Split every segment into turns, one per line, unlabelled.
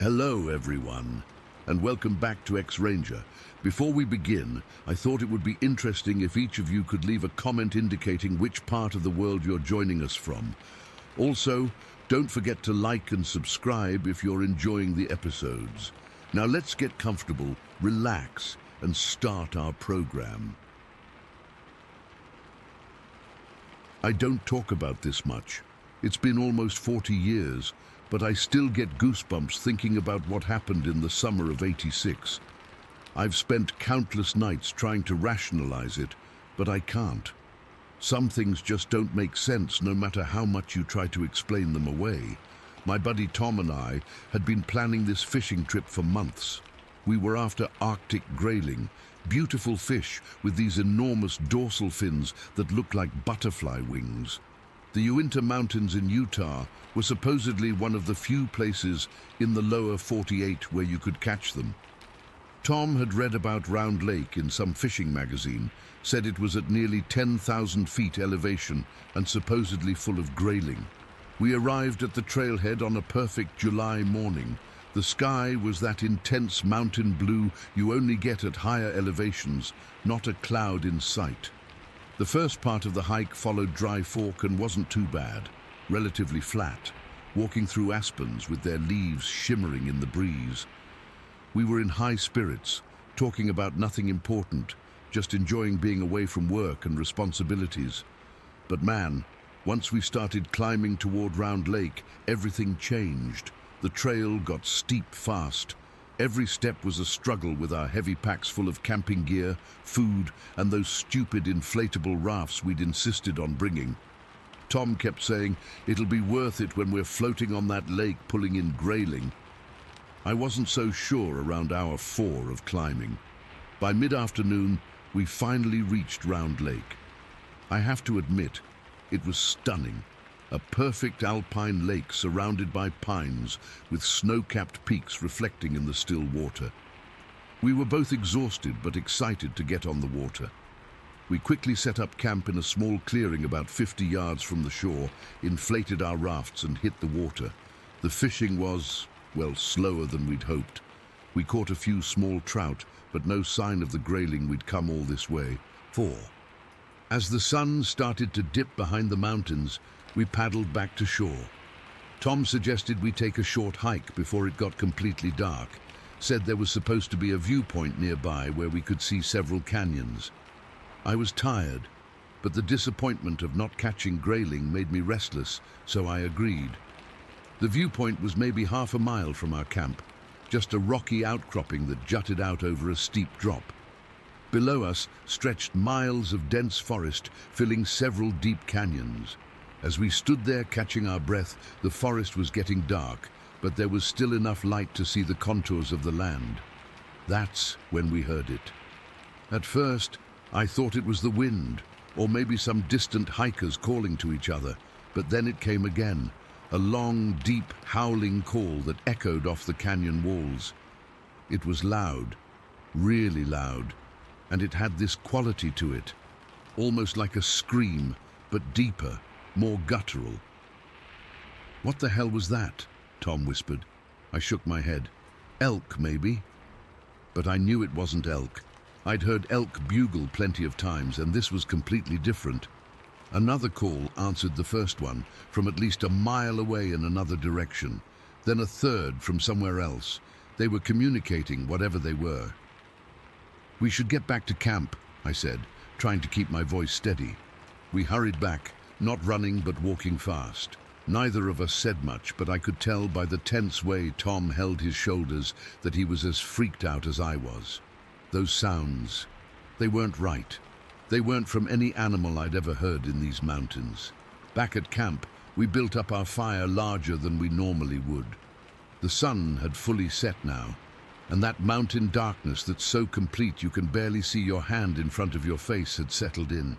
Hello everyone, and welcome back to X-Ranger. Before we begin, I thought it would be interesting if each of you could leave a comment indicating which part of the world you're joining us from. Also, don't forget to like and subscribe if you're enjoying the episodes. Now let's get comfortable, relax, and start our program. I don't talk about this much. It's been almost 40 years, but I still get goosebumps thinking about what happened in the summer of '86. I've spent countless nights trying to rationalize it, but I can't. Some things just don't make sense no matter how much you try to explain them away. My buddy Tom and I had been planning this fishing trip for months. We were after Arctic grayling, beautiful fish with these enormous dorsal fins that look like butterfly wings. The Uinta Mountains in Utah were supposedly one of the few places in the lower 48 where you could catch them. Tom had read about Round Lake in some fishing magazine, said it was at nearly 10,000 feet elevation and supposedly full of grayling. We arrived at the trailhead on a perfect July morning. The sky was that intense mountain blue you only get at higher elevations, not a cloud in sight. The first part of the hike followed Dry Fork and wasn't too bad, relatively flat, walking through aspens with their leaves shimmering in the breeze. We were in high spirits, talking about nothing important, just enjoying being away from work and responsibilities. But man, once we started climbing toward Round Lake, everything changed. The trail got steep fast. Every step was a struggle with our heavy packs full of camping gear, food, and those stupid inflatable rafts we'd insisted on bringing. Tom kept saying, "It'll be worth it when we're floating on that lake pulling in grayling." I wasn't so sure around hour 4 of climbing. By mid-afternoon, we finally reached Round Lake. I have to admit, it was stunning. A perfect alpine lake surrounded by pines with snow-capped peaks reflecting in the still water. We were both exhausted but excited to get on the water. We quickly set up camp in a small clearing about 50 yards from the shore, inflated our rafts and hit the water. The fishing was, well, slower than we'd hoped. We caught a few small trout, but no sign of the grayling we'd come all this way for. As the sun started to dip behind the mountains, we paddled back to shore. Tom suggested we take a short hike before it got completely dark, said there was supposed to be a viewpoint nearby where we could see several canyons. I was tired, but the disappointment of not catching grayling made me restless, so I agreed. The viewpoint was maybe half a mile from our camp, just a rocky outcropping that jutted out over a steep drop. Below us stretched miles of dense forest, filling several deep canyons. As we stood there catching our breath, the forest was getting dark, but there was still enough light to see the contours of the land. That's when we heard it. At first, I thought it was the wind, or maybe some distant hikers calling to each other, but then it came again, a long, deep, howling call that echoed off the canyon walls. It was loud, really loud, and it had this quality to it, almost like a scream, but deeper, more guttural. "What the hell was that?" Tom whispered. I shook my head. "Elk, maybe?" But I knew it wasn't elk. I'd heard elk bugle plenty of times, and this was completely different. Another call answered the first one, from at least a mile away in another direction. Then a third from somewhere else. They were communicating, whatever they were. "We should get back to camp," I said, trying to keep my voice steady. We hurried back, not running but walking fast. Neither of us said much, but I could tell by the tense way Tom held his shoulders that he was as freaked out as I was. Those sounds, they weren't right. They weren't from any animal I'd ever heard in these mountains. Back at camp, we built up our fire larger than we normally would. The sun had fully set now, and that mountain darkness that's so complete you can barely see your hand in front of your face had settled in.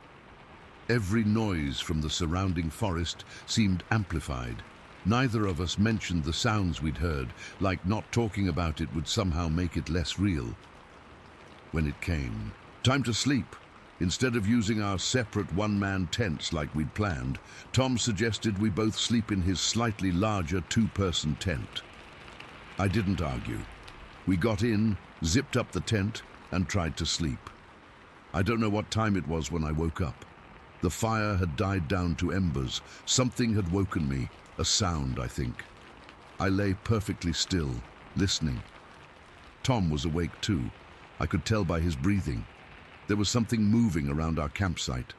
Every noise from the surrounding forest seemed amplified. Neither of us mentioned the sounds we'd heard, like not talking about it would somehow make it less real. When it came, time to sleep. Instead of using our separate one-man tents like we'd planned, Tom suggested we both sleep in his slightly larger two-person tent. I didn't argue. We got in, zipped up the tent, and tried to sleep. I don't know what time it was when I woke up. The fire had died down to embers. Something had woken me, a sound, I think. I lay perfectly still, listening. Tom was awake too. I could tell by his breathing. There was something moving around our campsite.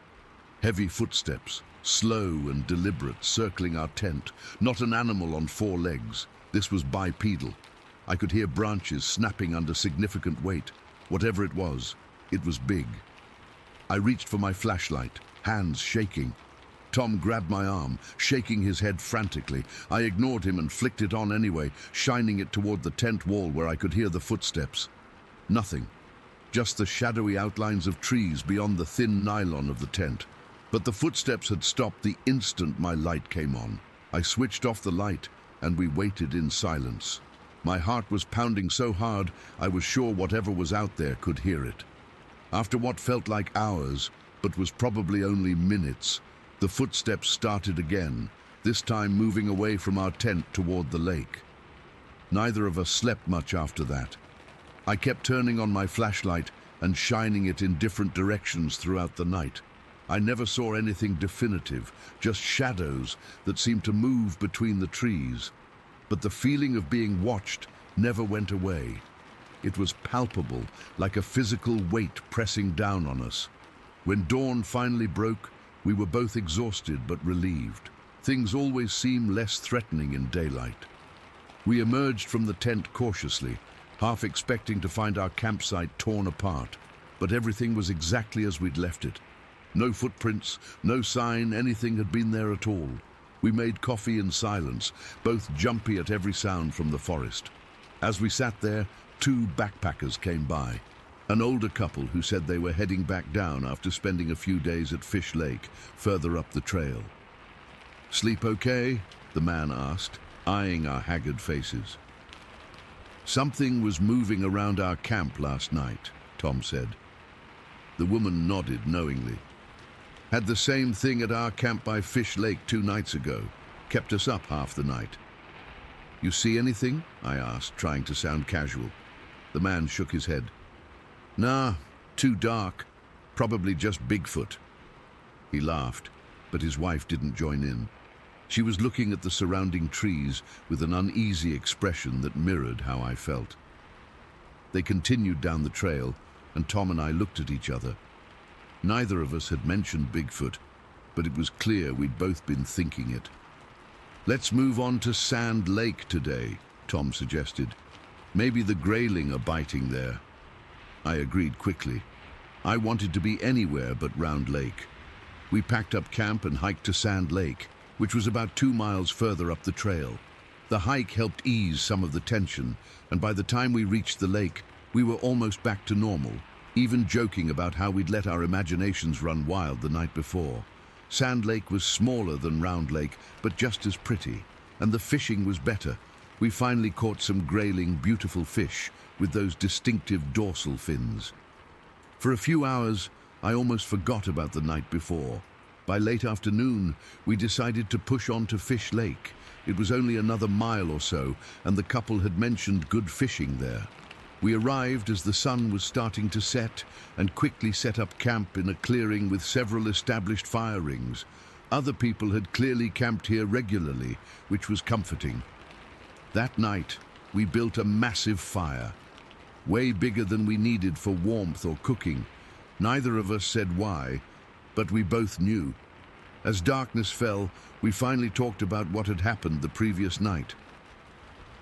Heavy footsteps, slow and deliberate, circling our tent. Not an animal on 4 legs. This was bipedal. I could hear branches snapping under significant weight. Whatever it was big. I reached for my flashlight, hands shaking. Tom grabbed my arm, shaking his head frantically. I ignored him and flicked it on anyway, shining it toward the tent wall where I could hear the footsteps. Nothing. Just the shadowy outlines of trees beyond the thin nylon of the tent. But the footsteps had stopped the instant my light came on. I switched off the light, and we waited in silence. My heart was pounding so hard, I was sure whatever was out there could hear it. After what felt like hours, but was probably only minutes, the footsteps started again, this time moving away from our tent toward the lake. Neither of us slept much after that. I kept turning on my flashlight and shining it in different directions throughout the night. I never saw anything definitive, just shadows that seemed to move between the trees. But the feeling of being watched never went away. It was palpable, like a physical weight pressing down on us. When dawn finally broke, we were both exhausted but relieved. Things always seem less threatening in daylight. We emerged from the tent cautiously, half expecting to find our campsite torn apart, but everything was exactly as we'd left it. No footprints, no sign anything had been there at all. We made coffee in silence, both jumpy at every sound from the forest. As we sat there, 2 backpackers came by. An older couple who said they were heading back down after spending a few days at Fish Lake, further up the trail. "Sleep okay?" the man asked, eyeing our haggard faces. "Something was moving around our camp last night," Tom said. The woman nodded knowingly. "Had the same thing at our camp by Fish Lake 2 nights ago. Kept us up half the night." "You see anything?" I asked, trying to sound casual. The man shook his head. "Nah, too dark. Probably just Bigfoot." He laughed, but his wife didn't join in. She was looking at the surrounding trees with an uneasy expression that mirrored how I felt. They continued down the trail, and Tom and I looked at each other. Neither of us had mentioned Bigfoot, but it was clear we'd both been thinking it. "Let's move on to Sand Lake today," Tom suggested. "Maybe the grayling are biting there." I agreed quickly. I wanted to be anywhere but Round Lake. We packed up camp and hiked to Sand Lake, which was about 2 miles further up the trail. The hike helped ease some of the tension, and by the time we reached the lake, we were almost back to normal, even joking about how we'd let our imaginations run wild the night before. Sand Lake was smaller than Round Lake, but just as pretty, and the fishing was better. We finally caught some grayling, beautiful fish with those distinctive dorsal fins. For a few hours, I almost forgot about the night before. By late afternoon, we decided to push on to Fish Lake. It was only another mile or so, and the couple had mentioned good fishing there. We arrived as the sun was starting to set and quickly set up camp in a clearing with several established fire rings. Other people had clearly camped here regularly, which was comforting. That night, we built a massive fire, way bigger than we needed for warmth or cooking. Neither of us said why, but we both knew. As darkness fell, we finally talked about what had happened the previous night.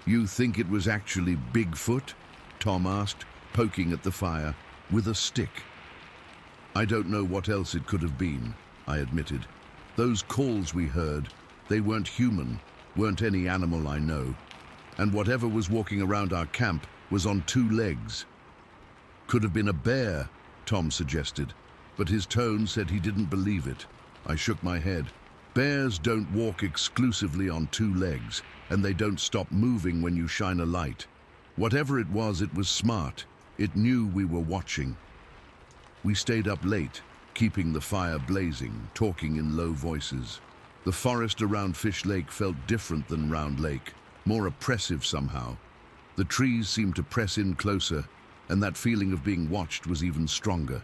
"You think it was actually Bigfoot?" Tom asked, poking at the fire with a stick. "I don't know what else it could have been," I admitted. "Those calls we heard, they weren't human, weren't any animal I know. And whatever was walking around our camp was on 2 legs. Could have been a bear," Tom suggested, but his tone said he didn't believe it. I shook my head. "Bears don't walk exclusively on 2 legs, and they don't stop moving when you shine a light. Whatever it was smart. It knew we were watching." We stayed up late, keeping the fire blazing, talking in low voices. The forest around Fish Lake felt different than Round Lake, more oppressive somehow. The trees seemed to press in closer, and that feeling of being watched was even stronger.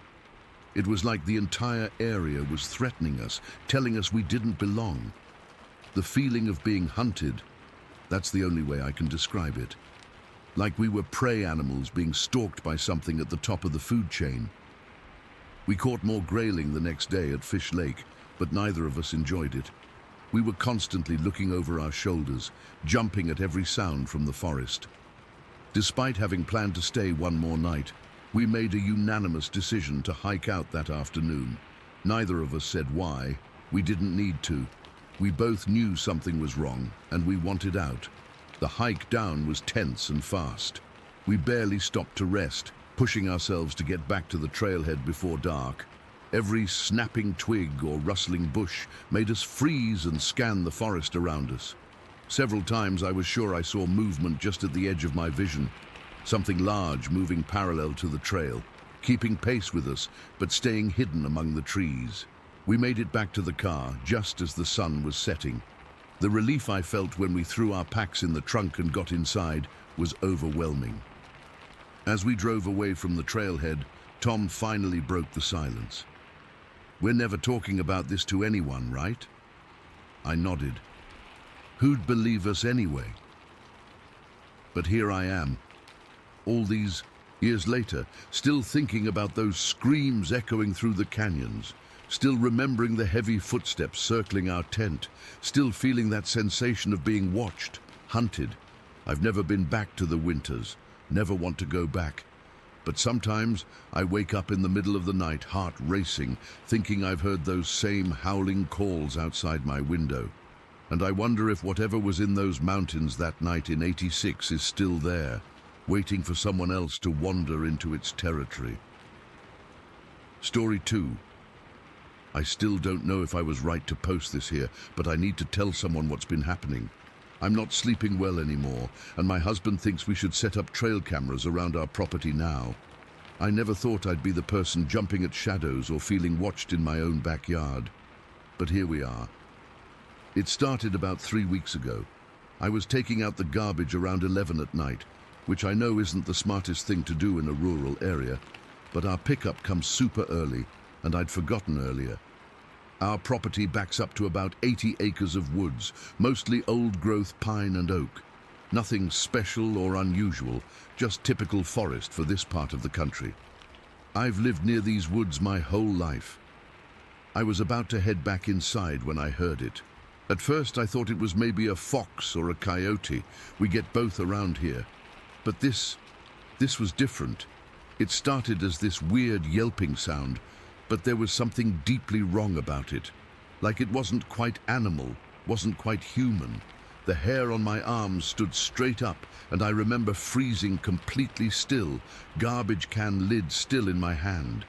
It was like the entire area was threatening us, telling us we didn't belong. The feeling of being hunted, that's the only way I can describe it. Like we were prey animals being stalked by something at the top of the food chain. We caught more grayling the next day at Fish Lake, but neither of us enjoyed it. We were constantly looking over our shoulders, jumping at every sound from the forest. Despite having planned to stay one more night, we made a unanimous decision to hike out that afternoon. Neither of us said why. We didn't need to. We both knew something was wrong, and we wanted out. The hike down was tense and fast. We barely stopped to rest, pushing ourselves to get back to the trailhead before dark. Every snapping twig or rustling bush made us freeze and scan the forest around us. Several times I was sure I saw movement just at the edge of my vision. Something large moving parallel to the trail, keeping pace with us, but staying hidden among the trees. We made it back to the car just as the sun was setting. The relief I felt when we threw our packs in the trunk and got inside was overwhelming. As we drove away from the trailhead, Tom finally broke the silence. "We're never talking about this to anyone, right?" I nodded. Who'd believe us anyway? But here I am, all these years later, still thinking about those screams echoing through the canyons, still remembering the heavy footsteps circling our tent, still feeling that sensation of being watched, hunted. I've never been back to the winters, never want to go back. But sometimes I wake up in the middle of the night, heart racing, thinking I've heard those same howling calls outside my window. And I wonder if whatever was in those mountains that night in '86 is still there, waiting for someone else to wander into its territory. Story 2. I still don't know if I was right to post this here, but I need to tell someone what's been happening. I'm not sleeping well anymore, and my husband thinks we should set up trail cameras around our property now. I never thought I'd be the person jumping at shadows or feeling watched in my own backyard. But here we are. It started about 3 weeks ago. I was taking out the garbage around 11 at night, which I know isn't the smartest thing to do in a rural area, but our pickup comes super early, and I'd forgotten earlier. Our property backs up to about 80 acres of woods, mostly old-growth pine and oak. Nothing special or unusual, just typical forest for this part of the country. I've lived near these woods my whole life. I was about to head back inside when I heard it. At first I thought it was maybe a fox or a coyote. We get both around here. But this was different. It started as this weird yelping sound, but there was something deeply wrong about it. Like it wasn't quite animal, wasn't quite human. The hair on my arms stood straight up, and I remember freezing completely still, garbage can lid still in my hand.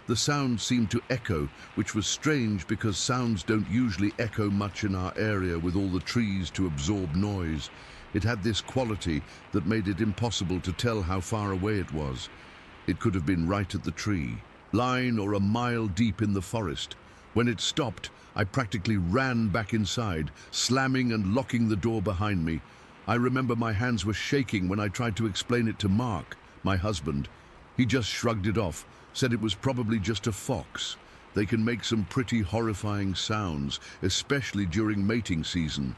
The sound seemed to echo, which was strange because sounds don't usually echo much in our area with all the trees to absorb noise. It had this quality that made it impossible to tell how far away it was. It could have been right at the tree line or a mile deep in the forest. When it stopped, I practically ran back inside, slamming and locking the door behind me. I remember my hands were shaking when I tried to explain it to Mark, my husband. He just shrugged it off, said it was probably just a fox. They can make some pretty horrifying sounds, especially during mating season.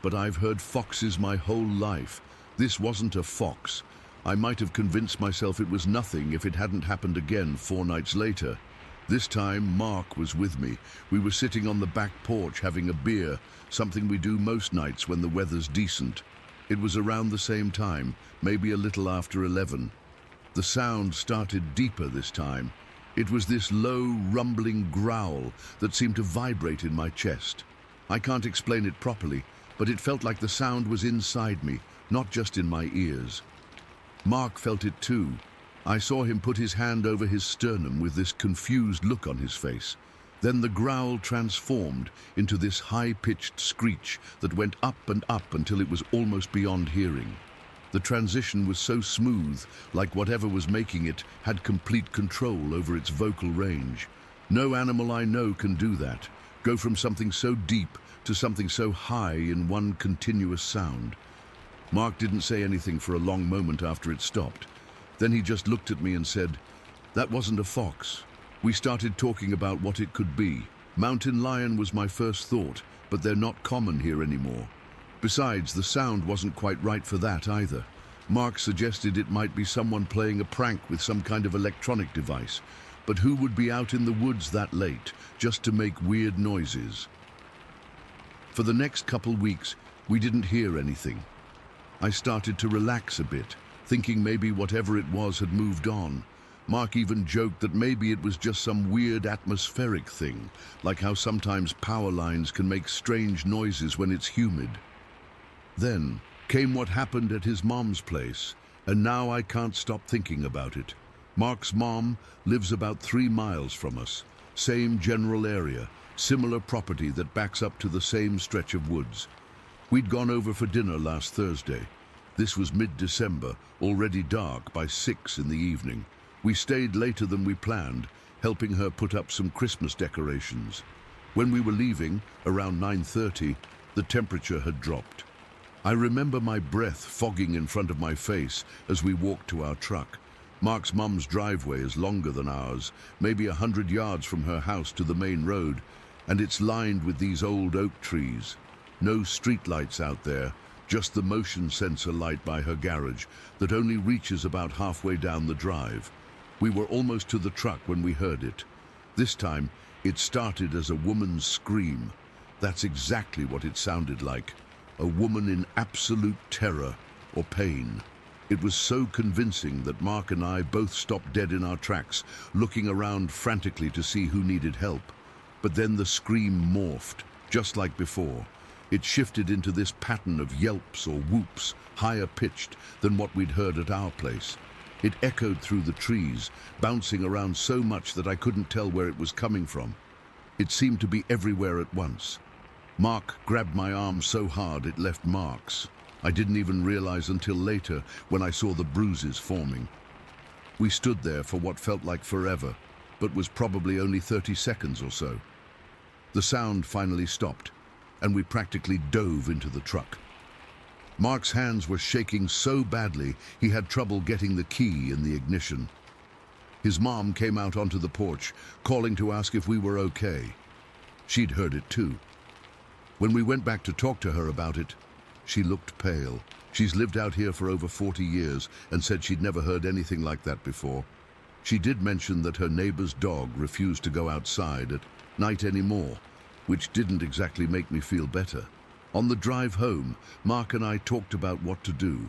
But I've heard foxes my whole life. This wasn't a fox. I might have convinced myself it was nothing if it hadn't happened again 4 nights later. This time, Mark was with me. We were sitting on the back porch having a beer, something we do most nights when the weather's decent. It was around the same time, maybe a little after 11. The sound started deeper this time. It was this low, rumbling growl that seemed to vibrate in my chest. I can't explain it properly, but it felt like the sound was inside me, not just in my ears. Mark felt it too. I saw him put his hand over his sternum with this confused look on his face. Then the growl transformed into this high-pitched screech that went up and up until it was almost beyond hearing. The transition was so smooth, like whatever was making it had complete control over its vocal range. No animal I know can do that, go from something so deep to something so high in one continuous sound. Mark didn't say anything for a long moment after it stopped. Then he just looked at me and said, "That wasn't a fox." We started talking about what it could be. Mountain lion was my first thought, but they're not common here anymore. Besides, the sound wasn't quite right for that either. Mark suggested it might be someone playing a prank with some kind of electronic device. But who would be out in the woods that late, just to make weird noises? For the next couple weeks, we didn't hear anything. I started to relax a bit, thinking maybe whatever it was had moved on. Mark even joked that maybe it was just some weird atmospheric thing, like how sometimes power lines can make strange noises when it's humid. Then came what happened at his mom's place, and now I can't stop thinking about it. Mark's mom lives about 3 miles from us. Same general area, similar property that backs up to the same stretch of woods. We'd gone over for dinner last Thursday. This was mid-December, already dark by 6 in the evening. We stayed later than we planned, helping her put up some Christmas decorations. When we were leaving, around 9:30, the temperature had dropped. I remember my breath fogging in front of my face as we walked to our truck. Mark's mum's driveway is longer than ours, maybe 100 yards from her house to the main road, and it's lined with these old oak trees. No street lights out there, just the motion sensor light by her garage that only reaches about halfway down the drive. We were almost to the truck when we heard it. This time, it started as a woman's scream. That's exactly what it sounded like. A woman in absolute terror or pain. It was so convincing that Mark and I both stopped dead in our tracks, looking around frantically to see who needed help. But then the scream morphed, just like before. It shifted into this pattern of yelps or whoops, higher pitched than what we'd heard at our place. It echoed through the trees, bouncing around so much that I couldn't tell where it was coming from. It seemed to be everywhere at once. Mark grabbed my arm so hard it left marks. I didn't even realize until later when I saw the bruises forming. We stood there for what felt like forever, but was probably only 30 seconds or so. The sound finally stopped, and we practically dove into the truck. Mark's hands were shaking so badly he had trouble getting the key in the ignition. His mom came out onto the porch, calling to ask if we were okay. She'd heard it too. When we went back to talk to her about it, she looked pale. She's lived out here for over 40 years and said she'd never heard anything like that before. She did mention that her neighbor's dog refused to go outside at night anymore, which didn't exactly make me feel better. On the drive home, Mark and I talked about what to do.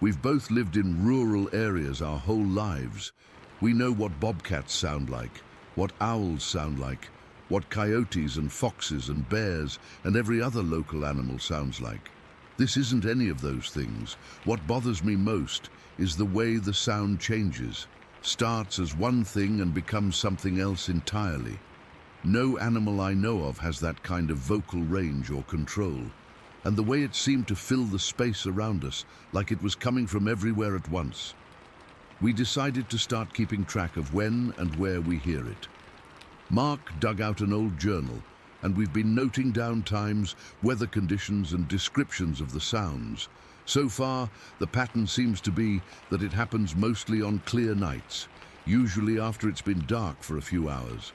We've both lived in rural areas our whole lives. We know what bobcats sound like, what owls sound like, what coyotes and foxes and bears and every other local animal sounds like. This isn't any of those things. What bothers me most is the way the sound changes, starts as one thing and becomes something else entirely. No animal I know of has that kind of vocal range or control, and the way it seemed to fill the space around us, like it was coming from everywhere at once. We decided to start keeping track of when and where we hear it. Mark dug out an old journal, and we've been noting down times, weather conditions, and descriptions of the sounds. So far, the pattern seems to be that it happens mostly on clear nights, usually after it's been dark for a few hours.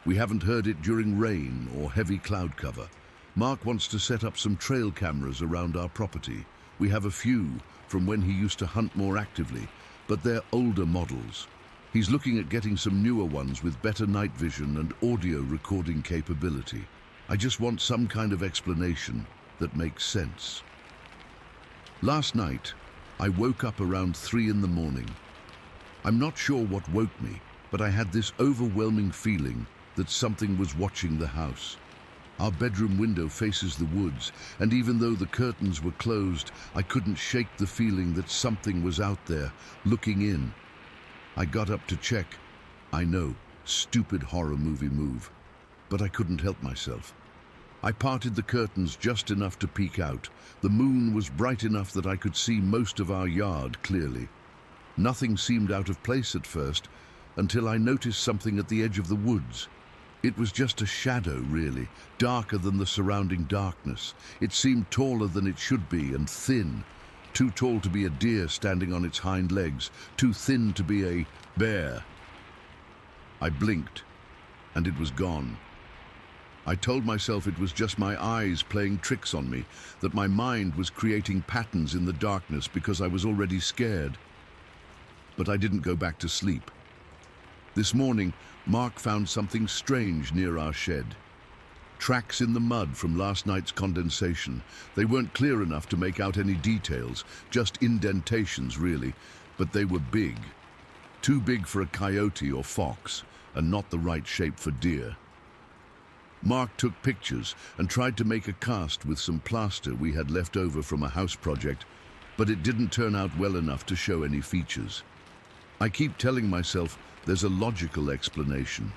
We haven't heard it during rain or heavy cloud cover. Mark wants to set up some trail cameras around our property. We have a few from when he used to hunt more actively, but they're older models. He's looking at getting some newer ones with better night vision and audio recording capability. I just want some kind of explanation that makes sense. Last night, I woke up around 3 in the morning. I'm not sure what woke me, but I had this overwhelming feeling that something was watching the house. Our bedroom window faces the woods, and even though the curtains were closed, I couldn't shake the feeling that something was out there, looking in. I got up to check. I know, stupid horror movie move, but I couldn't help myself. I parted the curtains just enough to peek out. The moon was bright enough that I could see most of our yard clearly. Nothing seemed out of place at first, until I noticed something at the edge of the woods. It was just a shadow, really, darker than the surrounding darkness. It seemed taller than it should be and thin. Too tall to be a deer standing on its hind legs, too thin to be a bear. I blinked, and it was gone. I told myself it was just my eyes playing tricks on me, that my mind was creating patterns in the darkness because I was already scared. But I didn't go back to sleep. This morning, Mark found something strange near our shed. Tracks in the mud from last night's condensation. They weren't clear enough to make out any details, just indentations really, but they were big. Too big for a coyote or fox, and not the right shape for deer. Mark took pictures and tried to make a cast with some plaster we had left over from a house project, but it didn't turn out well enough to show any features. I keep telling myself there's a logical explanation.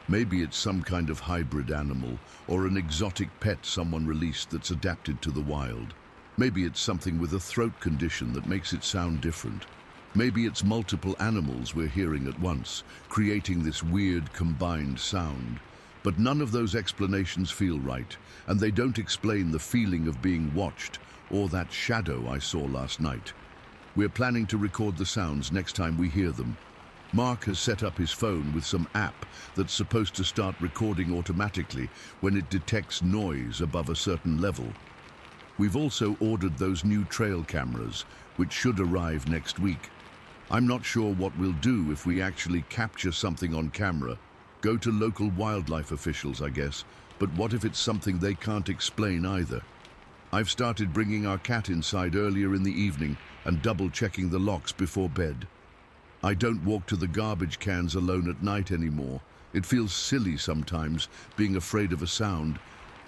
Maybe it's some kind of hybrid animal or an exotic pet someone released that's adapted to the wild. Maybe it's something with a throat condition that makes it sound different. Maybe it's multiple animals we're hearing at once, creating this weird combined sound. But none of those explanations feel right, and they don't explain the feeling of being watched or that shadow I saw last night. We're planning to record the sounds next time we hear them. Mark has set up his phone with some app that's supposed to start recording automatically when it detects noise above a certain level. We've also ordered those new trail cameras, which should arrive next week. I'm not sure what we'll do if we actually capture something on camera. Go to local wildlife officials, I guess, but what if it's something they can't explain either? I've started bringing our cat inside earlier in the evening and double-checking the locks before bed. I don't walk to the garbage cans alone at night anymore. It feels silly sometimes, being afraid of a sound.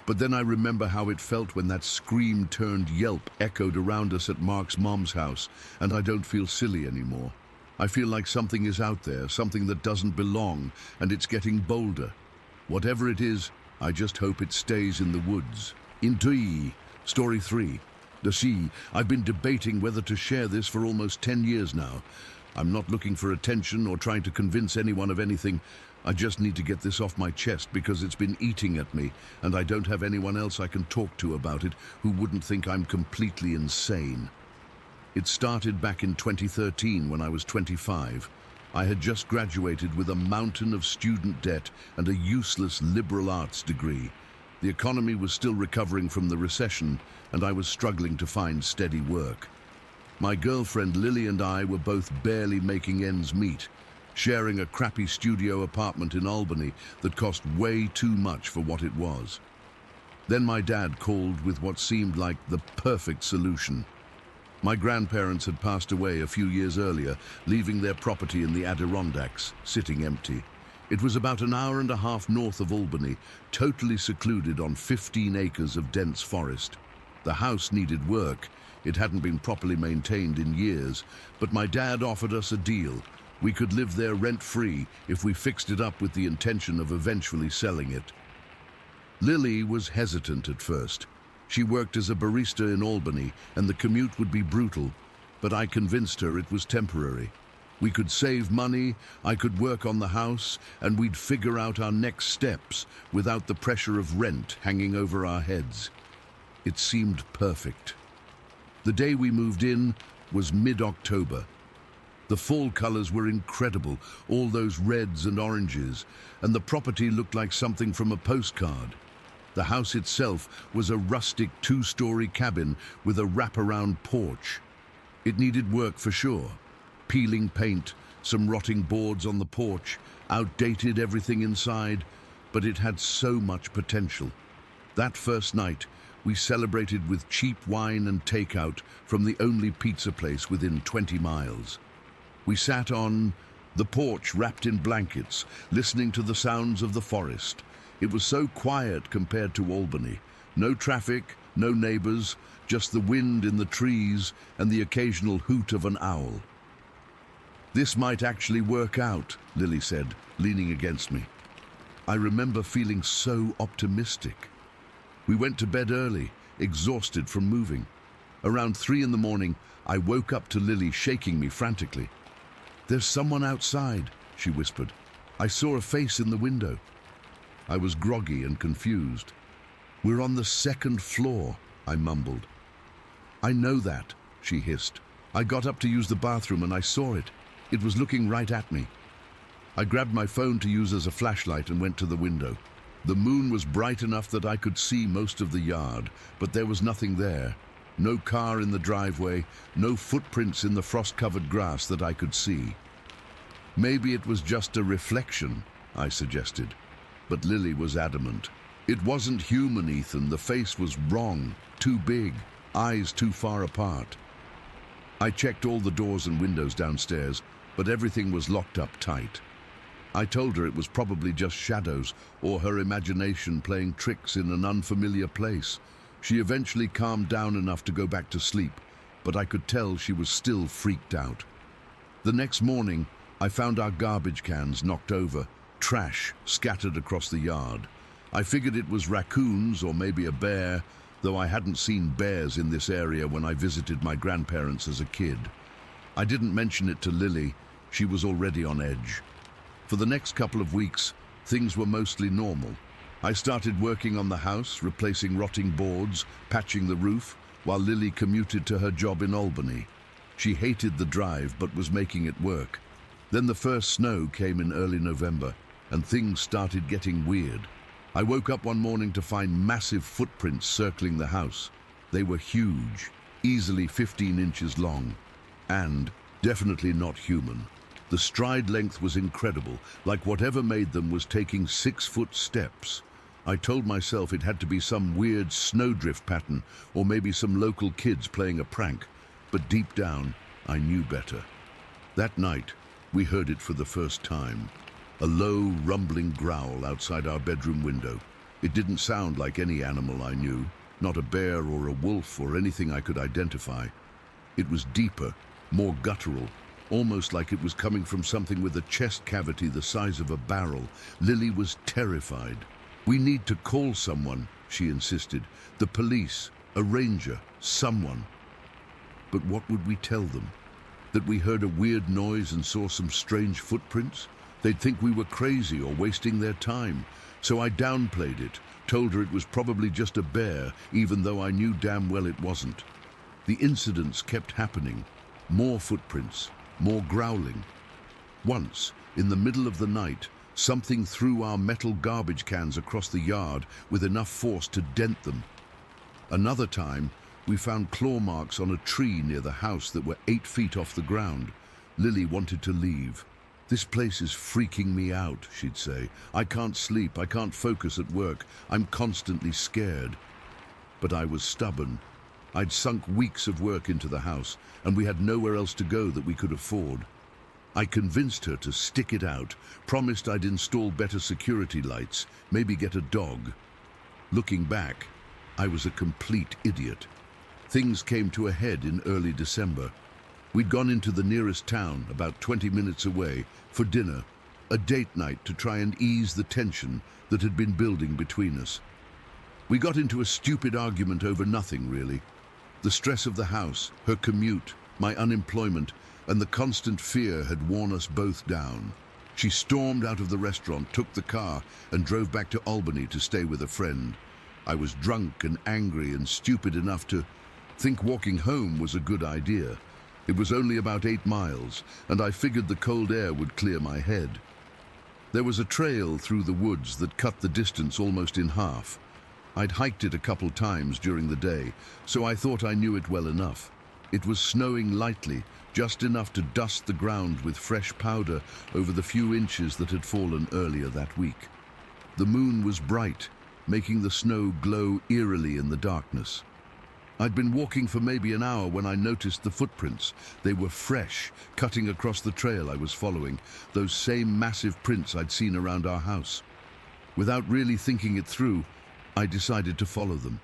But then I remember how it felt when that scream-turned-yelp echoed around us at Mark's mom's house, and I don't feel silly anymore. I feel like something is out there, something that doesn't belong, and it's getting bolder. Whatever it is, I just hope it stays in the woods. Intui, Story 3. I've been debating whether to share this for almost 10 years now. I'm not looking for attention or trying to convince anyone of anything. I just need to get this off my chest because it's been eating at me, and I don't have anyone else I can talk to about it who wouldn't think I'm completely insane. It started back in 2013 when I was 25. I had just graduated with a mountain of student debt and a useless liberal arts degree. The economy was still recovering from the recession, and I was struggling to find steady work. My girlfriend Lily and I were both barely making ends meet, sharing a crappy studio apartment in Albany that cost way too much for what it was. Then my dad called with what seemed like the perfect solution. My grandparents had passed away a few years earlier, leaving their property in the Adirondacks, sitting empty. It was about an hour and a half north of Albany, totally secluded on 15 acres of dense forest. The house needed work. It hadn't been properly maintained in years, but my dad offered us a deal. We could live there rent-free if we fixed it up with the intention of eventually selling it. Lily was hesitant at first. She worked as a barista in Albany, and the commute would be brutal, but I convinced her it was temporary. We could save money, I could work on the house, and we'd figure out our next steps without the pressure of rent hanging over our heads. It seemed perfect. The day we moved in was mid-October. The fall colors were incredible, all those reds and oranges, and the property looked like something from a postcard. The house itself was a rustic two-story cabin with a wraparound porch. It needed work for sure. Peeling paint, some rotting boards on the porch, outdated everything inside, but it had so much potential. That first night, we celebrated with cheap wine and takeout from the only pizza place within 20 miles. We sat on the porch wrapped in blankets, listening to the sounds of the forest. It was so quiet compared to Albany. No traffic, no neighbors, just the wind in the trees and the occasional hoot of an owl. "This might actually work out," Lily said, leaning against me. I remember feeling so optimistic. We went to bed early, exhausted from moving. Around 3 in the morning, I woke up to Lily shaking me frantically. "There's someone outside," she whispered. "I saw a face in the window." I was groggy and confused. "We're on the 2nd floor," I mumbled. "I know that. she hissed. I got up to use the bathroom and I saw it. It was looking right at me. I grabbed my phone to use as a flashlight and went to the window. The moon was bright enough that I could see most of the yard, but there was nothing there. No car in the driveway, no footprints in the frost-covered grass that I could see. Maybe it was just a reflection, I suggested, but Lily was adamant. It wasn't human, Ethan. The face was wrong, too big, eyes too far apart. I checked all the doors and windows downstairs, but everything was locked up tight. I told her it was probably just shadows or her imagination playing tricks in an unfamiliar place. She eventually calmed down enough to go back to sleep, but I could tell she was still freaked out. The next morning, I found our garbage cans knocked over, trash scattered across the yard. I figured it was raccoons or maybe a bear, though I hadn't seen bears in this area when I visited my grandparents as a kid. I didn't mention it to Lily. She was already on edge. For the next couple of weeks, things were mostly normal. I started working on the house, replacing rotting boards, patching the roof, while Lily commuted to her job in Albany. She hated the drive, but was making it work. Then the first snow came in early November, and things started getting weird. I woke up one morning to find massive footprints circling the house. They were huge, easily 15 inches long, and definitely not human. The stride length was incredible, like whatever made them was taking 6-foot steps. I told myself it had to be some weird snowdrift pattern, or maybe some local kids playing a prank, but deep down, I knew better. That night, we heard it for the first time. A low, rumbling growl outside our bedroom window. It didn't sound like any animal I knew, not a bear or a wolf or anything I could identify. It was deeper, more guttural, almost like it was coming from something with a chest cavity the size of a barrel. Lily was terrified. "We need to call someone," she insisted. "The police, a ranger, someone." But what would we tell them? That we heard a weird noise and saw some strange footprints? They'd think we were crazy or wasting their time. So I downplayed it, told her it was probably just a bear, even though I knew damn well it wasn't. The incidents kept happening. More footprints, more growling. Once, in the middle of the night, something threw our metal garbage cans across the yard with enough force to dent them. Another time, we found claw marks on a tree near the house that were 8 feet off the ground. Lily wanted to leave. "This place is freaking me out," she'd say. "I can't sleep, I can't focus at work, I'm constantly scared." But I was stubborn. I'd sunk weeks of work into the house, and we had nowhere else to go that we could afford. I convinced her to stick it out, promised I'd install better security lights, maybe get a dog. Looking back, I was a complete idiot. Things came to a head in early December. We'd gone into the nearest town, about 20 minutes away, for dinner, a date night to try and ease the tension that had been building between us. We got into a stupid argument over nothing, really. The stress of the house, her commute, my unemployment, and the constant fear had worn us both down. She stormed out of the restaurant, took the car, and drove back to Albany to stay with a friend. I was drunk and angry and stupid enough to think walking home was a good idea. It was only about 8 miles, and I figured the cold air would clear my head. There was a trail through the woods that cut the distance almost in half. I'd hiked it a couple times during the day, so I thought I knew it well enough. It was snowing lightly, just enough to dust the ground with fresh powder over the few inches that had fallen earlier that week. The moon was bright, making the snow glow eerily in the darkness. I'd been walking for maybe an hour when I noticed the footprints. They were fresh, cutting across the trail I was following, those same massive prints I'd seen around our house. Without really thinking it through, I decided to follow them.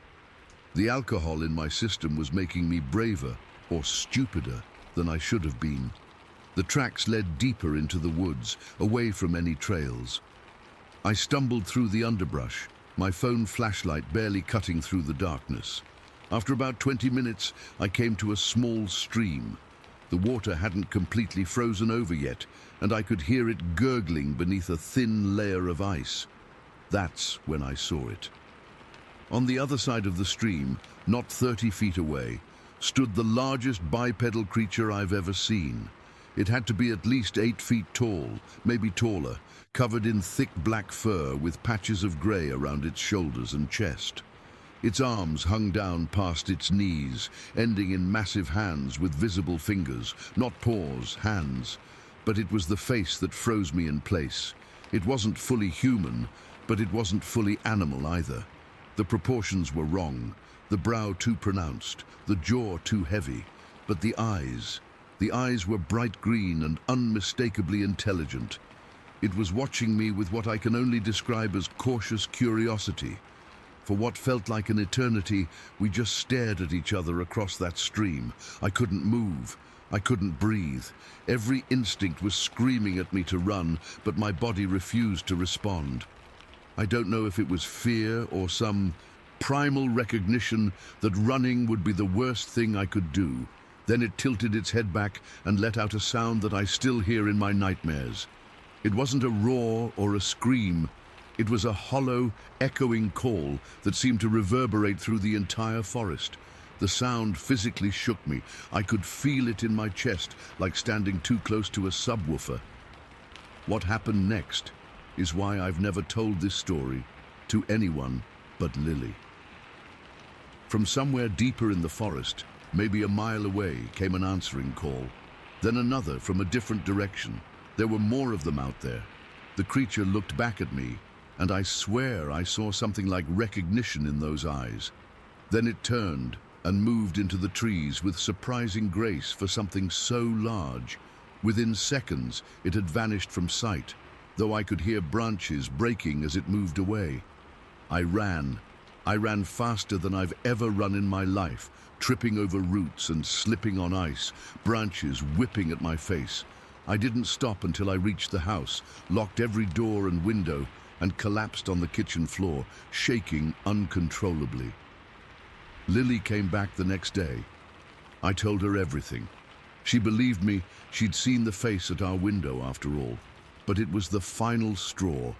The alcohol in my system was making me braver, or stupider, than I should have been. The tracks led deeper into the woods, away from any trails. I stumbled through the underbrush, my phone flashlight barely cutting through the darkness. After about 20 minutes, I came to a small stream. The water hadn't completely frozen over yet, and I could hear it gurgling beneath a thin layer of ice. That's when I saw it. On the other side of the stream, not 30 feet away, stood the largest bipedal creature I've ever seen. It had to be at least 8 feet tall, maybe taller, covered in thick black fur with patches of grey around its shoulders and chest. Its arms hung down past its knees, ending in massive hands with visible fingers, not paws, hands. But it was the face that froze me in place. It wasn't fully human, but it wasn't fully animal either. The proportions were wrong, the brow too pronounced, the jaw too heavy, but the eyes were bright green and unmistakably intelligent. It was watching me with what I can only describe as cautious curiosity. For what felt like an eternity, we just stared at each other across that stream. I couldn't move. I couldn't breathe. Every instinct was screaming at me to run, but my body refused to respond. I don't know if it was fear or some primal recognition that running would be the worst thing I could do. Then it tilted its head back and let out a sound that I still hear in my nightmares. It wasn't a roar or a scream. It was a hollow, echoing call that seemed to reverberate through the entire forest. The sound physically shook me. I could feel it in my chest, like standing too close to a subwoofer. What happened next is why I've never told this story to anyone but Lily. From somewhere deeper in the forest, maybe a mile away, came an answering call. Then another from a different direction. There were more of them out there. The creature looked back at me, and I swear I saw something like recognition in those eyes. Then it turned and moved into the trees with surprising grace for something so large. Within seconds, it had vanished from sight, though I could hear branches breaking as it moved away. I ran faster than I've ever run in my life, tripping over roots and slipping on ice, branches whipping at my face. I didn't stop until I reached the house, locked every door and window, and collapsed on the kitchen floor, shaking uncontrollably. Lily came back the next day. I told her everything. She believed me. She'd seen the face at our window after all. But it was the final straw.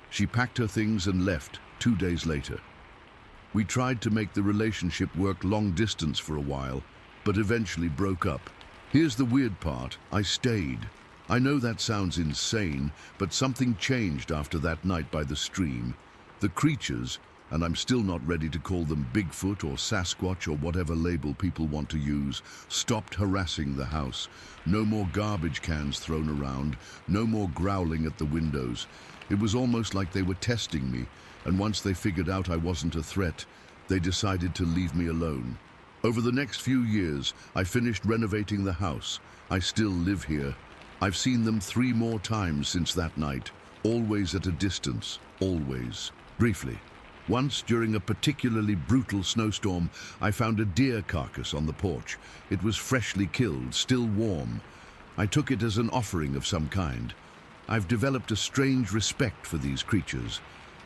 She packed her things and left 2 days later. We tried to make the relationship work long distance for a while, but eventually broke up. Here's the weird part. I stayed. I know that sounds insane, but something changed after that night by the stream. The creatures, and I'm still not ready to call them Bigfoot or Sasquatch or whatever label people want to use, stopped harassing the house. No more garbage cans thrown around, no more growling at the windows. It was almost like they were testing me, and once they figured out I wasn't a threat, they decided to leave me alone. Over the next few years, I finished renovating the house. I still live here. I've seen them 3 more times since that night, always at a distance, always. Briefly, once during a particularly brutal snowstorm, I found a deer carcass on the porch. It was freshly killed, still warm. I took it as an offering of some kind. I've developed a strange respect for these creatures.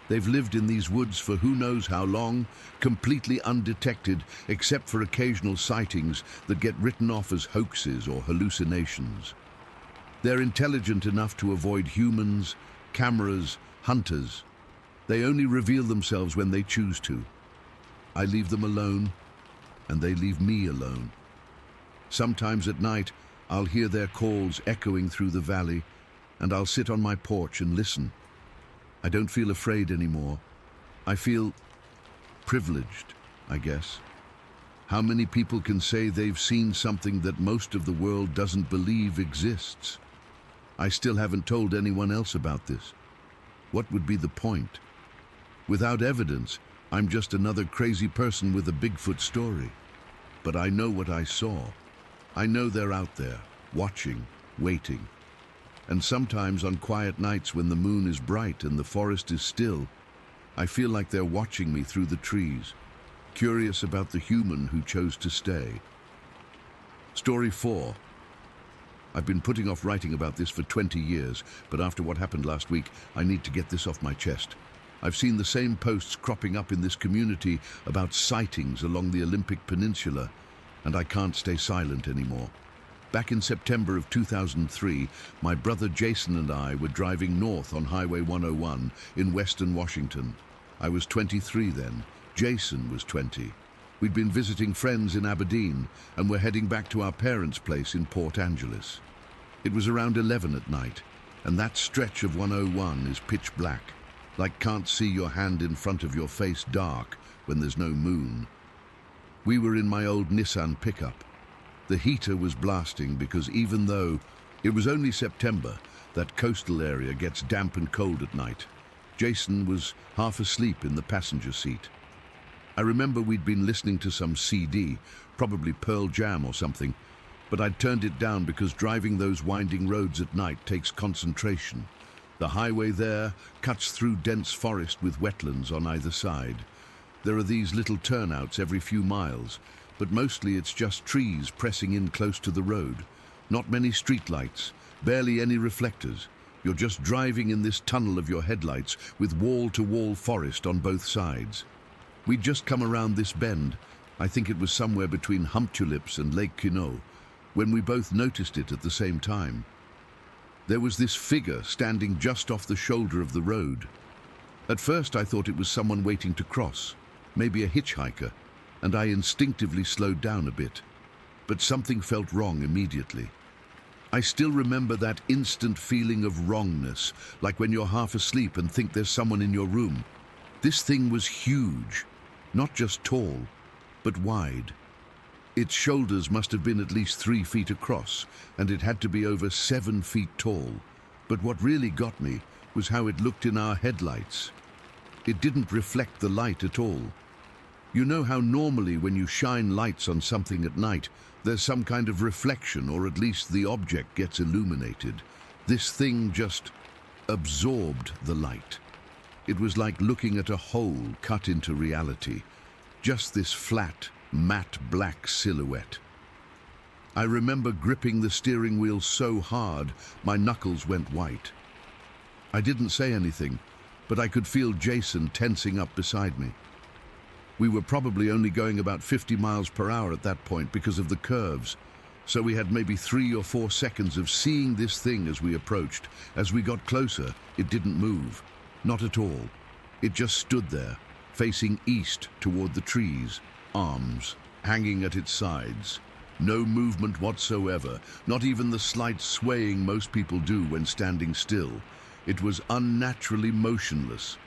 They've lived in these woods for who knows how long, completely undetected, except for occasional sightings that get written off as hoaxes or hallucinations. They're intelligent enough to avoid humans, cameras, hunters. They only reveal themselves when they choose to. I leave them alone, and they leave me alone. Sometimes at night, I'll hear their calls echoing through the valley, and I'll sit on my porch and listen. I don't feel afraid anymore. I feel privileged, I guess. How many people can say they've seen something that most of the world doesn't believe exists? I still haven't told anyone else about this. What would be the point? Without evidence, I'm just another crazy person with a Bigfoot story. But I know what I saw. I know they're out there, watching, waiting. And sometimes on quiet nights when the moon is bright and the forest is still, I feel like they're watching me through the trees, curious about the human who chose to stay. Story 4. I've been putting off writing about this for 20 years, but after what happened last week, I need to get this off my chest. I've seen the same posts cropping up in this community about sightings along the Olympic Peninsula, and I can't stay silent anymore. Back in September of 2003, my brother Jason and I were driving north on Highway 101 in western Washington. I was 23 then. Jason was 20. We'd been visiting friends in Aberdeen and were heading back to our parents' place in Port Angeles. It was around 11 at night, and that stretch of 101 is pitch black, like can't see your hand in front of your face dark when there's no moon. We were in my old Nissan pickup. The heater was blasting because even though it was only September, that coastal area gets damp and cold at night. Jason was half asleep in the passenger seat. I remember we'd been listening to some CD, probably Pearl Jam or something, but I'd turned it down because driving those winding roads at night takes concentration. The highway there cuts through dense forest with wetlands on either side. There are these little turnouts every few miles, but mostly it's just trees pressing in close to the road. Not many streetlights, barely any reflectors. You're just driving in this tunnel of your headlights with wall-to-wall forest on both sides. We'd just come around this bend, I think it was somewhere between Humptulips and Lake Quinault, when we both noticed it at the same time. There was this figure standing just off the shoulder of the road. At first I thought it was someone waiting to cross, maybe a hitchhiker, and I instinctively slowed down a bit. But something felt wrong immediately. I still remember that instant feeling of wrongness, like when you're half asleep and think there's someone in your room. This thing was huge, not just tall, but wide. Its shoulders must have been at least 3 feet across, and it had to be over 7 feet tall. But what really got me was how it looked in our headlights. It didn't reflect the light at all. You know how normally when you shine lights on something at night, there's some kind of reflection, or at least the object gets illuminated. This thing just absorbed the light. It was like looking at a hole cut into reality. Just this flat, matte black silhouette. I remember gripping the steering wheel so hard, my knuckles went white. I didn't say anything, but I could feel Jason tensing up beside me. We were probably only going about 50 miles per hour at that point because of the curves, so we had maybe 3 or 4 seconds of seeing this thing as we approached. As we got closer, it didn't move. Not at all. It just stood there, facing east toward the trees, arms hanging at its sides. No movement whatsoever, not even the slight swaying most people do when standing still. It was unnaturally motionless.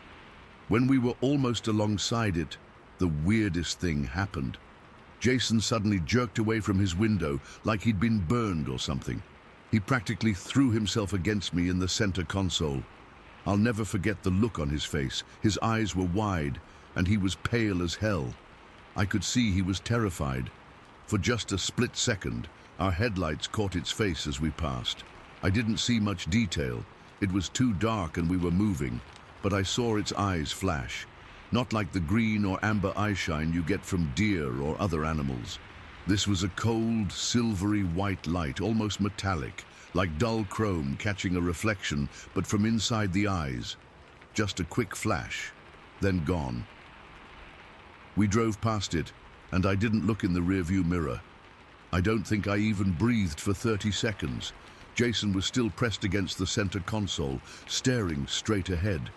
When we were almost alongside it, the weirdest thing happened. Jason suddenly jerked away from his window like he'd been burned or something. He practically threw himself against me in the center console. I'll never forget the look on his face. His eyes were wide, and he was pale as hell. I could see he was terrified. For just a split second, our headlights caught its face as we passed. I didn't see much detail. It was too dark and we were moving, but I saw its eyes flash. Not like the green or amber eyeshine you get from deer or other animals. This was a cold, silvery white light, almost metallic, like dull chrome catching a reflection, but from inside the eyes. Just a quick flash, then gone. We drove past it, and I didn't look in the rearview mirror. I don't think I even breathed for 30 seconds. Jason was still pressed against the center console, staring straight ahead.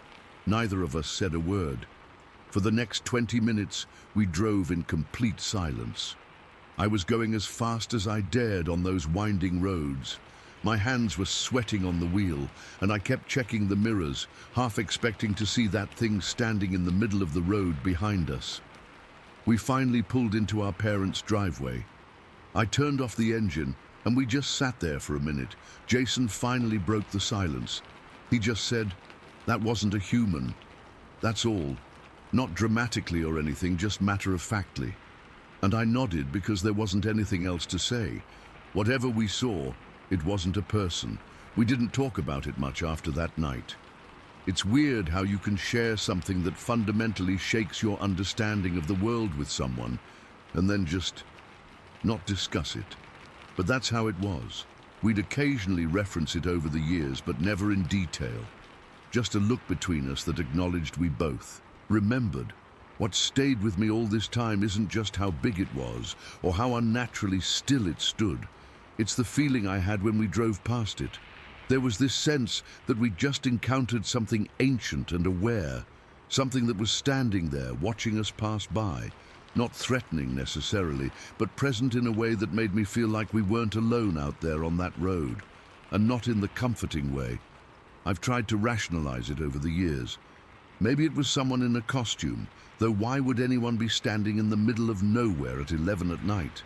Neither of us said a word. For the next 20 minutes, we drove in complete silence. I was going as fast as I dared on those winding roads. My hands were sweating on the wheel, and I kept checking the mirrors, half expecting to see that thing standing in the middle of the road behind us. We finally pulled into our parents' driveway. I turned off the engine, and we just sat there for a minute. Jason finally broke the silence. He just said, "That wasn't a human. That's all." Not dramatically or anything, just matter-of-factly. And I nodded because there wasn't anything else to say. Whatever we saw, it wasn't a person. We didn't talk about it much after that night. It's weird how you can share something that fundamentally shakes your understanding of the world with someone, and then just not discuss it. But that's how it was. We'd occasionally reference it over the years, but never in detail. Just a look between us that acknowledged we both remembered. What stayed with me all this time isn't just how big it was, or how unnaturally still it stood. It's the feeling I had when we drove past it. There was this sense that we'd just encountered something ancient and aware, something that was standing there, watching us pass by. Not threatening necessarily, but present in a way that made me feel like we weren't alone out there on that road, and not in the comforting way. I've tried to rationalize it over the years. Maybe it was someone in a costume, though why would anyone be standing in the middle of nowhere at 11 at night?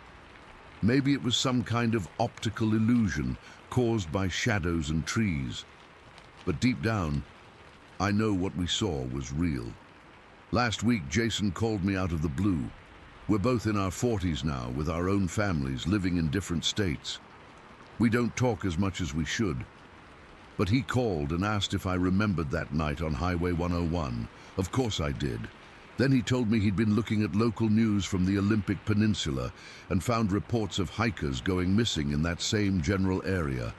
Maybe it was some kind of optical illusion caused by shadows and trees. But deep down, I know what we saw was real. Last week, Jason called me out of the blue. We're both in our 40s now, with our own families, living in different states. We don't talk as much as we should. But he called and asked if I remembered that night on Highway 101. Of course I did. Then he told me he'd been looking at local news from the Olympic Peninsula and found reports of hikers going missing in that same general area.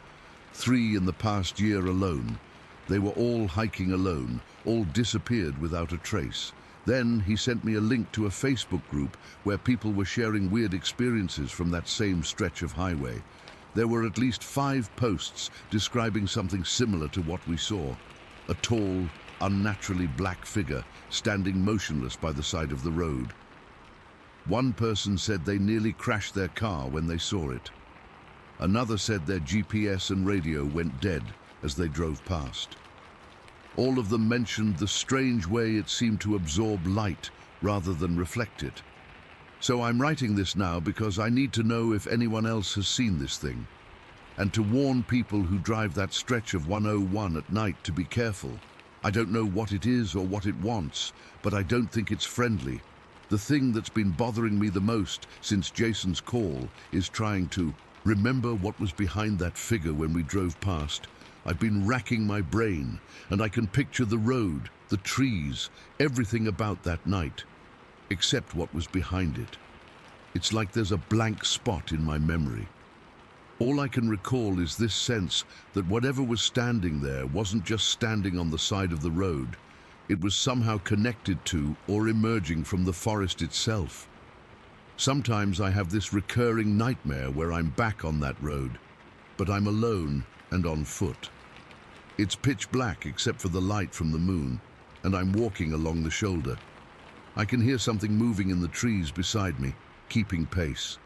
3 in the past year alone. They were all hiking alone, all disappeared without a trace. Then he sent me a link to a Facebook group where people were sharing weird experiences from that same stretch of highway. There were at least 5 posts describing something similar to what we saw. A tall, unnaturally black figure standing motionless by the side of the road. One person said they nearly crashed their car when they saw it. Another said their GPS and radio went dead as they drove past. All of them mentioned the strange way it seemed to absorb light rather than reflect it. So I'm writing this now because I need to know if anyone else has seen this thing, and to warn people who drive that stretch of 101 at night to be careful. I don't know what it is or what it wants, but I don't think it's friendly. The thing that's been bothering me the most since Jason's call is trying to remember what was behind that figure when we drove past. I've been racking my brain, and I can picture the road, the trees, everything about that night, except what was behind it. It's like there's a blank spot in my memory. All I can recall is this sense that whatever was standing there wasn't just standing on the side of the road. It was somehow connected to or emerging from the forest itself. Sometimes I have this recurring nightmare where I'm back on that road, but I'm alone and on foot. It's pitch black except for the light from the moon, and I'm walking along the shoulder. I can hear something moving in the trees beside me, keeping pace.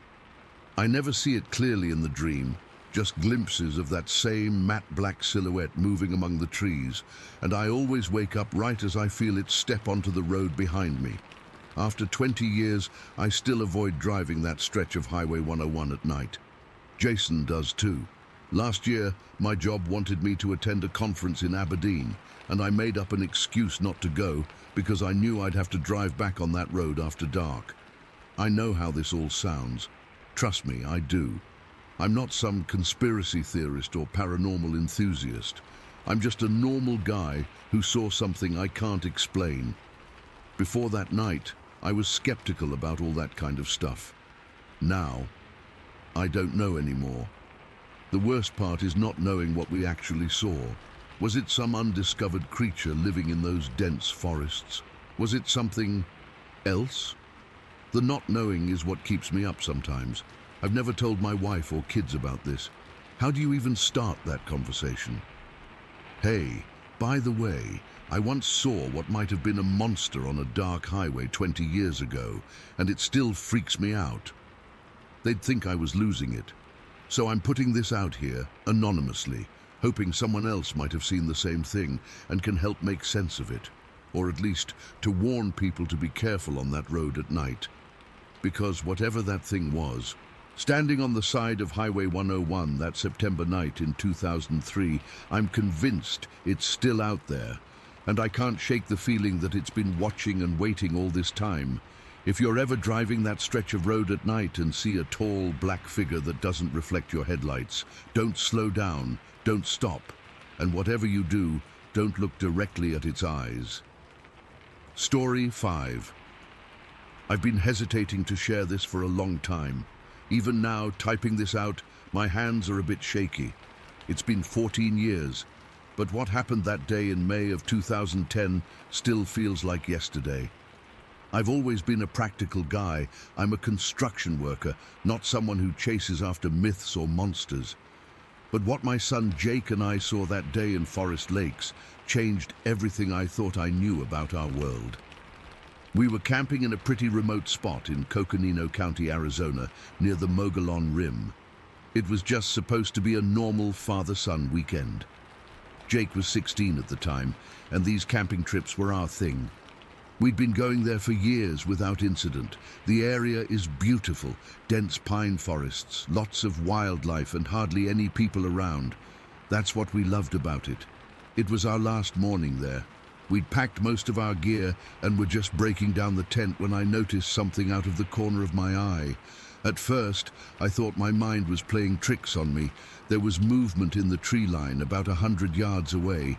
I never see it clearly in the dream, just glimpses of that same matte black silhouette moving among the trees, and I always wake up right as I feel it step onto the road behind me. After 20 years, I still avoid driving that stretch of Highway 101 at night. Jason does too. Last year, my job wanted me to attend a conference in Aberdeen, and I made up an excuse not to go because I knew I'd have to drive back on that road after dark. I know how this all sounds. Trust me, I do. I'm not some conspiracy theorist or paranormal enthusiast. I'm just a normal guy who saw something I can't explain. Before that night, I was skeptical about all that kind of stuff. Now, I don't know anymore. The worst part is not knowing what we actually saw. Was it some undiscovered creature living in those dense forests? Was it something else? The not knowing is what keeps me up sometimes. I've never told my wife or kids about this. How do you even start that conversation? Hey, by the way, I once saw what might have been a monster on a dark highway 20 years ago, and it still freaks me out. They'd think I was losing it. So I'm putting this out here, anonymously, hoping someone else might have seen the same thing and can help make sense of it, or at least to warn people to be careful on that road at night. Because whatever that thing was, standing on the side of Highway 101 that September night in 2003, I'm convinced it's still out there, and I can't shake the feeling that it's been watching and waiting all this time. If you're ever driving that stretch of road at night and see a tall, black figure that doesn't reflect your headlights, don't slow down, don't stop, and whatever you do, don't look directly at its eyes. Story 5. I've been hesitating to share this for a long time. Even now, typing this out, my hands are a bit shaky. It's been 14 years, but what happened that day in May of 2010 still feels like yesterday. I've always been a practical guy. I'm a construction worker, not someone who chases after myths or monsters. But what my son Jake and I saw that day in Forest Lakes changed everything I thought I knew about our world. We were camping in a pretty remote spot in Coconino County, Arizona, near the Mogollon Rim. It was just supposed to be a normal father-son weekend. Jake was 16 at the time, and these camping trips were our thing. We'd been going there for years without incident. The area is beautiful, dense pine forests, lots of wildlife and hardly any people around. That's what we loved about it. It was our last morning there. We'd packed most of our gear and were just breaking down the tent when I noticed something out of the corner of my eye. At first, I thought my mind was playing tricks on me. There was movement in the tree line about 100 yards away.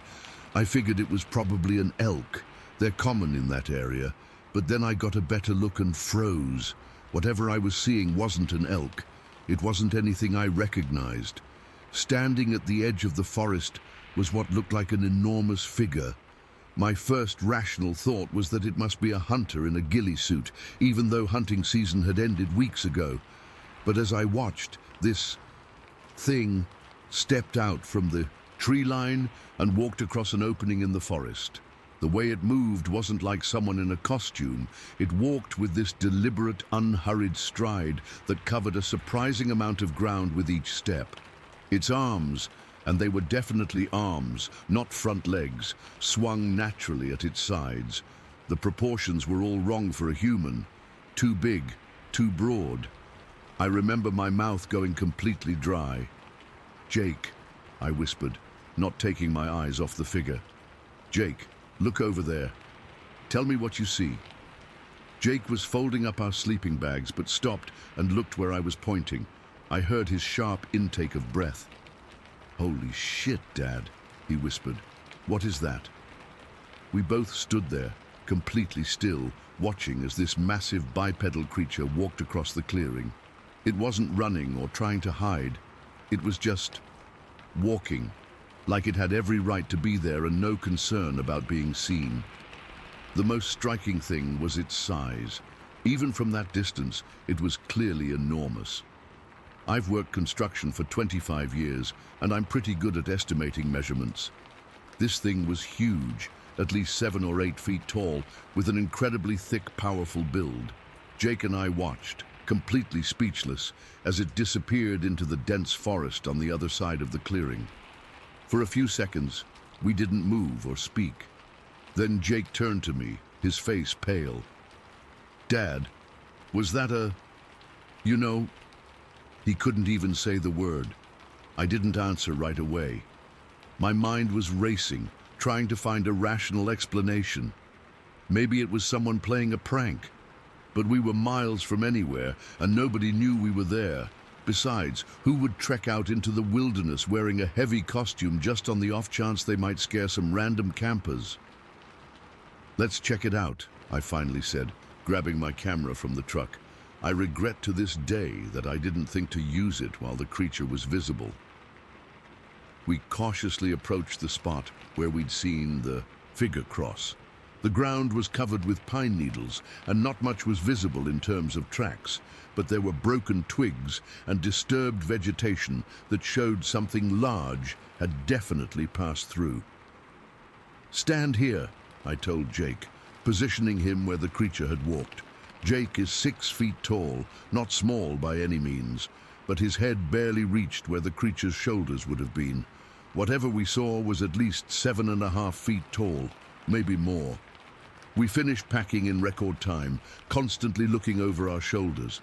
I figured it was probably an elk. They're common in that area. But then I got a better look and froze. Whatever I was seeing wasn't an elk. It wasn't anything I recognized. Standing at the edge of the forest was what looked like an enormous figure. My first rational thought was that it must be a hunter in a ghillie suit, even though hunting season had ended weeks ago. But as I watched, this thing stepped out from the tree line and walked across an opening in the forest. The way it moved wasn't like someone in a costume. It walked with this deliberate, unhurried stride that covered a surprising amount of ground with each step. Its arms, and they were definitely arms, not front legs, swung naturally at its sides. The proportions were all wrong for a human. Too big, too broad. I remember my mouth going completely dry. "Jake," I whispered, not taking my eyes off the figure. "Jake, look over there. Tell me what you see." Jake was folding up our sleeping bags but stopped and looked where I was pointing. I heard his sharp intake of breath. "Holy shit, Dad," he whispered. "What is that?" We both stood there, completely still, watching as this massive bipedal creature walked across the clearing. It wasn't running or trying to hide. It was just walking, like it had every right to be there and no concern about being seen. The most striking thing was its size. Even from that distance, it was clearly enormous. I've worked construction for 25 years, and I'm pretty good at estimating measurements. This thing was huge, at least 7 or 8 feet tall, with an incredibly thick, powerful build. Jake and I watched, completely speechless, as it disappeared into the dense forest on the other side of the clearing. For a few seconds, we didn't move or speak. Then Jake turned to me, his face pale. "Dad, was that a... you know..." He couldn't even say the word. I didn't answer right away. My mind was racing, trying to find a rational explanation. Maybe it was someone playing a prank. But we were miles from anywhere, and nobody knew we were there. Besides, who would trek out into the wilderness wearing a heavy costume just on the off chance they might scare some random campers? "Let's check it out," I finally said, grabbing my camera from the truck. I regret to this day that I didn't think to use it while the creature was visible. We cautiously approached the spot where we'd seen the figure cross. The ground was covered with pine needles, and not much was visible in terms of tracks, but there were broken twigs and disturbed vegetation that showed something large had definitely passed through. "Stand here," I told Jake, positioning him where the creature had walked. Jake is 6 feet tall, not small by any means, but his head barely reached where the creature's shoulders would have been. Whatever we saw was at least 7.5 feet tall, maybe more. We finished packing in record time, constantly looking over our shoulders.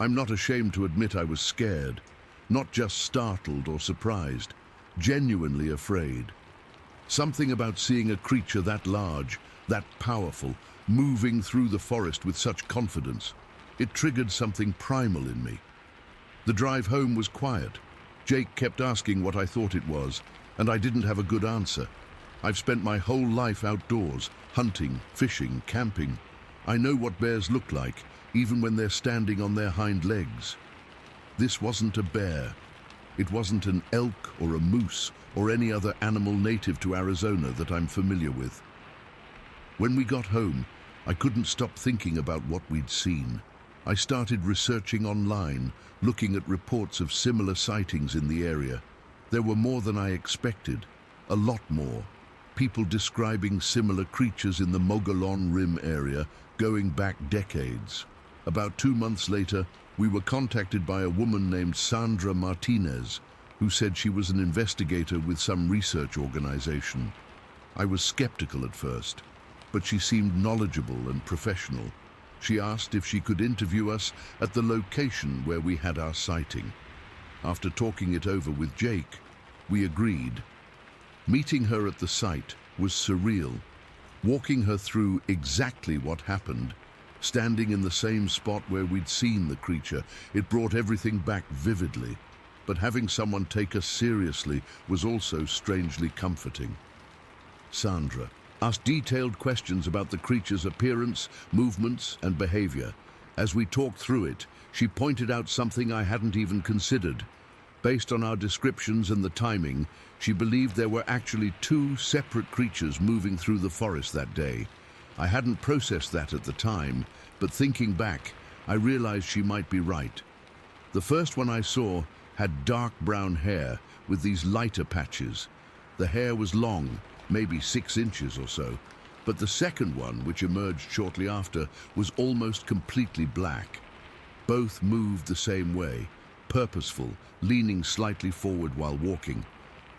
I'm not ashamed to admit I was scared, not just startled or surprised, genuinely afraid. Something about seeing a creature that large, that powerful, moving through the forest with such confidence. It triggered something primal in me. The drive home was quiet. Jake kept asking what I thought it was, and I didn't have a good answer. I've spent my whole life outdoors, hunting, fishing, camping. I know what bears look like, even when they're standing on their hind legs. This wasn't a bear. It wasn't an elk or a moose or any other animal native to Arizona that I'm familiar with. When we got home, I couldn't stop thinking about what we'd seen. I started researching online, looking at reports of similar sightings in the area. There were more than I expected, a lot more. people describing similar creatures in the Mogollon Rim area going back decades. About 2 months later, we were contacted by a woman named Sandra Martinez, who said she was an investigator with some research organization. I was skeptical at first, but she seemed knowledgeable and professional. She asked if she could interview us at the location where we had our sighting. After talking it over with Jake, we agreed. Meeting her at the site was surreal. Walking her through exactly what happened, standing in the same spot where we'd seen the creature, it brought everything back vividly. But having someone take us seriously was also strangely comforting. Sandra asked detailed questions about the creature's appearance, movements, and behavior. As we talked through it, she pointed out something I hadn't even considered. Based on our descriptions and the timing, she believed there were actually 2 separate creatures moving through the forest that day. I hadn't processed that at the time, but thinking back, I realized she might be right. The first one I saw had dark brown hair with these lighter patches. The hair was long, maybe 6 inches or so, but the second one, which emerged shortly after, was almost completely black. Both moved the same way, purposeful, leaning slightly forward while walking.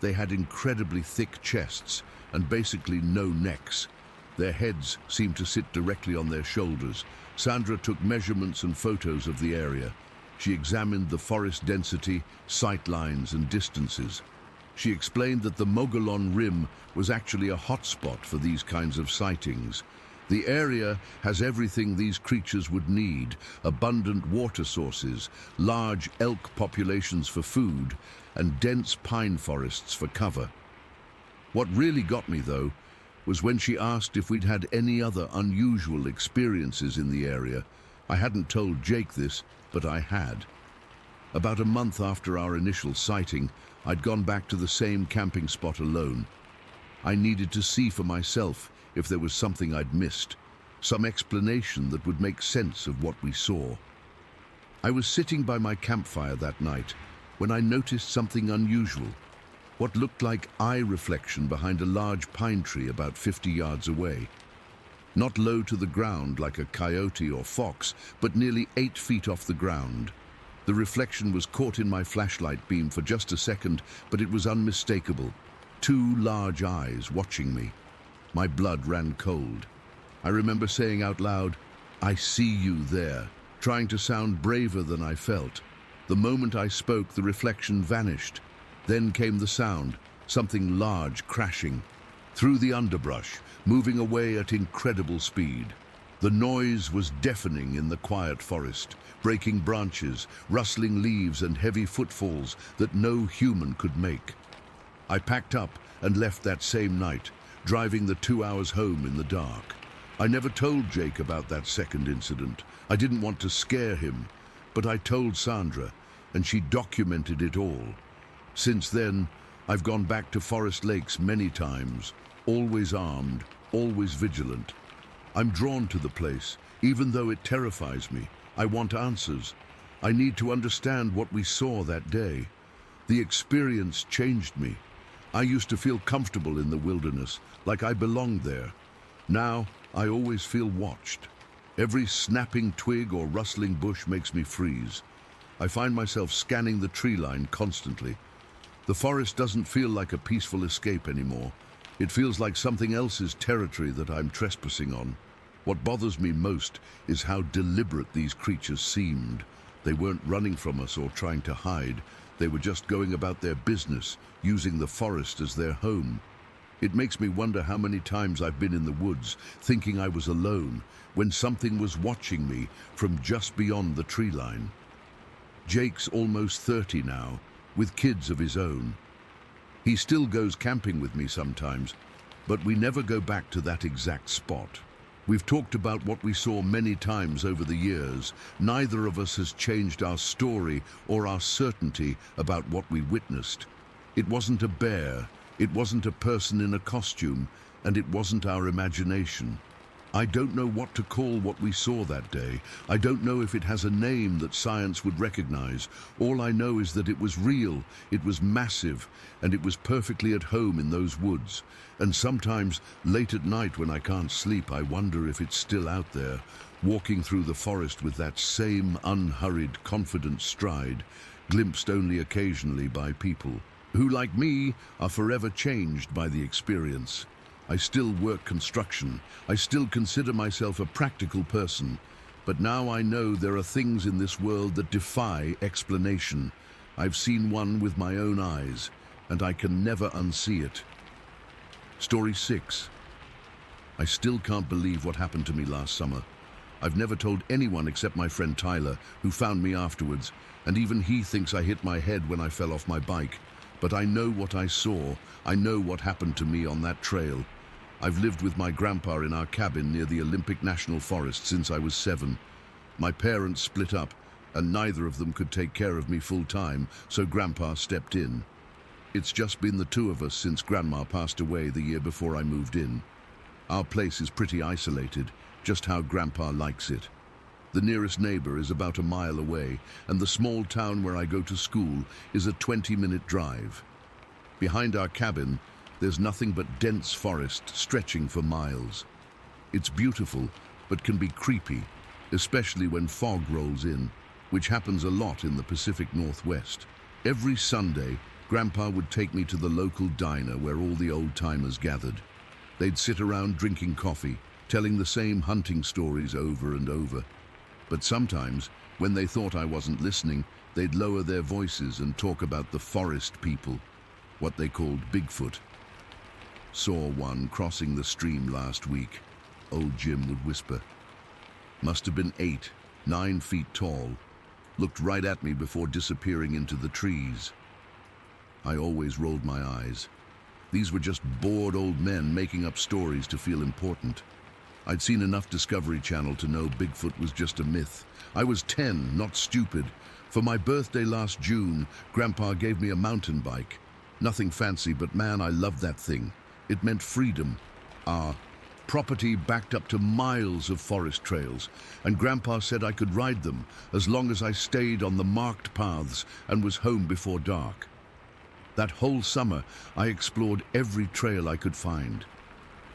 They had incredibly thick chests and basically no necks. Their heads seemed to sit directly on their shoulders. Sandra took measurements and photos of the area. She examined the forest density, sight lines, and distances. She explained that the Mogollon Rim was actually a hotspot for these kinds of sightings. The area has everything these creatures would need: abundant water sources, large elk populations for food, and dense pine forests for cover. What really got me, though, was when she asked if we'd had any other unusual experiences in the area. I hadn't told Jake this, but I had. About a month after our initial sighting, I'd gone back to the same camping spot alone. I needed to see for myself if there was something I'd missed, some explanation that would make sense of what we saw. I was sitting by my campfire that night when I noticed something unusual, what looked like eye reflection behind a large pine tree about 50 yards away. Not low to the ground like a coyote or fox, but nearly 8 feet off the ground. The reflection was caught in my flashlight beam for just a second, but it was unmistakable. 2 large eyes watching me. My blood ran cold. I remember saying out loud, "I see you there," trying to sound braver than I felt. The moment I spoke, the reflection vanished. Then came the sound, something large crashing through the underbrush, moving away at incredible speed. The noise was deafening in the quiet forest, breaking branches, rustling leaves, and heavy footfalls that no human could make. I packed up and left that same night, driving the 2 hours home in the dark. I never told Jake about that second incident. I didn't want to scare him, but I told Sandra, and she documented it all. Since then, I've gone back to Forest Lakes many times, always armed, always vigilant. I'm drawn to the place, even though it terrifies me. I want answers. I need to understand what we saw that day. The experience changed me. I used to feel comfortable in the wilderness, like I belonged there. Now, I always feel watched. Every snapping twig or rustling bush makes me freeze. I find myself scanning the tree line constantly. The forest doesn't feel like a peaceful escape anymore. It feels like something else's territory that I'm trespassing on. What bothers me most is how deliberate these creatures seemed. They weren't running from us or trying to hide. They were just going about their business, using the forest as their home. It makes me wonder how many times I've been in the woods, thinking I was alone, when something was watching me from just beyond the tree line. Jake's almost 30 now, with kids of his own. He still goes camping with me sometimes, but we never go back to that exact spot. We've talked about what we saw many times over the years. Neither of us has changed our story or our certainty about what we witnessed. It wasn't a bear, it wasn't a person in a costume, and it wasn't our imagination. I don't know what to call what we saw that day. I don't know if it has a name that science would recognize. All I know is that it was real, it was massive, and it was perfectly at home in those woods. And sometimes, late at night when I can't sleep, I wonder if it's still out there, walking through the forest with that same unhurried, confident stride, glimpsed only occasionally by people who, like me, are forever changed by the experience. I still work construction. I still consider myself a practical person. But now I know there are things in this world that defy explanation. I've seen one with my own eyes, and I can never unsee it. Story 6. I still can't believe what happened to me last summer. I've never told anyone except my friend Tyler, who found me afterwards, and even he thinks I hit my head when I fell off my bike. But I know what I saw. I know what happened to me on that trail. I've lived with my grandpa in our cabin near the Olympic National Forest since I was 7. My parents split up, and neither of them could take care of me full-time, so Grandpa stepped in. It's just been the two of us since Grandma passed away the year before I moved in. Our place is pretty isolated, just how Grandpa likes it. The nearest neighbor is about a mile away, and the small town where I go to school is a 20-minute drive. Behind our cabin, there's nothing but dense forest stretching for miles. It's beautiful, but can be creepy, especially when fog rolls in, which happens a lot in the Pacific Northwest. Every Sunday, Grandpa would take me to the local diner where all the old-timers gathered. They'd sit around drinking coffee, telling the same hunting stories over and over. But sometimes, when they thought I wasn't listening, they'd lower their voices and talk about the forest people, what they called Bigfoot. Saw one crossing the stream last week, old Jim would whisper. Must have been 8, 9 feet tall. Looked right at me before disappearing into the trees. I always rolled my eyes. These were just bored old men making up stories to feel important. I'd seen enough Discovery Channel to know Bigfoot was just a myth. I was 10, not stupid. For my birthday last June, Grandpa gave me a mountain bike. Nothing fancy, but man, I loved that thing. It meant freedom. Our property backed up to miles of forest trails, and Grandpa said I could ride them as long as I stayed on the marked paths and was home before dark. That whole summer, I explored every trail I could find.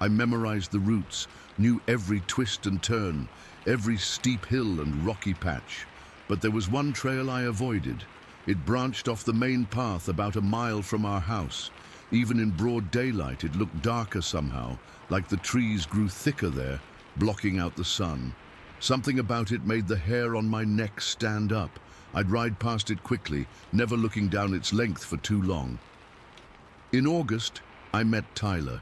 I memorized the routes, knew every twist and turn, every steep hill and rocky patch. But there was one trail I avoided. It branched off the main path about a mile from our house. Even in broad daylight, it looked darker somehow, like the trees grew thicker there, blocking out the sun. Something about it made the hair on my neck stand up. I'd ride past it quickly, never looking down its length for too long. In August, I met Tyler.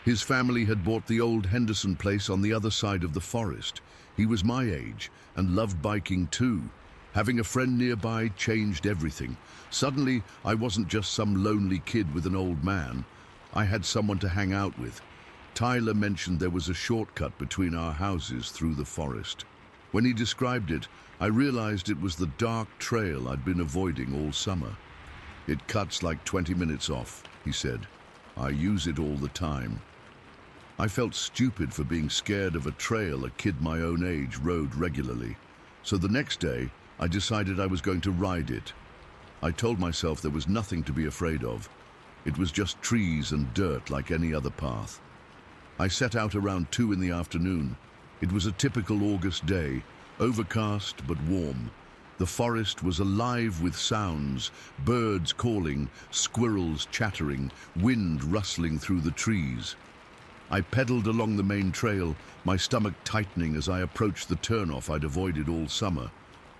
His family had bought the old Henderson place on the other side of the forest. He was my age and loved biking too. Having a friend nearby changed everything. Suddenly, I wasn't just some lonely kid with an old man. I had someone to hang out with. Tyler mentioned there was a shortcut between our houses through the forest. When he described it, I realized it was the dark trail I'd been avoiding all summer. It cuts like 20 minutes off, he said. I use it all the time. I felt stupid for being scared of a trail a kid my own age rode regularly. So the next day, I decided I was going to ride it. I told myself there was nothing to be afraid of. It was just trees and dirt like any other path. I set out around 2 in the afternoon. It was a typical August day, overcast but warm. The forest was alive with sounds, birds calling, squirrels chattering, wind rustling through the trees. I pedaled along the main trail, my stomach tightening as I approached the turnoff I'd avoided all summer.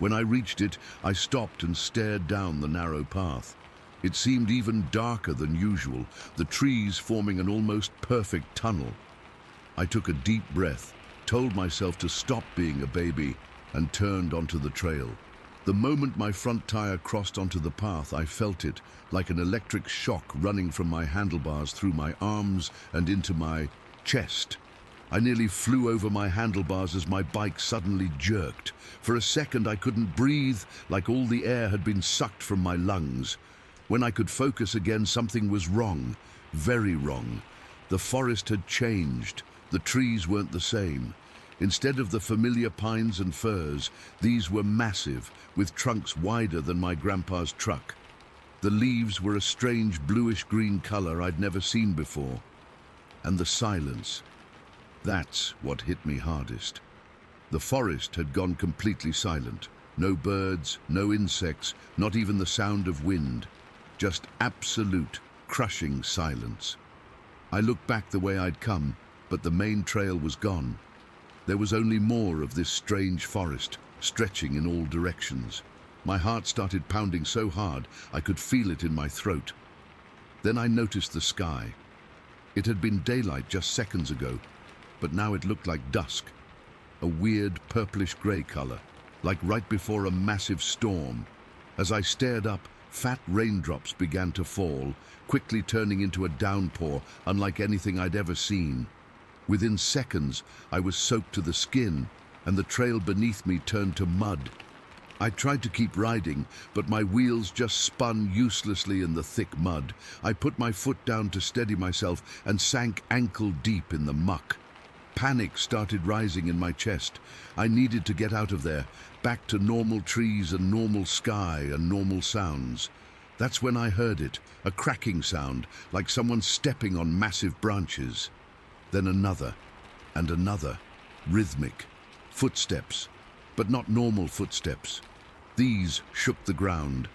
When I reached it, I stopped and stared down the narrow path. It seemed even darker than usual, the trees forming an almost perfect tunnel. I took a deep breath, told myself to stop being a baby, and turned onto the trail. The moment my front tire crossed onto the path, I felt it, like an electric shock running from my handlebars through my arms and into my chest. I nearly flew over my handlebars as my bike suddenly jerked. For a second I couldn't breathe, like all the air had been sucked from my lungs. When I could focus again, something was wrong, very wrong. The forest had changed. The trees weren't the same. Instead of the familiar pines and firs, these were massive, with trunks wider than my grandpa's truck. The leaves were a strange bluish-green color I'd never seen before. And the silence. That's what hit me hardest. The forest had gone completely silent. No birds, no insects, not even the sound of wind. Just absolute, crushing silence. I looked back the way I'd come, but the main trail was gone. There was only more of this strange forest, stretching in all directions. My heart started pounding so hard I could feel it in my throat. Then I noticed the sky. It had been daylight just seconds ago, but now it looked like dusk. A weird purplish-gray color, like right before a massive storm. As I stared up, fat raindrops began to fall, quickly turning into a downpour unlike anything I'd ever seen. Within seconds, I was soaked to the skin, and the trail beneath me turned to mud. I tried to keep riding, but my wheels just spun uselessly in the thick mud. I put my foot down to steady myself and sank ankle-deep in the muck. Panic started rising in my chest. I needed to get out of there, back to normal trees and normal sky and normal sounds. That's when I heard it, a cracking sound, like someone stepping on massive branches. Then another, and another, rhythmic. Footsteps, but not normal footsteps. These shook the ground.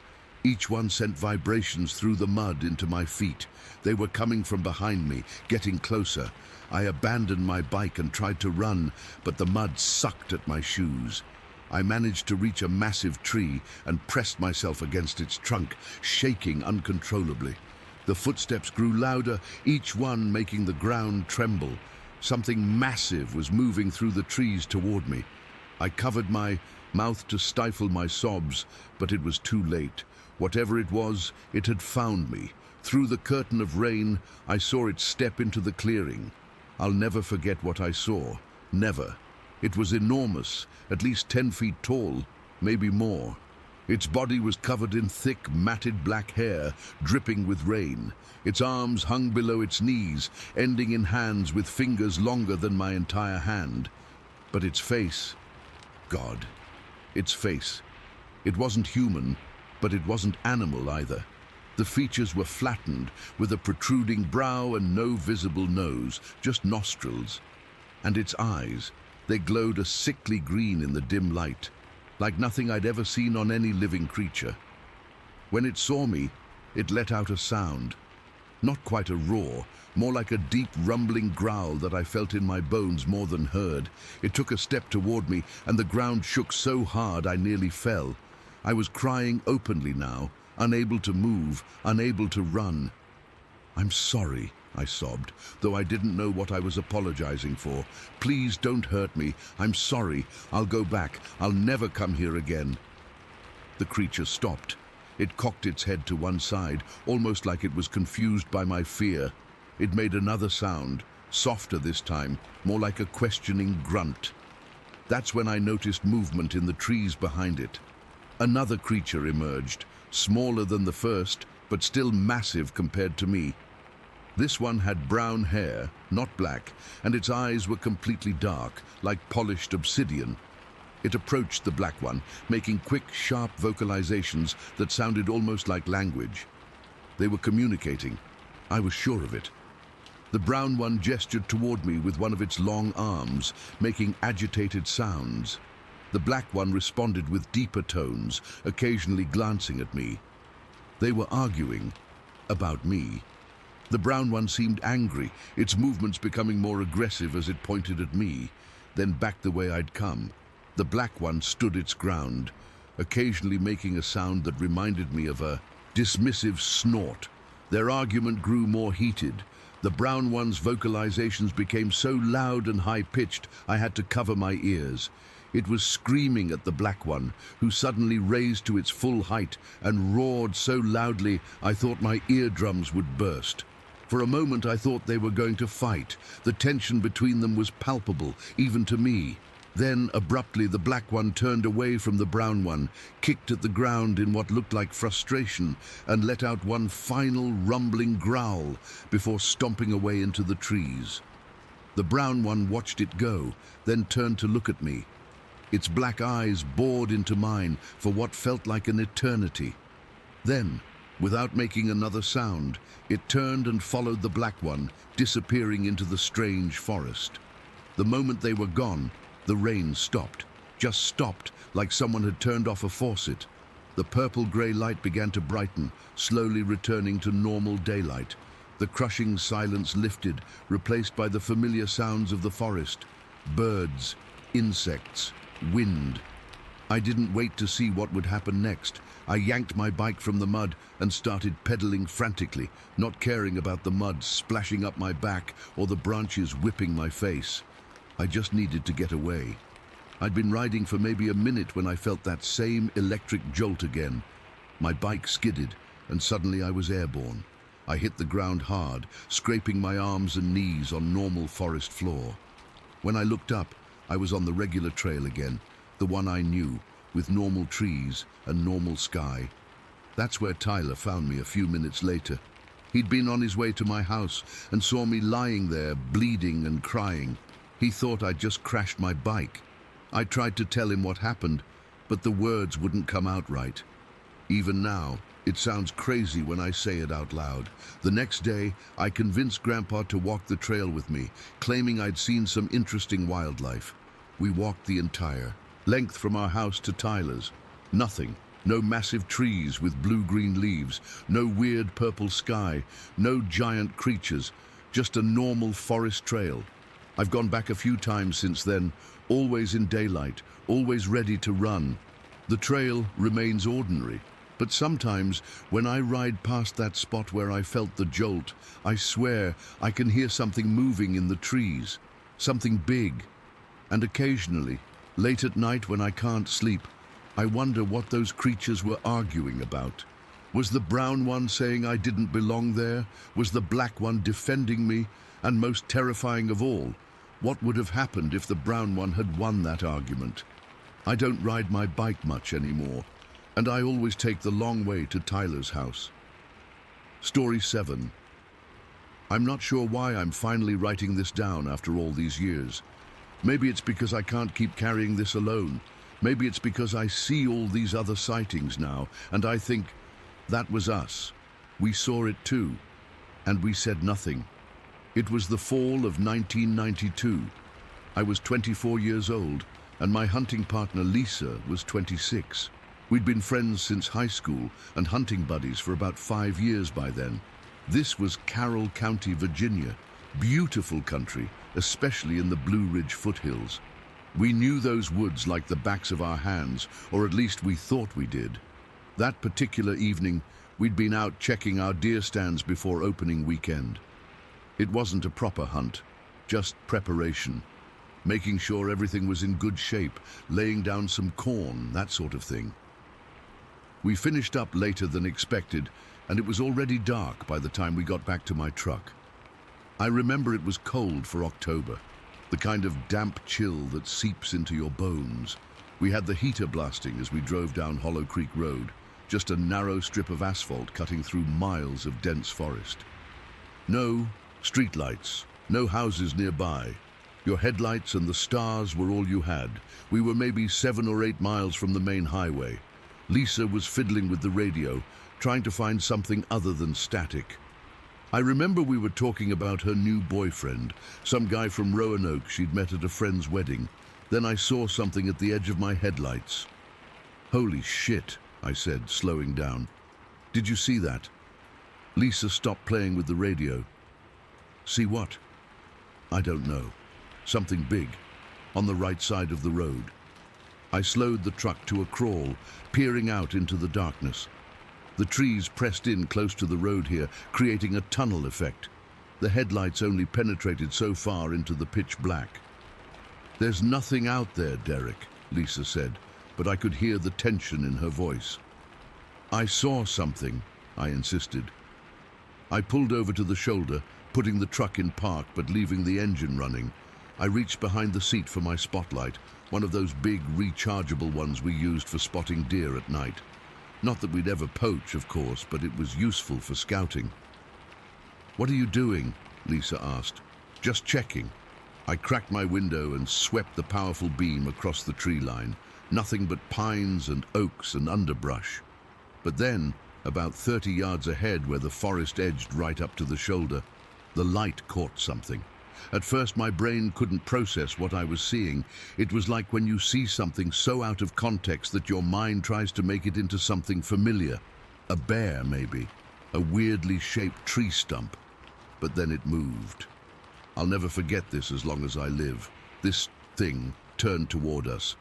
Each one sent vibrations through the mud into my feet. They were coming from behind me, getting closer. I abandoned my bike and tried to run, but the mud sucked at my shoes. I managed to reach a massive tree and pressed myself against its trunk, shaking uncontrollably. The footsteps grew louder, each one making the ground tremble. Something massive was moving through the trees toward me. I covered my mouth to stifle my sobs, but it was too late. Whatever it was, it had found me. Through the curtain of rain, I saw it step into the clearing. I'll never forget what I saw. Never. It was enormous, at least 10 feet tall, maybe more. Its body was covered in thick, matted black hair, dripping with rain. Its arms hung below its knees, ending in hands with fingers longer than my entire hand. But its face... God. Its face. It wasn't human, but it wasn't animal either. The features were flattened, with a protruding brow and no visible nose, just nostrils. And its eyes, they glowed a sickly green in the dim light, like nothing I'd ever seen on any living creature. When it saw me, it let out a sound. Not quite a roar, more like a deep rumbling growl that I felt in my bones more than heard. It took a step toward me, and the ground shook so hard I nearly fell. I was crying openly now, unable to move, unable to run. "I'm sorry," I sobbed, though I didn't know what I was apologizing for. "Please don't hurt me. I'm sorry. I'll go back. I'll never come here again." The creature stopped. It cocked its head to one side, almost like it was confused by my fear. It made another sound, softer this time, more like a questioning grunt. That's when I noticed movement in the trees behind it. Another creature emerged, smaller than the first, but still massive compared to me. This one had brown hair, not black, and its eyes were completely dark, like polished obsidian. It approached the black one, making quick, sharp vocalizations that sounded almost like language. They were communicating. I was sure of it. The brown one gestured toward me with one of its long arms, making agitated sounds. The black one responded with deeper tones, occasionally glancing at me. They were arguing about me. The brown one seemed angry, its movements becoming more aggressive as it pointed at me, then back the way I'd come. The black one stood its ground, occasionally making a sound that reminded me of a dismissive snort. Their argument grew more heated. The brown one's vocalizations became so loud and high-pitched I had to cover my ears. It was screaming at the black one, who suddenly raised to its full height and roared so loudly I thought my eardrums would burst. For a moment I thought they were going to fight. The tension between them was palpable, even to me. Then, abruptly, the black one turned away from the brown one, kicked at the ground in what looked like frustration, and let out one final rumbling growl before stomping away into the trees. The brown one watched it go, then turned to look at me. Its black eyes bored into mine for what felt like an eternity. Then, without making another sound, it turned and followed the black one, disappearing into the strange forest. The moment they were gone, the rain stopped. Just stopped, like someone had turned off a faucet. The purple-grey light began to brighten, slowly returning to normal daylight. The crushing silence lifted, replaced by the familiar sounds of the forest. Birds, insects, wind. I didn't wait to see what would happen next. I yanked my bike from the mud and started pedaling frantically, not caring about the mud splashing up my back or the branches whipping my face. I just needed to get away. I'd been riding for maybe a minute when I felt that same electric jolt again. My bike skidded, and suddenly I was airborne. I hit the ground hard, scraping my arms and knees on normal forest floor. When I looked up, I was on the regular trail again, the one I knew, with normal trees and normal sky. That's where Tyler found me a few minutes later. He'd been on his way to my house and saw me lying there, bleeding and crying. He thought I'd just crashed my bike. I tried to tell him what happened, but the words wouldn't come out right. Even now, it sounds crazy when I say it out loud. The next day, I convinced Grandpa to walk the trail with me, claiming I'd seen some interesting wildlife. We walked the entire length from our house to Tyler's. Nothing. No massive trees with blue-green leaves, no weird purple sky, no giant creatures, just a normal forest trail. I've gone back a few times since then, always in daylight, always ready to run. The trail remains ordinary, but sometimes when I ride past that spot where I felt the jolt, I swear I can hear something moving in the trees, something big. And occasionally, late at night when I can't sleep, I wonder what those creatures were arguing about. Was the brown one saying I didn't belong there? Was the black one defending me? And most terrifying of all, what would have happened if the brown one had won that argument? I don't ride my bike much anymore, and I always take the long way to Tyler's house. Story 7. I'm not sure why I'm finally writing this down after all these years. Maybe it's because I can't keep carrying this alone. Maybe it's because I see all these other sightings now, and I think, that was us. We saw it too, and we said nothing. It was the fall of 1992. I was 24 years old, and my hunting partner Lisa was 26. We'd been friends since high school and hunting buddies for about 5 years by then. This was Carroll County, Virginia. Beautiful country, especially in the Blue Ridge foothills. We knew those woods like the backs of our hands, or at least we thought we did. That particular evening, we'd been out checking our deer stands before opening weekend. It wasn't a proper hunt, just preparation. Making sure everything was in good shape, laying down some corn, that sort of thing. We finished up later than expected, and it was already dark by the time we got back to my truck. I remember it was cold for October, the kind of damp chill that seeps into your bones. We had the heater blasting as we drove down Hollow Creek Road, just a narrow strip of asphalt cutting through miles of dense forest. No streetlights, no houses nearby. Your headlights and the stars were all you had. We were maybe 7 or 8 miles from the main highway. Lisa was fiddling with the radio, trying to find something other than static. I remember we were talking about her new boyfriend, some guy from Roanoke she'd met at a friend's wedding. Then I saw something at the edge of my headlights. "Holy shit," I said, slowing down. "Did you see that?" Lisa stopped playing with the radio. "See what?" "I don't know. Something big, on the right side of the road." I slowed the truck to a crawl, peering out into the darkness. The trees pressed in close to the road here, creating a tunnel effect. The headlights only penetrated so far into the pitch black. "There's nothing out there, Derek," Lisa said, but I could hear the tension in her voice. "I saw something," I insisted. I pulled over to the shoulder, putting the truck in park but leaving the engine running. I reached behind the seat for my spotlight, one of those big rechargeable ones we used for spotting deer at night. Not that we'd ever poach, of course, but it was useful for scouting. "What are you doing?" Lisa asked. "Just checking." I cracked my window and swept the powerful beam across the tree line. Nothing but pines and oaks and underbrush. But then, about 30 yards ahead where the forest edged right up to the shoulder, the light caught something. At first my brain couldn't process what I was seeing. It was like when you see something so out of context that your mind tries to make it into something familiar. A bear, maybe. A weirdly shaped tree stump. But then it moved. I'll never forget this as long as I live. This thing turned toward us.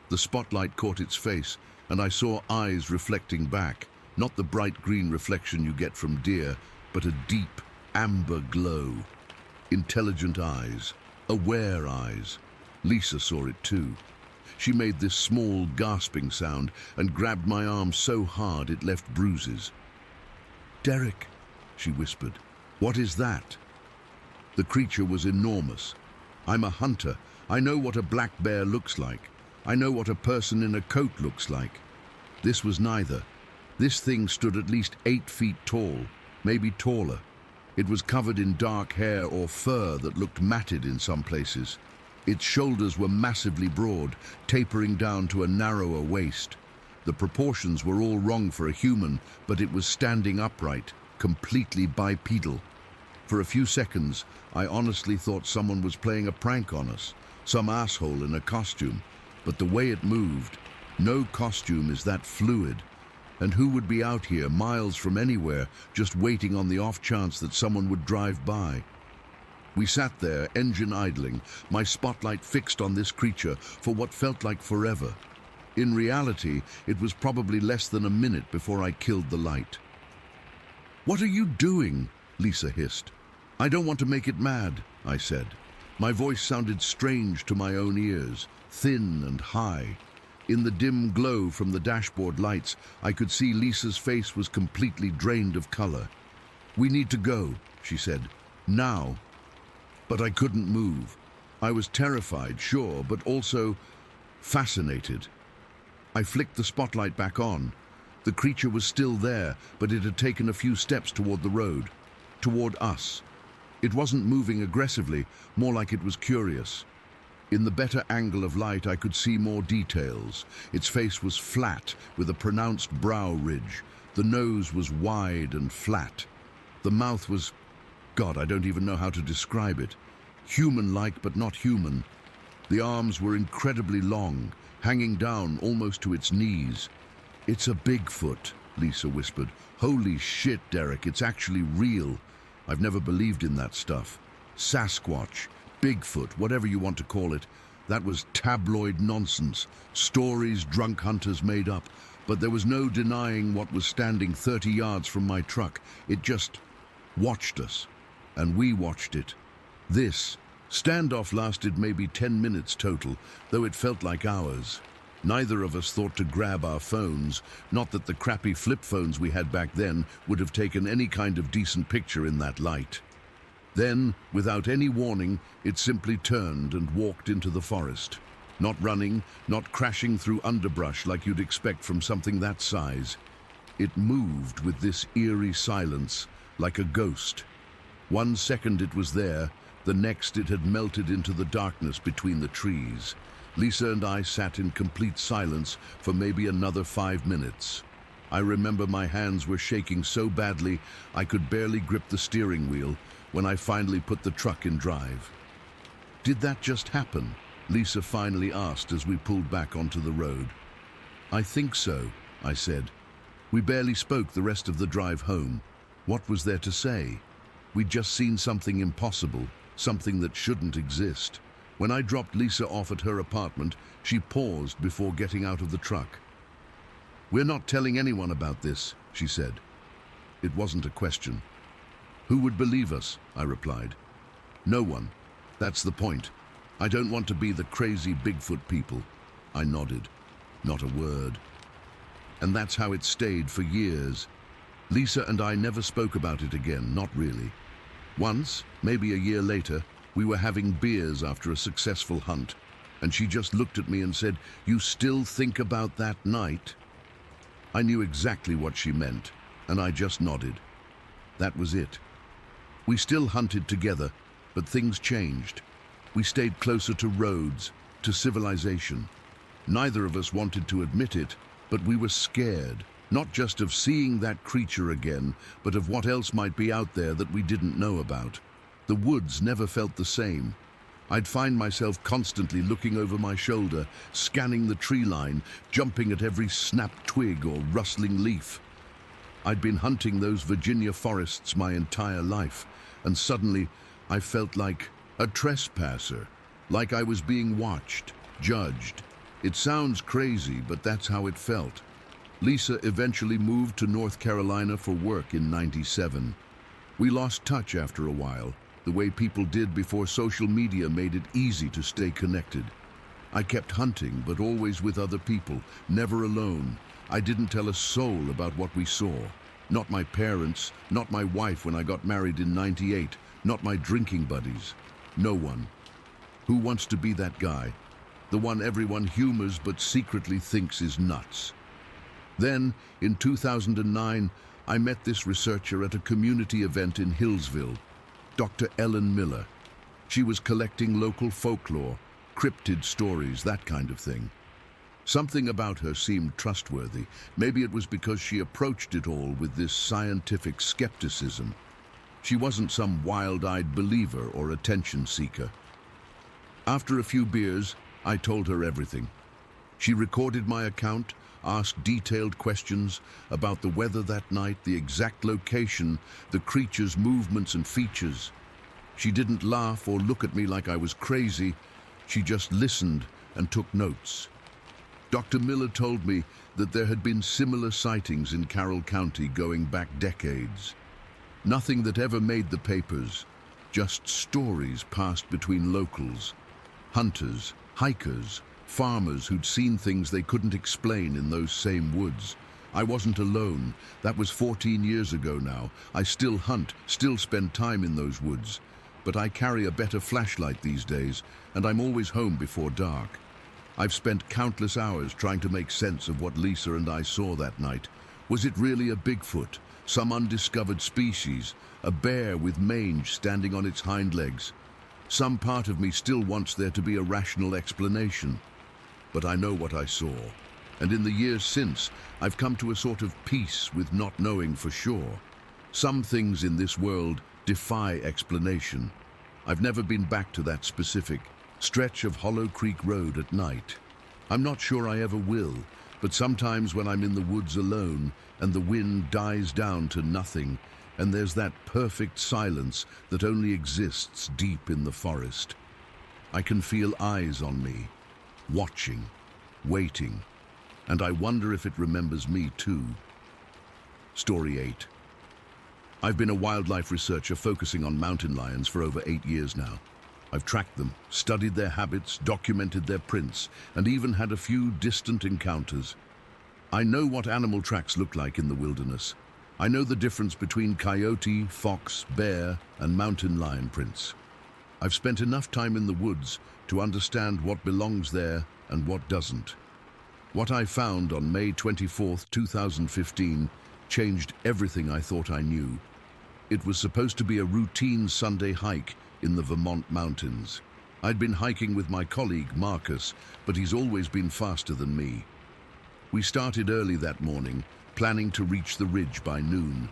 The spotlight caught its face, and I saw eyes reflecting back. Not the bright green reflection you get from deer, but a deep amber glow. Intelligent eyes, aware eyes. Lisa saw it too. She made this small, gasping sound and grabbed my arm so hard it left bruises. "Derek," she whispered, "what is that?" The creature was enormous. I'm a hunter. I know what a black bear looks like. I know what a person in a coat looks like. This was neither. This thing stood at least 8 feet tall, maybe taller. It was covered in dark hair or fur that looked matted in some places. Its shoulders were massively broad, tapering down to a narrower waist. The proportions were all wrong for a human, but it was standing upright, completely bipedal. For a few seconds, I honestly thought someone was playing a prank on us, some asshole in a costume. But the way it moved, no costume is that fluid. And who would be out here, miles from anywhere, just waiting on the off chance that someone would drive by? We sat there, engine idling, my spotlight fixed on this creature for what felt like forever. In reality, it was probably less than a minute before I killed the light. "What are you doing?" Lisa hissed. "I don't want to make it mad," I said. My voice sounded strange to my own ears, thin and high. In the dim glow from the dashboard lights, I could see Lisa's face was completely drained of color. "We need to go," she said. "Now." But I couldn't move. I was terrified, sure, but also fascinated. I flicked the spotlight back on. The creature was still there, but it had taken a few steps toward the road, toward us. It wasn't moving aggressively, more like it was curious. In the better angle of light, I could see more details. Its face was flat, with a pronounced brow ridge. The nose was wide and flat. The mouth was... God, I don't even know how to describe it. Human-like, but not human. The arms were incredibly long, hanging down almost to its knees. "It's a Bigfoot," Lisa whispered. "Holy shit, Derek, it's actually real. I've never believed in that stuff. Sasquatch, Bigfoot, whatever you want to call it. That was tabloid nonsense, stories drunk hunters made up. But there was no denying what was standing 30 yards from my truck. It just watched us, and we watched it. This standoff lasted maybe 10 minutes total, though it felt like hours. Neither of us thought to grab our phones, not that the crappy flip phones we had back then would have taken any kind of decent picture in that light. Then, without any warning, it simply turned and walked into the forest. Not running, not crashing through underbrush like you'd expect from something that size. It moved with this eerie silence, like a ghost. 1 second it was there, the next it had melted into the darkness between the trees. Lisa and I sat in complete silence for maybe another 5 minutes. I remember my hands were shaking so badly I could barely grip the steering wheel when I finally put the truck in drive. "Did that just happen?" Lisa finally asked as we pulled back onto the road. "I think so," I said. We barely spoke the rest of the drive home. What was there to say? We'd just seen something impossible, something that shouldn't exist. When I dropped Lisa off at her apartment, she paused before getting out of the truck. "We're not telling anyone about this," she said. It wasn't a question. "Who would believe us?" I replied. "No one. That's the point. I don't want to be the crazy Bigfoot people." I nodded. Not a word. And that's how it stayed for years. Lisa and I never spoke about it again, not really. Once, maybe a year later, we were having beers after a successful hunt, and she just looked at me and said, "You still think about that night?" I knew exactly what she meant, and I just nodded. That was it. We still hunted together, but things changed. We stayed closer to roads, to civilization. Neither of us wanted to admit it, but we were scared, not just of seeing that creature again, but of what else might be out there that we didn't know about. The woods never felt the same. I'd find myself constantly looking over my shoulder, scanning the tree line, jumping at every snapped twig or rustling leaf. I'd been hunting those Virginia forests my entire life, and suddenly I felt like a trespasser, like I was being watched, judged. It sounds crazy, but that's how it felt. Lisa eventually moved to North Carolina for work in '97. We lost touch after a while, the way people did before social media made it easy to stay connected. I kept hunting, but always with other people, never alone. I didn't tell a soul about what we saw. Not my parents, not my wife when I got married in '98, not my drinking buddies. No one. Who wants to be that guy? The one everyone humors but secretly thinks is nuts. Then, in 2009, I met this researcher at a community event in Hillsville, Dr. Ellen Miller. She was collecting local folklore, cryptid stories, that kind of thing. Something about her seemed trustworthy. Maybe it was because she approached it all with this scientific skepticism. She wasn't some wild-eyed believer or attention seeker. After a few beers, I told her everything. She recorded my account, asked detailed questions about the weather that night, the exact location, the creature's movements and features. She didn't laugh or look at me like I was crazy. She just listened and took notes. Dr. Miller told me that there had been similar sightings in Carroll County going back decades. Nothing that ever made the papers, just stories passed between locals, hunters, hikers, farmers who'd seen things they couldn't explain in those same woods. I wasn't alone. That was 14 years ago now. I still hunt, still spend time in those woods. But I carry a better flashlight these days, and I'm always home before dark. I've spent countless hours trying to make sense of what Lisa and I saw that night. Was it really a Bigfoot, some undiscovered species, a bear with mange standing on its hind legs? Some part of me still wants there to be a rational explanation. But I know what I saw, and in the years since, I've come to a sort of peace with not knowing for sure. Some things in this world defy explanation. I've never been back to that specific stretch of Hollow Creek Road at night. I'm not sure I ever will, but sometimes when I'm in the woods alone and the wind dies down to nothing, and there's that perfect silence that only exists deep in the forest, I can feel eyes on me, watching, waiting, and I wonder if it remembers me too. Story 8. I've been a wildlife researcher focusing on mountain lions for over 8 years now. I've tracked them, studied their habits, documented their prints, and even had a few distant encounters. I know what animal tracks look like in the wilderness. I know the difference between coyote, fox, bear, and mountain lion prints. I've spent enough time in the woods to understand what belongs there and what doesn't. What I found on May 24, 2015, changed everything I thought I knew. It was supposed to be a routine Sunday hike in the Vermont mountains. I'd been hiking with my colleague, Marcus, but he's always been faster than me. We started early that morning, planning to reach the ridge by noon.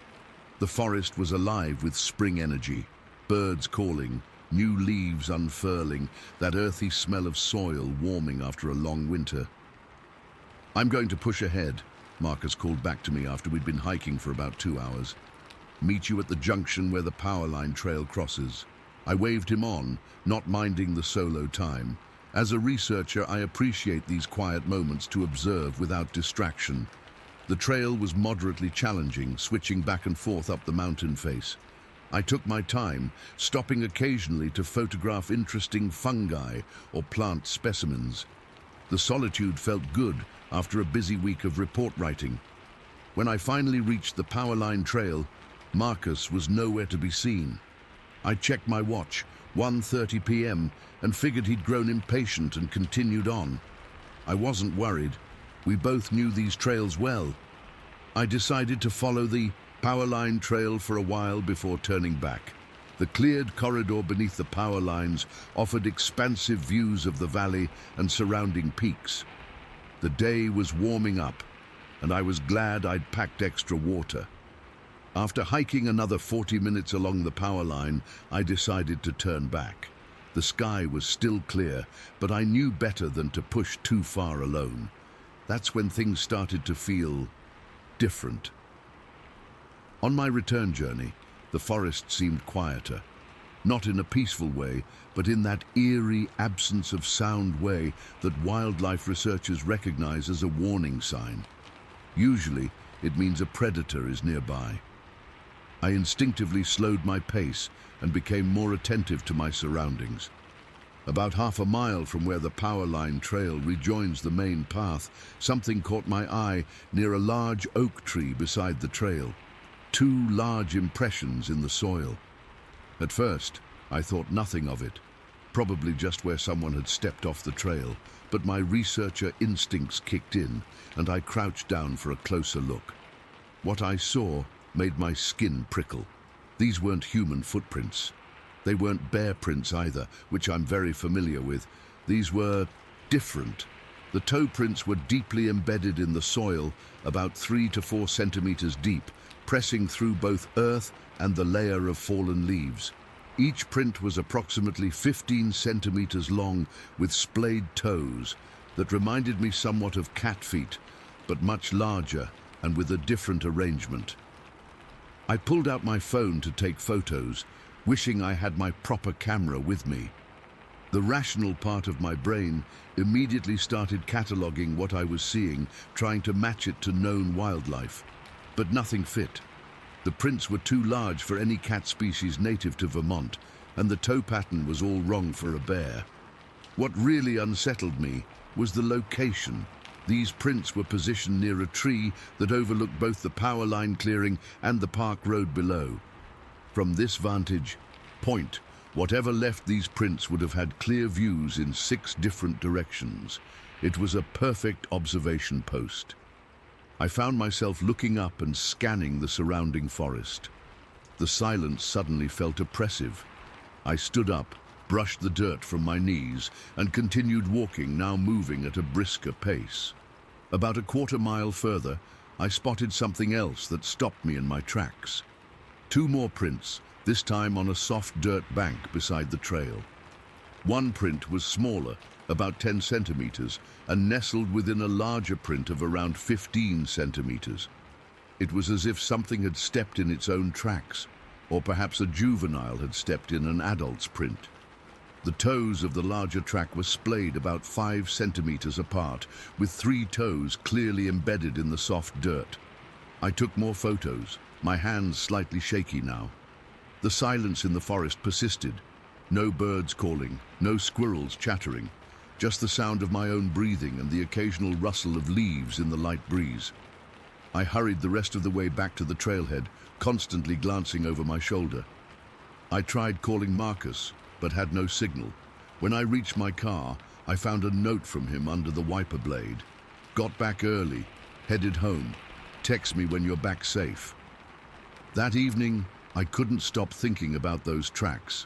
The forest was alive with spring energy, birds calling, new leaves unfurling, that earthy smell of soil warming after a long winter. "I'm going to push ahead," Marcus called back to me after we'd been hiking for about 2 hours. "Meet you at the junction where the power line trail crosses." I waved him on, not minding the solo time. As a researcher, I appreciate these quiet moments to observe without distraction. The trail was moderately challenging, switching back and forth up the mountain face. I took my time, stopping occasionally to photograph interesting fungi or plant specimens. The solitude felt good after a busy week of report writing. When I finally reached the power line trail, Marcus was nowhere to be seen. I checked my watch, 1:30 p.m., and figured he'd grown impatient and continued on. I wasn't worried. We both knew these trails well. I decided to follow the power line trail for a while before turning back. The cleared corridor beneath the power lines offered expansive views of the valley and surrounding peaks. The day was warming up, and I was glad I'd packed extra water. After hiking another 40 minutes along the power line, I decided to turn back. The sky was still clear, but I knew better than to push too far alone. That's when things started to feel different. On my return journey, the forest seemed quieter. Not in a peaceful way, but in that eerie absence of sound way that wildlife researchers recognize as a warning sign. Usually, it means a predator is nearby. I instinctively slowed my pace and became more attentive to my surroundings. About half a mile from where the power line trail rejoins the main path, something caught my eye near a large oak tree beside the trail. 2 large impressions in the soil. At first, I thought nothing of it, probably just where someone had stepped off the trail, but my researcher instincts kicked in, and I crouched down for a closer look. What I saw made my skin prickle. These weren't human footprints. They weren't bear prints either, which I'm very familiar with. These were different. The toe prints were deeply embedded in the soil, about 3 to 4 centimeters deep, pressing through both earth and the layer of fallen leaves. Each print was approximately 15 centimeters long, with splayed toes that reminded me somewhat of cat feet, but much larger and with a different arrangement. I pulled out my phone to take photos, wishing I had my proper camera with me. The rational part of my brain immediately started cataloging what I was seeing, trying to match it to known wildlife. But nothing fit. The prints were too large for any cat species native to Vermont, and the toe pattern was all wrong for a bear. What really unsettled me was the location. These prints were positioned near a tree that overlooked both the power line clearing and the park road below. From this vantage point, whatever left these prints would have had clear views in 6 different directions. It was a perfect observation post. I found myself looking up and scanning the surrounding forest. The silence suddenly felt oppressive. I stood up, brushed the dirt from my knees, and continued walking, now moving at a brisker pace. About a quarter mile further, I spotted something else that stopped me in my tracks. 2 more prints, this time on a soft dirt bank beside the trail. One print was smaller, about 10 centimeters, and nestled within a larger print of around 15 centimeters. It was as if something had stepped in its own tracks, or perhaps a juvenile had stepped in an adult's print. The toes of the larger track were splayed about 5 centimeters apart, with 3 toes clearly embedded in the soft dirt. I took more photos, my hands slightly shaky now. The silence in the forest persisted. No birds calling, no squirrels chattering, just the sound of my own breathing and the occasional rustle of leaves in the light breeze. I hurried the rest of the way back to the trailhead, constantly glancing over my shoulder. I tried calling Marcus, but had no signal. When I reached my car, I found a note from him under the wiper blade. Got back early, headed home. Text me when you're back safe. That evening, I couldn't stop thinking about those tracks.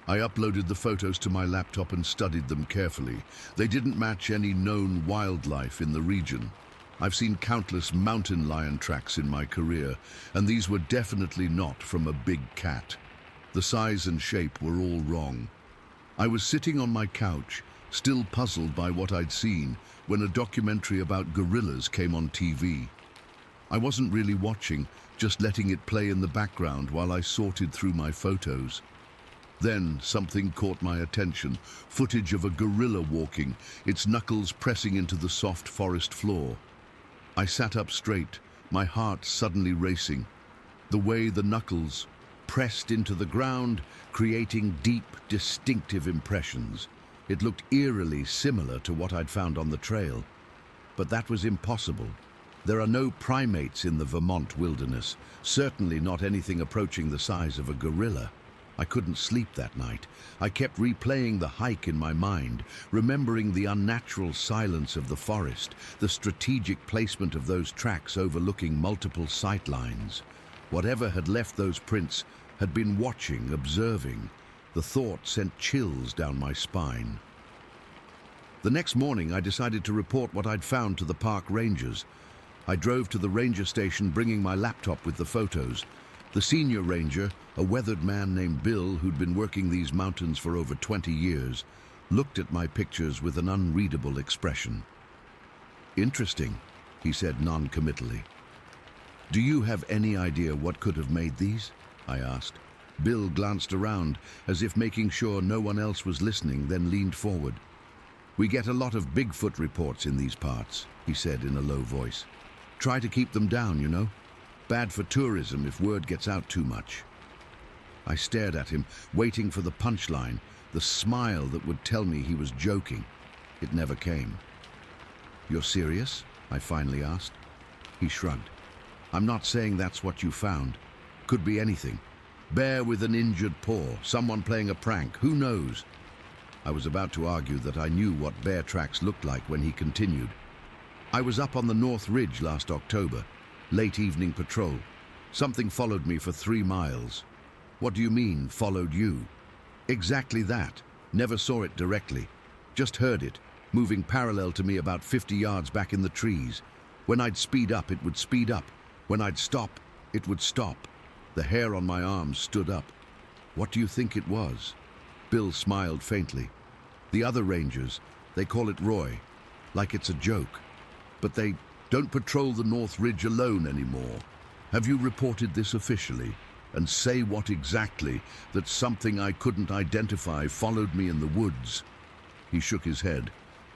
I uploaded the photos to my laptop and studied them carefully. They didn't match any known wildlife in the region. I've seen countless mountain lion tracks in my career, and these were definitely not from a big cat. The size and shape were all wrong. I was sitting on my couch, still puzzled by what I'd seen, when a documentary about gorillas came on TV. I wasn't really watching, just letting it play in the background while I sorted through my photos. Then something caught my attention, footage of a gorilla walking, its knuckles pressing into the soft forest floor. I sat up straight, my heart suddenly racing. The way the knuckles pressed into the ground, creating deep, distinctive impressions. It looked eerily similar to what I'd found on the trail. But that was impossible. There are no primates in the Vermont wilderness, certainly not anything approaching the size of a gorilla. I couldn't sleep that night. I kept replaying the hike in my mind, remembering the unnatural silence of the forest, the strategic placement of those tracks overlooking multiple sight lines. Whatever had left those prints had been watching, observing. The thought sent chills down my spine. The next morning, I decided to report what I'd found to the park rangers. I drove to the ranger station bringing my laptop with the photos. The senior ranger, a weathered man named Bill who'd been working these mountains for over 20 years, looked at my pictures with an unreadable expression. "Interesting," he said non-committally. "Do you have any idea what could have made these?" I asked. Bill glanced around, as if making sure no one else was listening, then leaned forward. "We get a lot of Bigfoot reports in these parts," he said in a low voice. "Try to keep them down, you know? Bad for tourism if word gets out too much." I stared at him, waiting for the punchline, the smile that would tell me he was joking. It never came. "You're serious?" I finally asked. He shrugged. "I'm not saying that's what you found. Could be anything. Bear with an injured paw, someone playing a prank, who knows?" I was about to argue that I knew what bear tracks looked like when he continued. "I was up on the North Ridge last October, late evening patrol. Something followed me for 3 miles. "What do you mean, followed you?" "Exactly that. Never saw it directly. Just heard it, moving parallel to me about 50 yards back in the trees. When I'd speed up, it would speed up. When I'd stop, it would stop." The hair on my arms stood up. "What do you think it was?" Bill smiled faintly. "The other rangers, they call it Roy, like it's a joke. But they don't patrol the North Ridge alone anymore. Have you reported this officially? And say what exactly, that something I couldn't identify followed me in the woods?" He shook his head.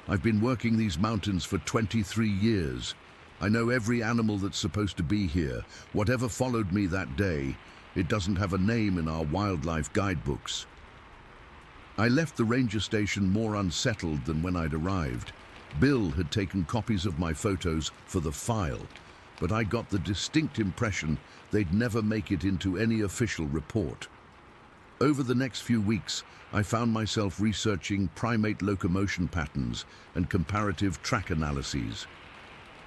"I've been working these mountains for 23 years. I know every animal that's supposed to be here. Whatever followed me that day, it doesn't have a name in our wildlife guidebooks." I left the ranger station more unsettled than when I'd arrived. Bill had taken copies of my photos for the file, but I got the distinct impression they'd never make it into any official report. Over the next few weeks, I found myself researching primate locomotion patterns and comparative track analyses.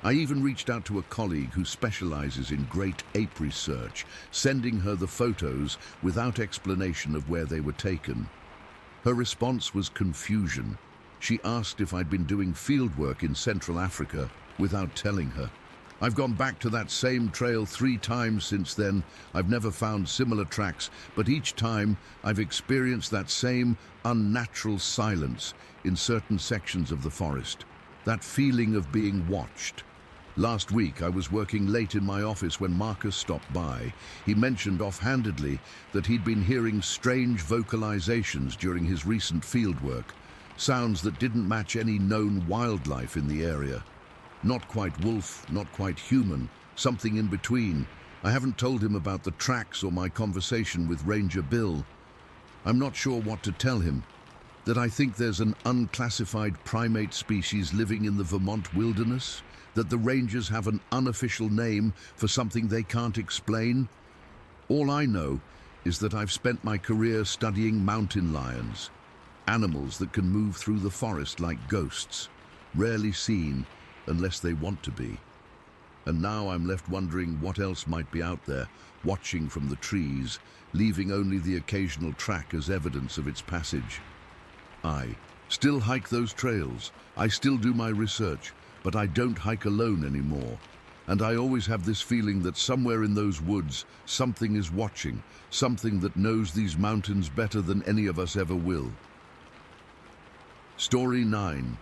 I even reached out to a colleague who specializes in great ape research, sending her the photos without explanation of where they were taken. Her response was confusion. She asked if I'd been doing fieldwork in Central Africa without telling her. "I've gone back to that same trail 3 times since then. I've never found similar tracks, but each time I've experienced that same unnatural silence in certain sections of the forest. That feeling of being watched. Last week I was working late in my office when Marcus stopped by. He mentioned offhandedly that he'd been hearing strange vocalizations during his recent fieldwork, sounds that didn't match any known wildlife in the area. Not quite wolf, not quite human, something in between. I haven't told him about the tracks or my conversation with Ranger Bill. I'm not sure what to tell him. That I think there's an unclassified primate species living in the Vermont wilderness? That the rangers have an unofficial name for something they can't explain? All I know is that I've spent my career studying mountain lions, animals that can move through the forest like ghosts, rarely seen unless they want to be. And now I'm left wondering what else might be out there, watching from the trees, leaving only the occasional track as evidence of its passage. I still hike those trails, I still do my research, but I don't hike alone anymore. And I always have this feeling that somewhere in those woods, something is watching, something that knows these mountains better than any of us ever will. Story 9.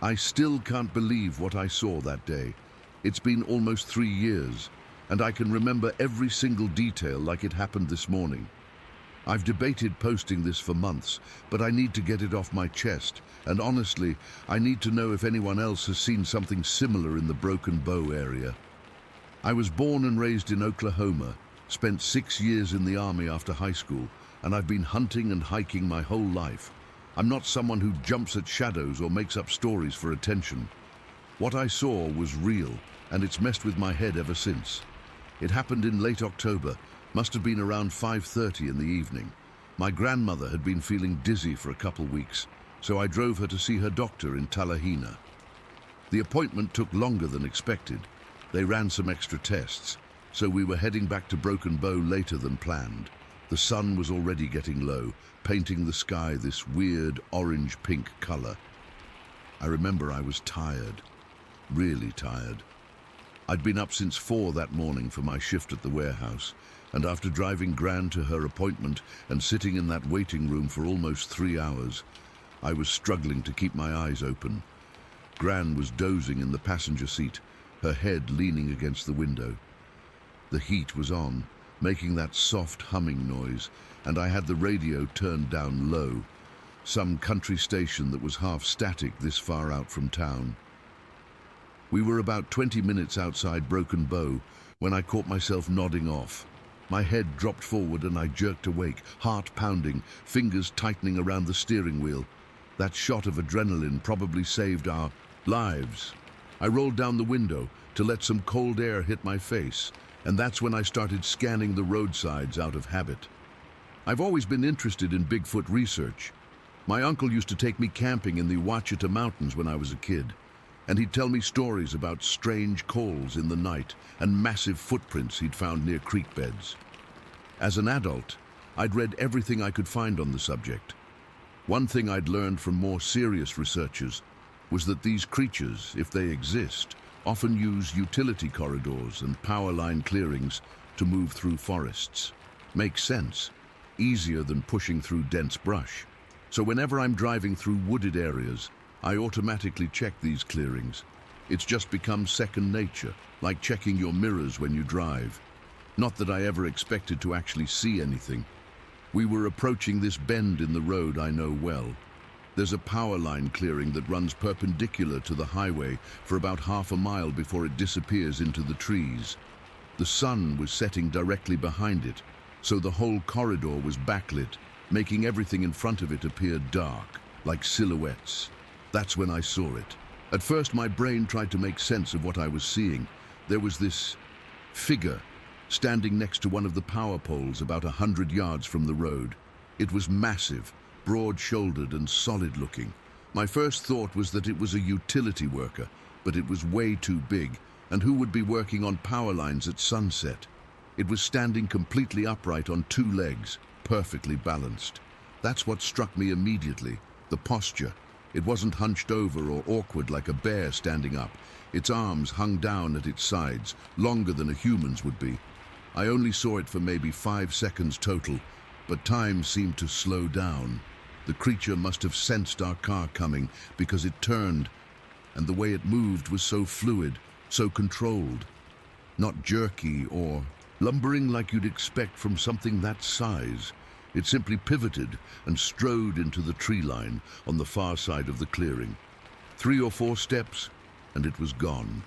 I still can't believe what I saw that day. It's been almost 3 years, and I can remember every single detail like it happened this morning. I've debated posting this for months, but I need to get it off my chest, and honestly, I need to know if anyone else has seen something similar in the Broken Bow area. I was born and raised in Oklahoma, spent 6 years in the Army after high school, and I've been hunting and hiking my whole life. I'm not someone who jumps at shadows or makes up stories for attention. What I saw was real, and it's messed with my head ever since. It happened in late October, must have been around 5:30 in the evening. My grandmother had been feeling dizzy for a couple weeks, so I drove her to see her doctor in Allegheny. The appointment took longer than expected. They ran some extra tests. so we were heading back to Broken Bow later than planned. The sun was already getting low, painting the sky this weird orange-pink color. I remember I was tired, really tired. I'd been up since 4 that morning for my shift at the warehouse, and after driving Gran to her appointment and sitting in that waiting room for almost 3 hours, I was struggling to keep my eyes open. Gran was dozing in the passenger seat, her head leaning against the window. The heat was on, making that soft humming noise, and I had the radio turned down low, some country station that was half static this far out from town. We were about 20 minutes outside Broken Bow when I caught myself nodding off. My head dropped forward and I jerked awake, heart pounding, fingers tightening around the steering wheel. That shot of adrenaline probably saved our lives. I rolled down the window to let some cold air hit my face, and that's when I started scanning the roadsides out of habit. I've always been interested in Bigfoot research. My uncle used to take me camping in the Ouachita Mountains when I was a kid, and he'd tell me stories about strange calls in the night and massive footprints he'd found near creek beds. As an adult, I'd read everything I could find on the subject. One thing I'd learned from more serious researchers was that these creatures, if they exist, often use utility corridors and power line clearings to move through forests. Makes sense. Easier than pushing through dense brush. So whenever I'm driving through wooded areas, I automatically check these clearings. It's just become second nature, like checking your mirrors when you drive. Not that I ever expected to actually see anything. We were approaching this bend in the road I know well. There's a power line clearing that runs perpendicular to the highway for about half a mile before it disappears into the trees. The sun was setting directly behind it, so the whole corridor was backlit, making everything in front of it appear dark, like silhouettes. That's when I saw it. At first, my brain tried to make sense of what I was seeing. There was this figure standing next to one of the power poles about 100 yards from the road. It was massive, broad-shouldered and solid-looking. My first thought was that it was a utility worker, but it was way too big, and who would be working on power lines at sunset? It was standing completely upright on 2 legs, perfectly balanced. That's what struck me immediately, the posture. It wasn't hunched over or awkward like a bear standing up. Its arms hung down at its sides, longer than a human's would be. I only saw it for maybe 5 seconds total, but time seemed to slow down. The creature must have sensed our car coming because it turned, and the way it moved was so fluid, so controlled. Not jerky or lumbering like you'd expect from something that size. It simply pivoted and strode into the tree line on the far side of the clearing. 3 or 4 steps, and it was gone.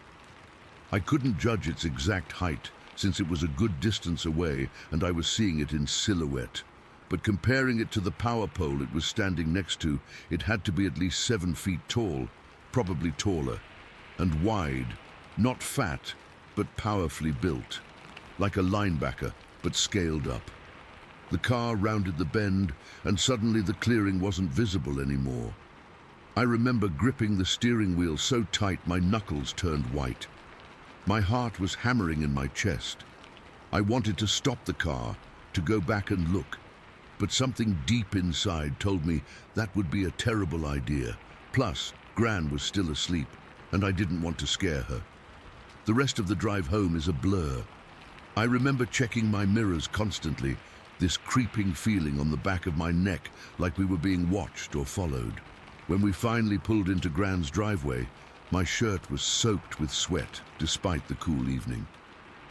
I couldn't judge its exact height, since it was a good distance away and I was seeing it in silhouette. But comparing it to the power pole it was standing next to, it had to be at least 7 feet tall, probably taller, and wide, not fat, but powerfully built, like a linebacker, but scaled up. The car rounded the bend, and suddenly the clearing wasn't visible anymore. I remember gripping the steering wheel so tight my knuckles turned white. My heart was hammering in my chest. I wanted to stop the car, to go back and look, but something deep inside told me that would be a terrible idea. Plus, Gran was still asleep, and I didn't want to scare her. The rest of the drive home is a blur. I remember checking my mirrors constantly, this creeping feeling on the back of my neck like we were being watched or followed. When we finally pulled into Gran's driveway, my shirt was soaked with sweat despite the cool evening.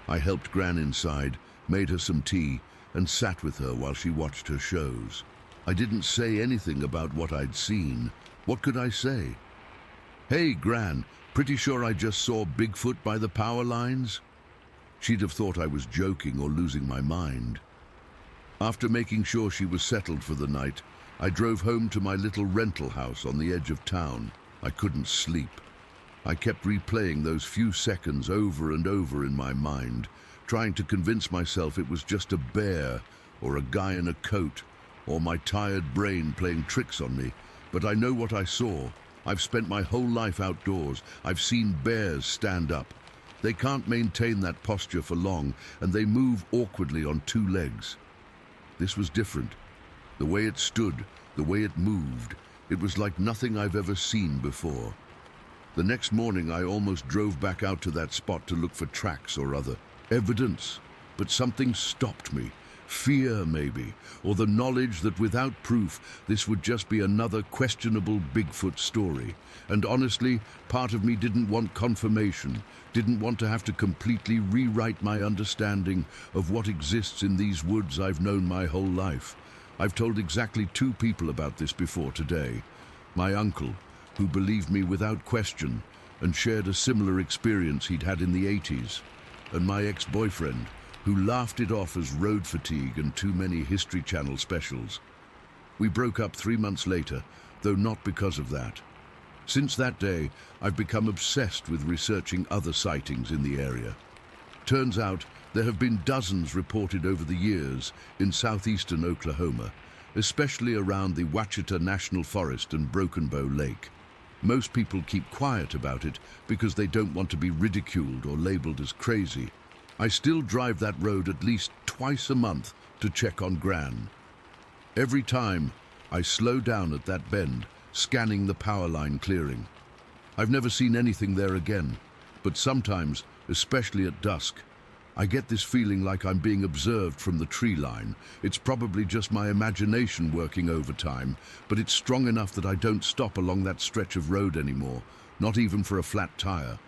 I helped Gran inside, made her some tea, and sat with her while she watched her shows. I didn't say anything about what I'd seen. What could I say? "Hey, Gran, pretty sure I just saw Bigfoot by the power lines?" She'd have thought I was joking or losing my mind. After making sure she was settled for the night, I drove home to my little rental house on the edge of town. I couldn't sleep. I kept replaying those few seconds over and over in my mind, trying to convince myself it was just a bear or a guy in a coat or my tired brain playing tricks on me. But I know what I saw. I've spent my whole life outdoors. I've seen bears stand up. They can't maintain that posture for long, and they move awkwardly on two legs. This was different. The way it stood, the way it moved, it was like nothing I've ever seen before. The next morning, I almost drove back out to that spot to look for tracks or other evidence, but something stopped me. Fear, maybe, or the knowledge that without proof, this would just be another questionable Bigfoot story. And honestly, part of me didn't want confirmation, didn't want to have to completely rewrite my understanding of what exists in these woods I've known my whole life. I've told exactly 2 people about this before today. My uncle, who believed me without question and shared a similar experience he'd had in the 80s, and my ex-boyfriend, who laughed it off as road fatigue and too many History Channel specials. We broke up 3 months later, though not because of that. Since that day, I've become obsessed with researching other sightings in the area. Turns out, there have been dozens reported over the years in southeastern Oklahoma, especially around the Ouachita National Forest and Broken Bow Lake. Most people keep quiet about it because they don't want to be ridiculed or labeled as crazy. I still drive that road at least twice a month to check on Gran. Every time, I slow down at that bend, scanning the power line clearing. I've never seen anything there again, but sometimes, especially at dusk, I get this feeling like I'm being observed from the tree line. It's probably just my imagination working overtime, but it's strong enough that I don't stop along that stretch of road anymore, not even for a flat tire.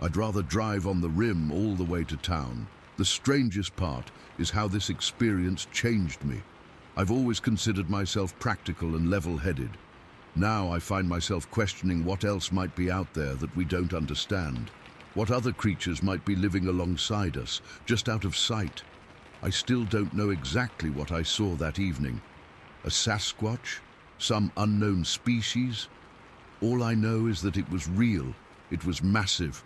I'd rather drive on the rim all the way to town. The strangest part is how this experience changed me. I've always considered myself practical and level-headed. Now I find myself questioning what else might be out there that we don't understand. What other creatures might be living alongside us, just out of sight. I still don't know exactly what I saw that evening. A Sasquatch? Some unknown species? All I know is that it was real, it was massive,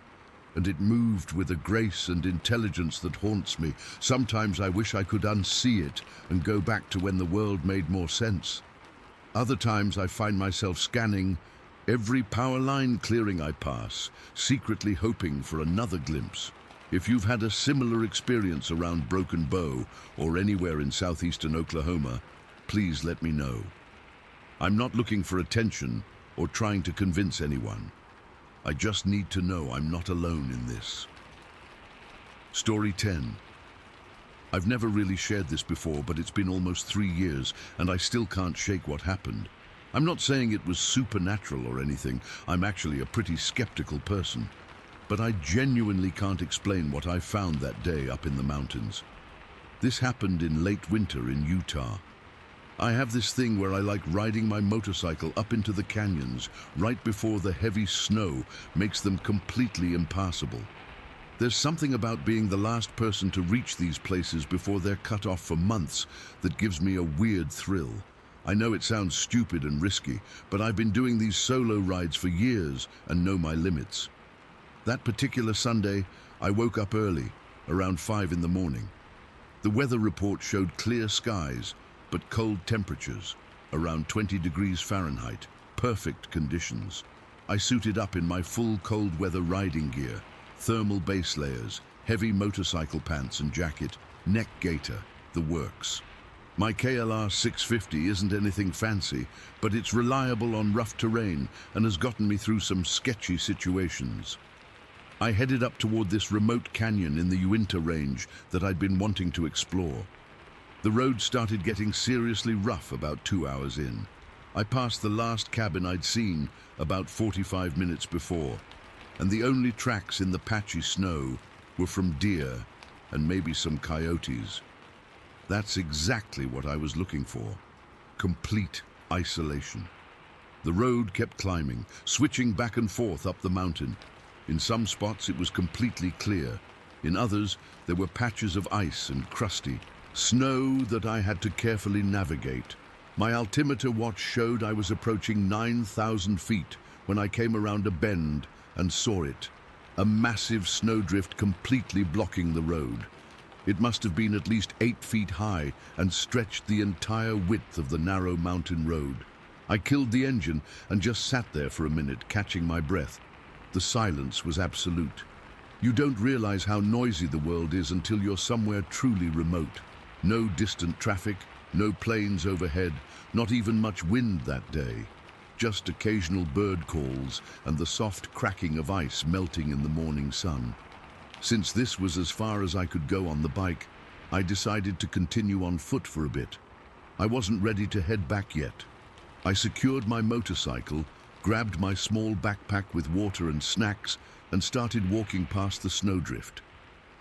and it moved with a grace and intelligence that haunts me. Sometimes I wish I could unsee it and go back to when the world made more sense. Other times I find myself scanning every power line clearing I pass, secretly hoping for another glimpse. If you've had a similar experience around Broken Bow or anywhere in southeastern Oklahoma, please let me know. I'm not looking for attention or trying to convince anyone. I just need to know I'm not alone in this. Story 10. I've never really shared this before, but it's been almost 3 years and I still can't shake what happened. I'm not saying it was supernatural or anything. I'm actually a pretty skeptical person. But I genuinely can't explain what I found that day up in the mountains. This happened in late winter in Utah. I have this thing where I like riding my motorcycle up into the canyons right before the heavy snow makes them completely impassable. There's something about being the last person to reach these places before they're cut off for months that gives me a weird thrill. I know it sounds stupid and risky, but I've been doing these solo rides for years and know my limits. That particular Sunday, I woke up early, around 5 in the morning. The weather report showed clear skies, but cold temperatures, around 20 degrees Fahrenheit, perfect conditions. I suited up in my full cold weather riding gear, thermal base layers, heavy motorcycle pants and jacket, neck gaiter, the works. My KLR 650 isn't anything fancy, but it's reliable on rough terrain and has gotten me through some sketchy situations. I headed up toward this remote canyon in the Uinta Range that I'd been wanting to explore. The road started getting seriously rough about 2 hours in. I passed the last cabin I'd seen about 45 minutes before, and the only tracks in the patchy snow were from deer and maybe some coyotes. That's exactly what I was looking for. Complete isolation. The road kept climbing, switching back and forth up the mountain. In some spots it was completely clear. In others, there were patches of ice and crusty snow that I had to carefully navigate. My altimeter watch showed I was approaching 9,000 feet when I came around a bend and saw it. A massive snowdrift completely blocking the road. It must have been at least 8 feet high and stretched the entire width of the narrow mountain road. I killed the engine and just sat there for a minute, catching my breath. The silence was absolute. You don't realize how noisy the world is until you're somewhere truly remote. No distant traffic, no planes overhead, not even much wind that day. Just occasional bird calls and the soft cracking of ice melting in the morning sun. Since this was as far as I could go on the bike, I decided to continue on foot for a bit. I wasn't ready to head back yet. I secured my motorcycle, grabbed my small backpack with water and snacks, and started walking past the snowdrift.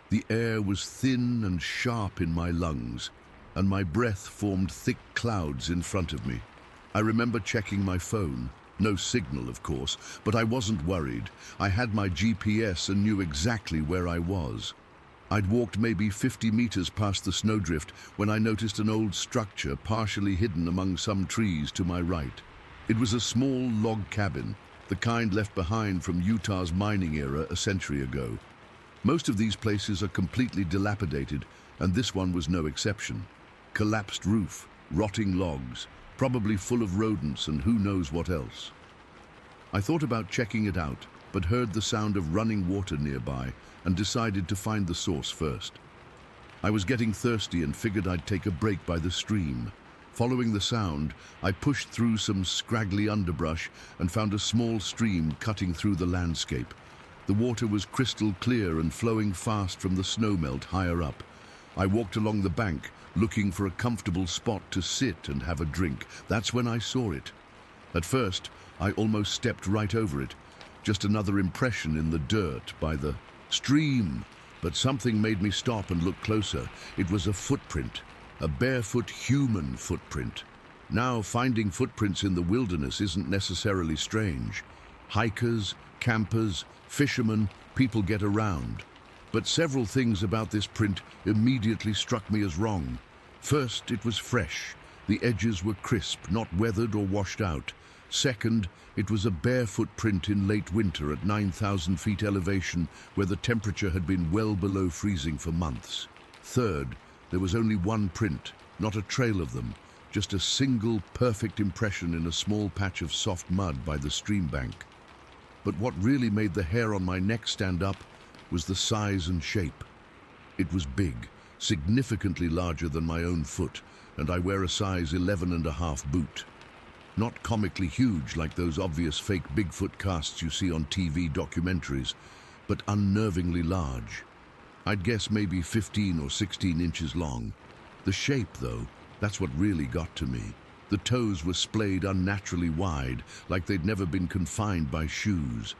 The air was thin and sharp in my lungs, and my breath formed thick clouds in front of me. I remember checking my phone. No signal, of course, but I wasn't worried. I had my GPS and knew exactly where I was. I'd walked maybe 50 meters past the snowdrift when I noticed an old structure partially hidden among some trees to my right. It was a small log cabin, the kind left behind from Utah's mining era a century ago. Most of these places are completely dilapidated, and this one was no exception. Collapsed roof, rotting logs, probably full of rodents and who knows what else. I thought about checking it out, but heard the sound of running water nearby and decided to find the source first. I was getting thirsty and figured I'd take a break by the stream. Following the sound, I pushed through some scraggly underbrush and found a small stream cutting through the landscape. The water was crystal clear and flowing fast from the snowmelt higher up. I walked along the bank, looking for a comfortable spot to sit and have a drink. That's when I saw it. At first, I almost stepped right over it. Just another impression in the dirt by the stream. But something made me stop and look closer. It was a footprint. A barefoot human footprint. Now, finding footprints in the wilderness isn't necessarily strange. Hikers, campers, fishermen, people get around. But several things about this print immediately struck me as wrong. First, it was fresh. The edges were crisp, not weathered or washed out. Second, it was a barefoot print in late winter at 9,000 feet elevation, where the temperature had been well below freezing for months. Third, there was only one print, not a trail of them, just a single perfect impression in a small patch of soft mud by the stream bank. But what really made the hair on my neck stand up was the size and shape. It was big, significantly larger than my own foot, and I wear a size 11.5 boot. Not comically huge like those obvious fake Bigfoot casts you see on TV documentaries, but unnervingly large. I'd guess maybe 15 or 16 inches long. The shape, though, that's what really got to me. The toes were splayed unnaturally wide, like they'd never been confined by shoes.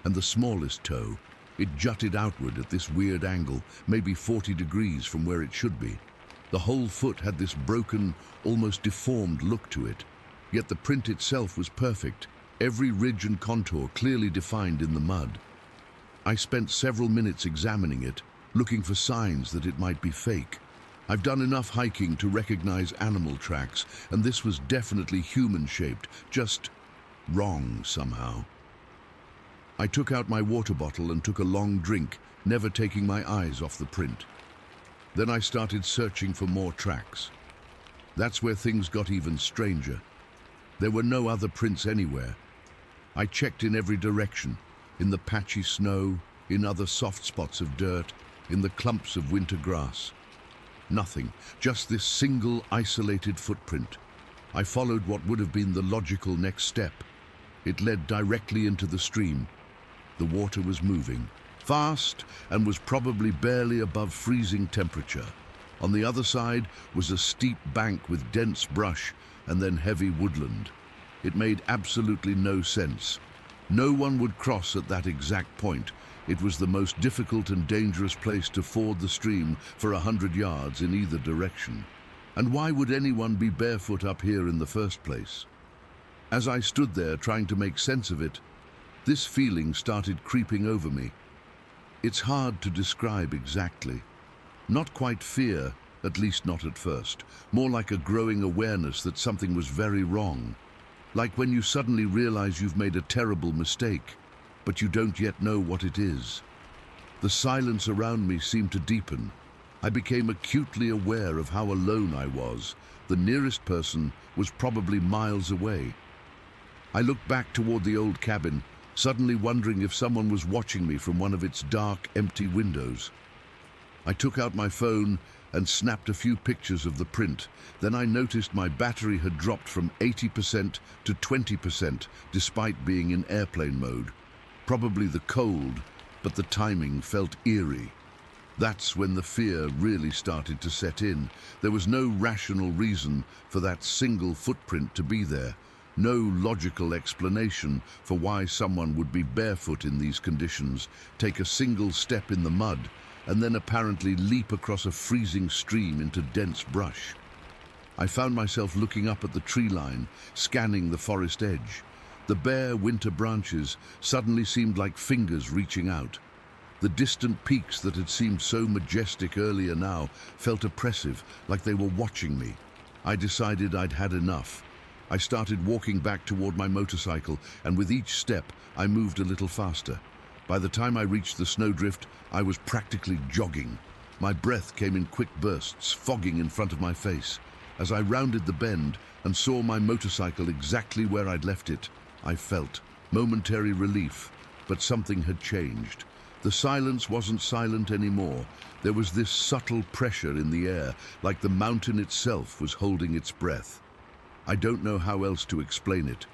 And the smallest toe, it jutted outward at this weird angle, maybe 40 degrees from where it should be. The whole foot had this broken, almost deformed look to it. Yet the print itself was perfect, every ridge and contour clearly defined in the mud. I spent several minutes examining it, looking for signs that it might be fake. I've done enough hiking to recognize animal tracks, and this was definitely human-shaped, just wrong somehow. I took out my water bottle and took a long drink, never taking my eyes off the print. Then I started searching for more tracks. That's where things got even stranger. There were no other prints anywhere. I checked in every direction, in the patchy snow, in other soft spots of dirt, in the clumps of winter grass. Nothing, just this single isolated footprint. I followed what would have been the logical next step. It led directly into the stream. The water was moving, fast, and was probably barely above freezing temperature. On the other side was a steep bank with dense brush and then heavy woodland. It made absolutely no sense. No one would cross at that exact point. It was the most difficult and dangerous place to ford the stream for 100 yards in either direction. And why would anyone be barefoot up here in the first place? As I stood there trying to make sense of it, this feeling started creeping over me. It's hard to describe exactly. Not quite fear, at least not at first. More like a growing awareness that something was very wrong. Like when you suddenly realize you've made a terrible mistake, but you don't yet know what it is. The silence around me seemed to deepen. I became acutely aware of how alone I was. The nearest person was probably miles away. I looked back toward the old cabin, suddenly wondering if someone was watching me from one of its dark, empty windows. I took out my phone and snapped a few pictures of the print. Then I noticed my battery had dropped from 80% to 20% despite being in airplane mode. Probably the cold, but the timing felt eerie. That's when the fear really started to set in. There was no rational reason for that single footprint to be there. No logical explanation for why someone would be barefoot in these conditions, take a single step in the mud, and then apparently leap across a freezing stream into dense brush. I found myself looking up at the tree line, scanning the forest edge. The bare winter branches suddenly seemed like fingers reaching out. The distant peaks that had seemed so majestic earlier now felt oppressive, like they were watching me. I decided I'd had enough. I started walking back toward my motorcycle, and with each step, I moved a little faster. By the time I reached the snowdrift, I was practically jogging. My breath came in quick bursts, fogging in front of my face. As I rounded the bend and saw my motorcycle exactly where I'd left it, I felt momentary relief, but something had changed. The silence wasn't silent anymore. There was this subtle pressure in the air, like the mountain itself was holding its breath. I don't know how else to explain it.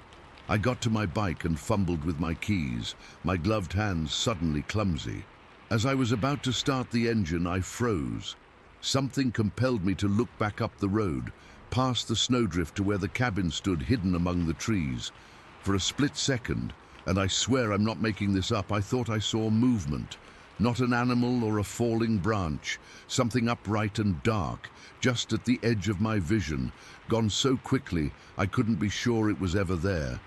I got to my bike and fumbled with my keys, my gloved hands suddenly clumsy. As I was about to start the engine, I froze. Something compelled me to look back up the road, past the snowdrift to where the cabin stood hidden among the trees. For a split second, and I swear I'm not making this up, I thought I saw movement. Not an animal or a falling branch, something upright and dark, just at the edge of my vision, gone so quickly I couldn't be sure it was ever there.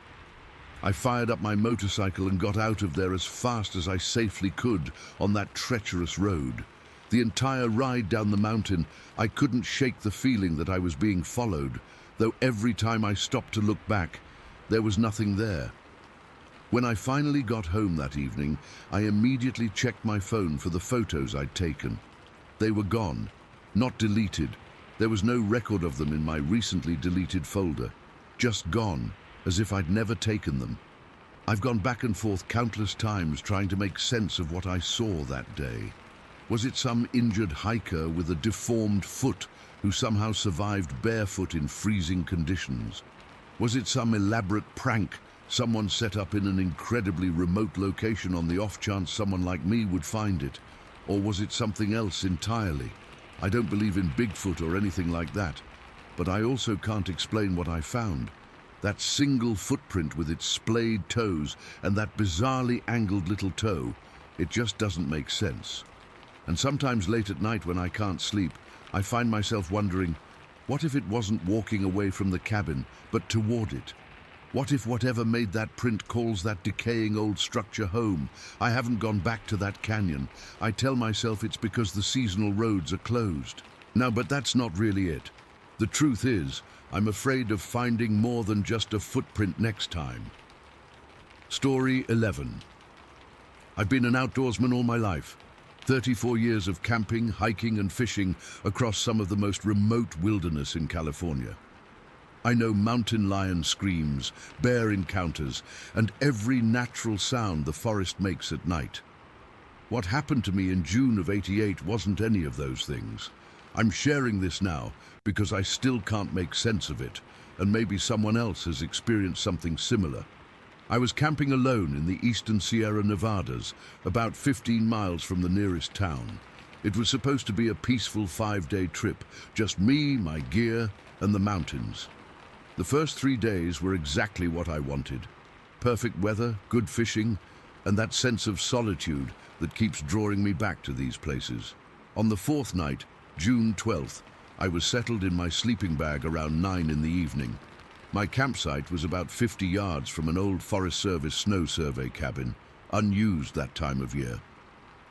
I fired up my motorcycle and got out of there as fast as I safely could on that treacherous road. The entire ride down the mountain, I couldn't shake the feeling that I was being followed, though every time I stopped to look back, there was nothing there. When I finally got home that evening, I immediately checked my phone for the photos I'd taken. They were gone, not deleted. There was no record of them in my recently deleted folder. Just gone, as if I'd never taken them. I've gone back and forth countless times trying to make sense of what I saw that day. Was it some injured hiker with a deformed foot who somehow survived barefoot in freezing conditions? Was it some elaborate prank someone set up in an incredibly remote location on the off chance someone like me would find it? Or was it something else entirely? I don't believe in Bigfoot or anything like that, but I also can't explain what I found. That single footprint with its splayed toes and that bizarrely angled little toe, it just doesn't make sense. And sometimes late at night when I can't sleep, I find myself wondering, what if it wasn't walking away from the cabin, but toward it? What if whatever made that print calls that decaying old structure home? I haven't gone back to that canyon. I tell myself it's because the seasonal roads are closed. No, but that's not really it. The truth is, I'm afraid of finding more than just a footprint next time. Story 11. I've been an outdoorsman all my life. 34 years of camping, hiking and fishing across some of the most remote wilderness in California. I know mountain lion screams, bear encounters, and every natural sound the forest makes at night. What happened to me in June of '88 wasn't any of those things. I'm sharing this now because I still can't make sense of it, and maybe someone else has experienced something similar. I was camping alone in the eastern Sierra Nevadas, about 15 miles from the nearest town. It was supposed to be a peaceful 5-day trip, just me, my gear, and the mountains. The first 3 days were exactly what I wanted. Perfect weather, good fishing, and that sense of solitude that keeps drawing me back to these places. On the fourth night, June 12th, I was settled in my sleeping bag around 9 in the evening. My campsite was about 50 yards from an old Forest Service snow survey cabin, unused that time of year.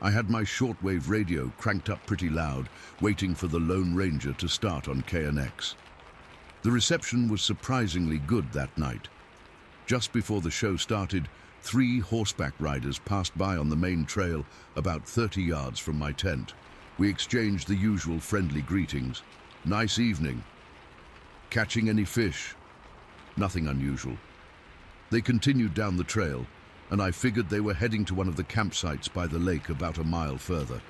I had my shortwave radio cranked up pretty loud, waiting for the Lone Ranger to start on KNX. The reception was surprisingly good that night. Just before the show started, 3 horseback riders passed by on the main trail about 30 yards from my tent. We exchanged the usual friendly greetings. Nice evening. Catching any fish? Nothing unusual. They continued down the trail, and I figured they were heading to one of the campsites by the lake about a mile further.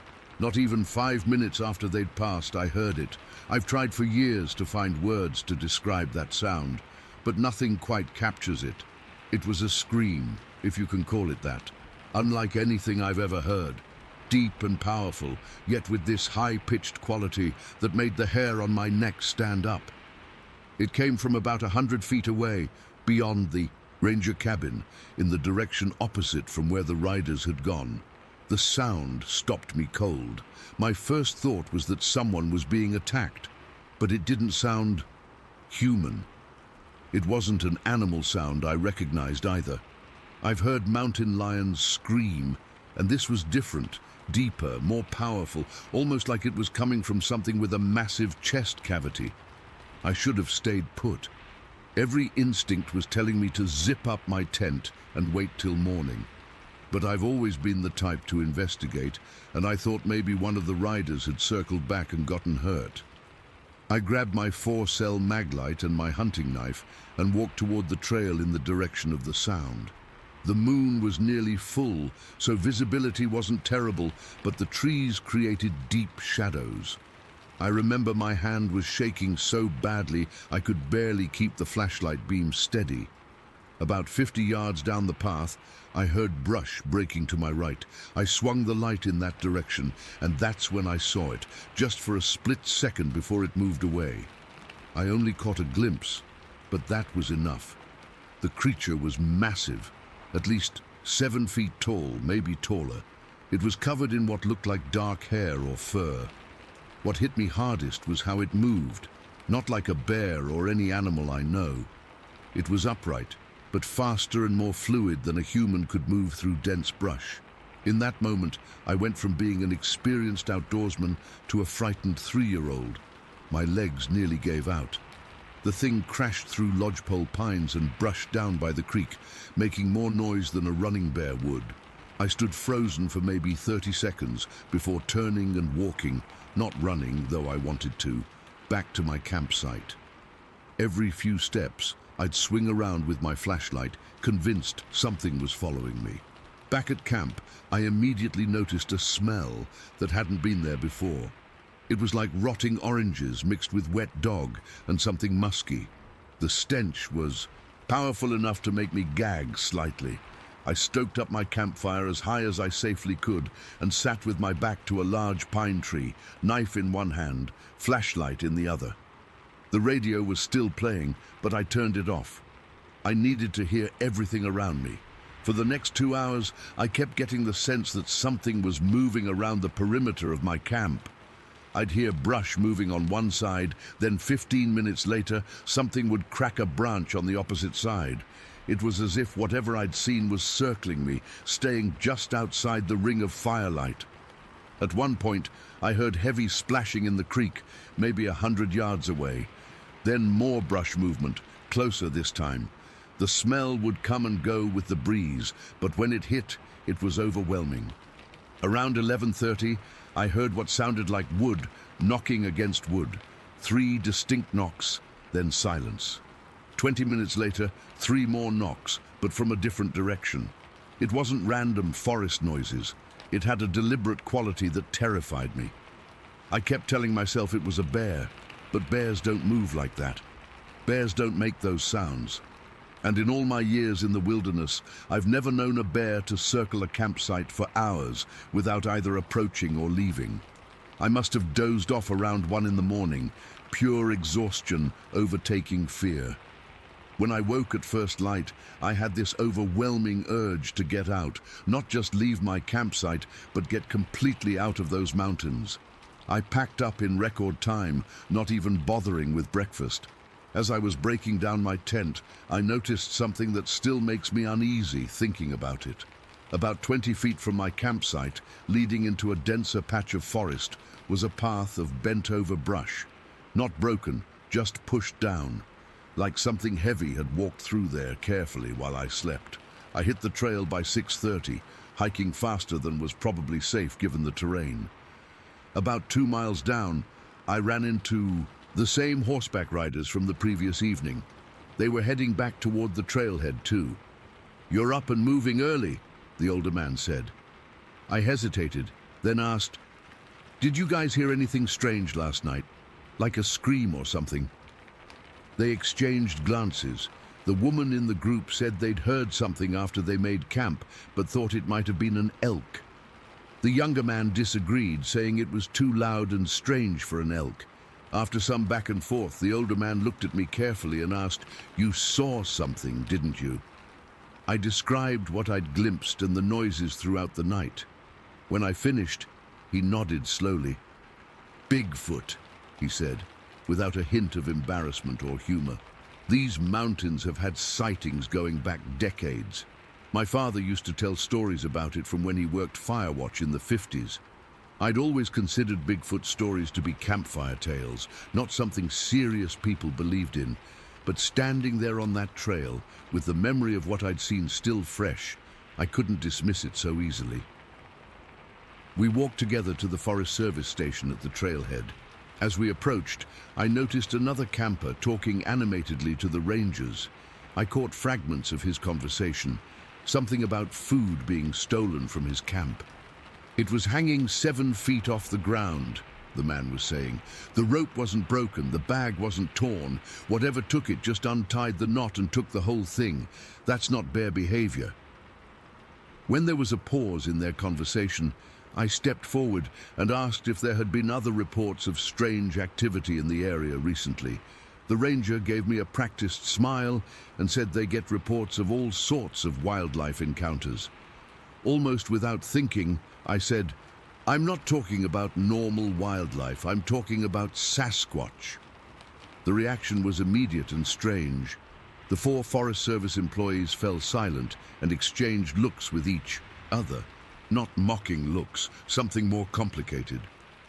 Not even 5 minutes after they'd passed, I heard it. I've tried for years to find words to describe that sound, but nothing quite captures it. It was a scream, if you can call it that, unlike anything I've ever heard. Deep and powerful, yet with this high-pitched quality that made the hair on my neck stand up. It came from about 100 feet away, beyond the ranger cabin, in the direction opposite from where the riders had gone. The sound stopped me cold. My first thought was that someone was being attacked, but it didn't sound human. It wasn't an animal sound I recognized either. I've heard mountain lions scream, and this was different, deeper, more powerful, almost like it was coming from something with a massive chest cavity. I should have stayed put. Every instinct was telling me to zip up my tent and wait till morning. But I've always been the type to investigate, and I thought maybe one of the riders had circled back and gotten hurt. I grabbed my 4-cell maglite and my hunting knife and walked toward the trail in the direction of the sound. The moon was nearly full, so visibility wasn't terrible, but the trees created deep shadows. I remember my hand was shaking so badly I could barely keep the flashlight beam steady. About 50 yards down the path, I heard brush breaking to my right. I swung the light in that direction, and that's when I saw it, just for a split second before it moved away. I only caught a glimpse, but that was enough. The creature was massive, at least 7 feet tall, maybe taller. It was covered in what looked like dark hair or fur. What hit me hardest was how it moved, not like a bear or any animal I know. It was upright, but faster and more fluid than a human could move through dense brush. In that moment, I went from being an experienced outdoorsman to a frightened 3-year-old. My legs nearly gave out. The thing crashed through lodgepole pines and brushed down by the creek, making more noise than a running bear would. I stood frozen for maybe 30 seconds before turning and walking, not running, though I wanted to, back to my campsite. Every few steps, I'd swing around with my flashlight, convinced something was following me. Back at camp, I immediately noticed a smell that hadn't been there before. It was like rotting oranges mixed with wet dog and something musky. The stench was powerful enough to make me gag slightly. I stoked up my campfire as high as I safely could and sat with my back to a large pine tree, knife in one hand, flashlight in the other. The radio was still playing, but I turned it off. I needed to hear everything around me. For the next 2 hours, I kept getting the sense that something was moving around the perimeter of my camp. I'd hear brush moving on one side, then 15 minutes later, something would crack a branch on the opposite side. It was as if whatever I'd seen was circling me, staying just outside the ring of firelight. At one point, I heard heavy splashing in the creek, maybe 100 yards away. Then more brush movement, closer this time. The smell would come and go with the breeze, but when it hit, it was overwhelming. Around 11:30, I heard what sounded like wood knocking against wood. 3 distinct knocks, then silence. 20 minutes later, 3 more knocks, but from a different direction. It wasn't random forest noises. It had a deliberate quality that terrified me. I kept telling myself it was a bear, but bears don't move like that. Bears don't make those sounds. And in all my years in the wilderness, I've never known a bear to circle a campsite for hours without either approaching or leaving. I must have dozed off around 1 in the morning, pure exhaustion overtaking fear. When I woke at first light, I had this overwhelming urge to get out, not just leave my campsite, but get completely out of those mountains. I packed up in record time, not even bothering with breakfast. As I was breaking down my tent, I noticed something that still makes me uneasy thinking about it. About 20 feet from my campsite, leading into a denser patch of forest, was a path of bent-over brush. Not broken, just pushed down. Like something heavy had walked through there carefully while I slept. I hit the trail by 6:30, hiking faster than was probably safe given the terrain. About 2 miles down, I ran into the same horseback riders from the previous evening. They were heading back toward the trailhead too. "You're up and moving early," the older man said. I hesitated, then asked, "Did you guys hear anything strange last night? Like a scream or something?" They exchanged glances. The woman in the group said they'd heard something after they made camp, but thought it might have been an elk. The younger man disagreed, saying it was too loud and strange for an elk. After some back and forth, the older man looked at me carefully and asked, "You saw something, didn't you?" I described what I'd glimpsed and the noises throughout the night. When I finished, he nodded slowly. "Bigfoot," he said, without a hint of embarrassment or humor. "These mountains have had sightings going back decades. My father used to tell stories about it from when he worked fire watch in the 50s. I'd always considered Bigfoot stories to be campfire tales, not something serious people believed in. But standing there on that trail, with the memory of what I'd seen still fresh, I couldn't dismiss it so easily. We walked together to the Forest Service station at the trailhead. As we approached, I noticed another camper talking animatedly to the rangers. I caught fragments of his conversation, something about food being stolen from his camp. "It was hanging 7 feet off the ground," the man was saying. "The rope wasn't broken, the bag wasn't torn. Whatever took it just untied the knot and took the whole thing. That's not bear behavior." When there was a pause in their conversation, I stepped forward and asked if there had been other reports of strange activity in the area recently. The ranger gave me a practiced smile and said they get reports of all sorts of wildlife encounters. Almost without thinking, I said, "I'm not talking about normal wildlife, I'm talking about Sasquatch." The reaction was immediate and strange. The 4 Forest Service employees fell silent and exchanged looks with each other. Not mocking looks, something more complicated.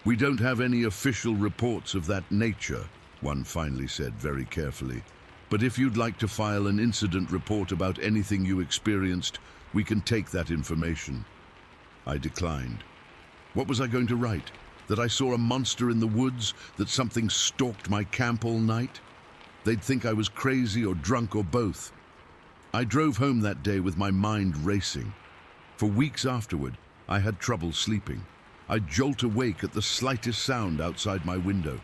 "We don't have any official reports of that nature," one finally said very carefully. "But if you'd like to file an incident report about anything you experienced, we can take that information." I declined. What was I going to write? That I saw a monster in the woods? That something stalked my camp all night? They'd think I was crazy or drunk or both. I drove home that day with my mind racing. For weeks afterward, I had trouble sleeping. I'd jolt awake at the slightest sound outside my window.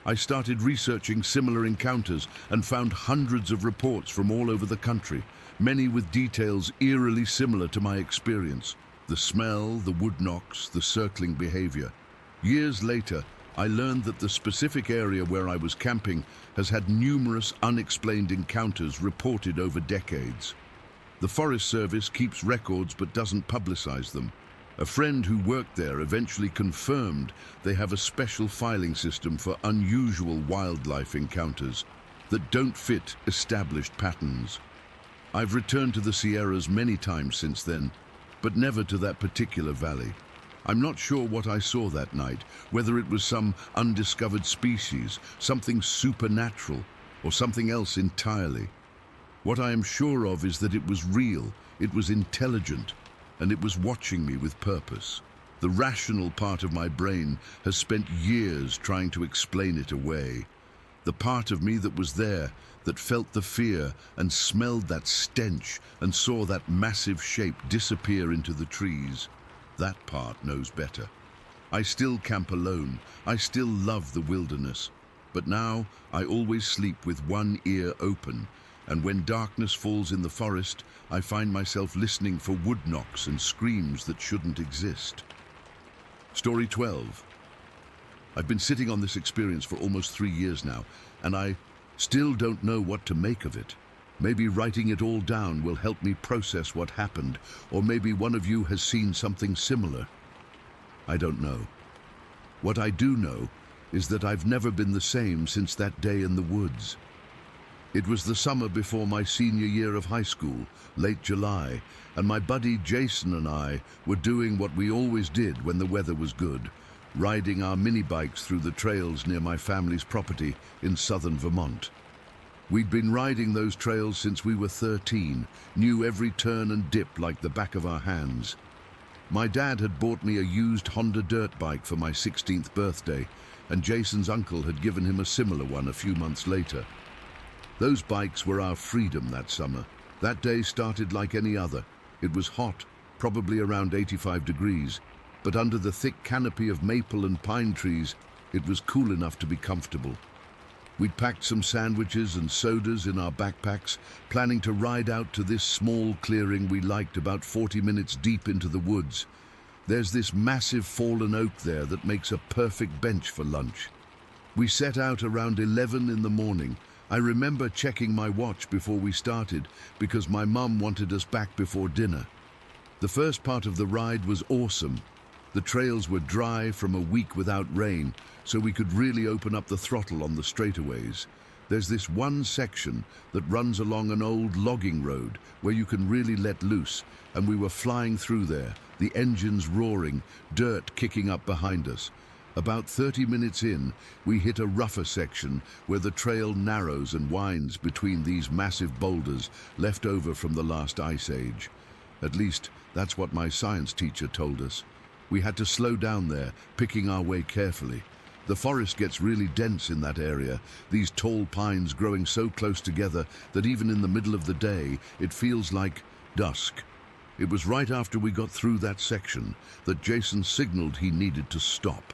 I started researching similar encounters and found hundreds of reports from all over the country, many with details eerily similar to my experience. The smell, the wood knocks, the circling behavior. Years later, I learned that the specific area where I was camping has had numerous unexplained encounters reported over decades. The Forest Service keeps records but doesn't publicize them. A friend who worked there eventually confirmed they have a special filing system for unusual wildlife encounters that don't fit established patterns. I've returned to the Sierras many times since then, but never to that particular valley. I'm not sure what I saw that night, whether it was some undiscovered species, something supernatural, or something else entirely. What I am sure of is that it was real, it was intelligent, and it was watching me with purpose. The rational part of my brain has spent years trying to explain it away. The part of me that was there, that felt the fear and smelled that stench and saw that massive shape disappear into the trees, that part knows better. I still camp alone, I still love the wilderness, but now I always sleep with one ear open, and when darkness falls in the forest, I find myself listening for wood knocks and screams that shouldn't exist. Story 12. I've been sitting on this experience for almost 3 years now, and I still don't know what to make of it. Maybe writing it all down will help me process what happened, or maybe one of you has seen something similar. I don't know. What I do know is that I've never been the same since that day in the woods. It was the summer before my senior year of high school, late July, and my buddy Jason and I were doing what we always did when the weather was good, riding our mini bikes through the trails near my family's property in southern Vermont. We'd been riding those trails since we were 13, knew every turn and dip like the back of our hands. My dad had bought me a used Honda dirt bike for my 16th birthday, and Jason's uncle had given him a similar one a few months later. Those bikes were our freedom that summer. That day started like any other. It was hot, probably around 85 degrees, but under the thick canopy of maple and pine trees, it was cool enough to be comfortable. We'd packed some sandwiches and sodas in our backpacks, planning to ride out to this small clearing we liked about 40 minutes deep into the woods. There's this massive fallen oak there that makes a perfect bench for lunch. We set out around 11 in the morning. I remember checking my watch before we started because my mum wanted us back before dinner. The first part of the ride was awesome. The trails were dry from a week without rain, so we could really open up the throttle on the straightaways. There's this one section that runs along an old logging road where you can really let loose, and we were flying through there, the engines roaring, dirt kicking up behind us. About 30 minutes in, we hit a rougher section where the trail narrows and winds between these massive boulders left over from the last ice age. At least, that's what my science teacher told us. We had to slow down there, picking our way carefully. The forest gets really dense in that area, these tall pines growing so close together that even in the middle of the day, it feels like dusk. It was right after we got through that section that Jason signaled he needed to stop.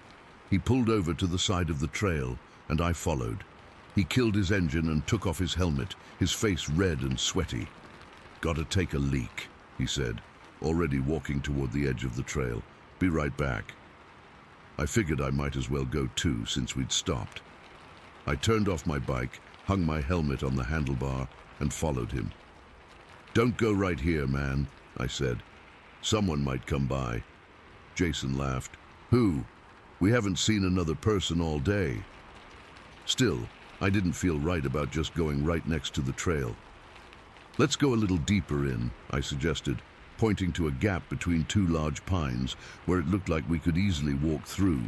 He pulled over to the side of the trail, and I followed. He killed his engine and took off his helmet, his face red and sweaty. "Gotta take a leak," he said, already walking toward the edge of the trail. "Be right back." I figured I might as well go too, since we'd stopped. I turned off my bike, hung my helmet on the handlebar, and followed him. "Don't go right here, man," I said. "Someone might come by." Jason laughed. "Who? We haven't seen another person all day." Still, I didn't feel right about just going right next to the trail. "Let's go a little deeper in," I suggested, pointing to a gap between two large pines where it looked like we could easily walk through.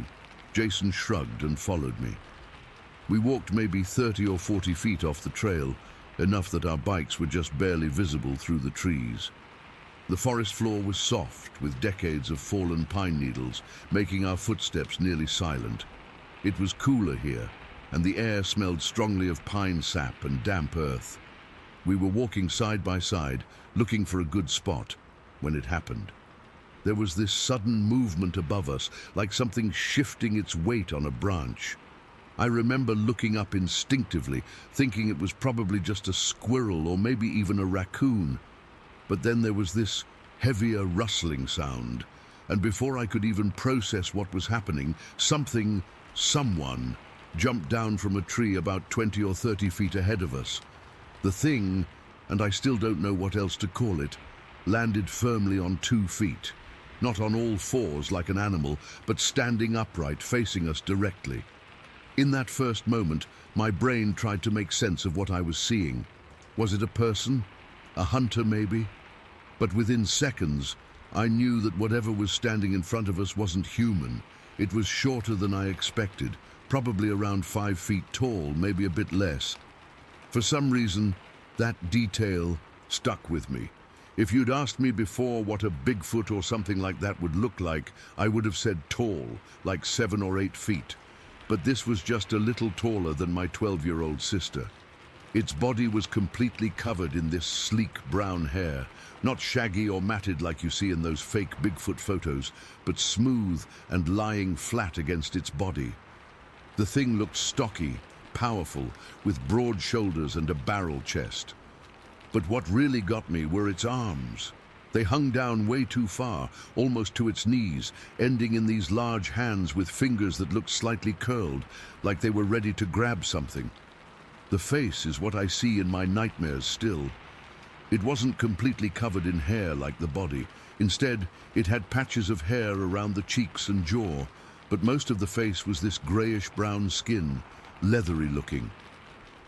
Jason shrugged and followed me. We walked maybe 30 or 40 feet off the trail, enough that our bikes were just barely visible through the trees. The forest floor was soft, with decades of fallen pine needles, making our footsteps nearly silent. It was cooler here, and the air smelled strongly of pine sap and damp earth. We were walking side by side, looking for a good spot, when it happened. There was this sudden movement above us, like something shifting its weight on a branch. I remember looking up instinctively, thinking it was probably just a squirrel or maybe even a raccoon. But then there was this heavier rustling sound, and before I could even process what was happening, someone jumped down from a tree about 20 or 30 feet ahead of us. The thing, and I still don't know what else to call it, landed firmly on 2 feet, not on all fours like an animal, but standing upright, facing us directly. In that first moment, my brain tried to make sense of what I was seeing. Was it a person? A hunter, maybe? But within seconds, I knew that whatever was standing in front of us wasn't human. It was shorter than I expected, probably around 5 feet tall, maybe a bit less. For some reason, that detail stuck with me. If you'd asked me before what a Bigfoot or something like that would look like, I would have said tall, like 7 or 8 feet. But this was just a little taller than my 12-year-old sister. Its body was completely covered in this sleek brown hair, not shaggy or matted like you see in those fake Bigfoot photos, but smooth and lying flat against its body. The thing looked stocky, powerful, with broad shoulders and a barrel chest. But what really got me were its arms. They hung down way too far, almost to its knees, ending in these large hands with fingers that looked slightly curled, like they were ready to grab something. The face is what I see in my nightmares still. It wasn't completely covered in hair like the body. Instead, it had patches of hair around the cheeks and jaw, but most of the face was this grayish-brown skin, leathery looking.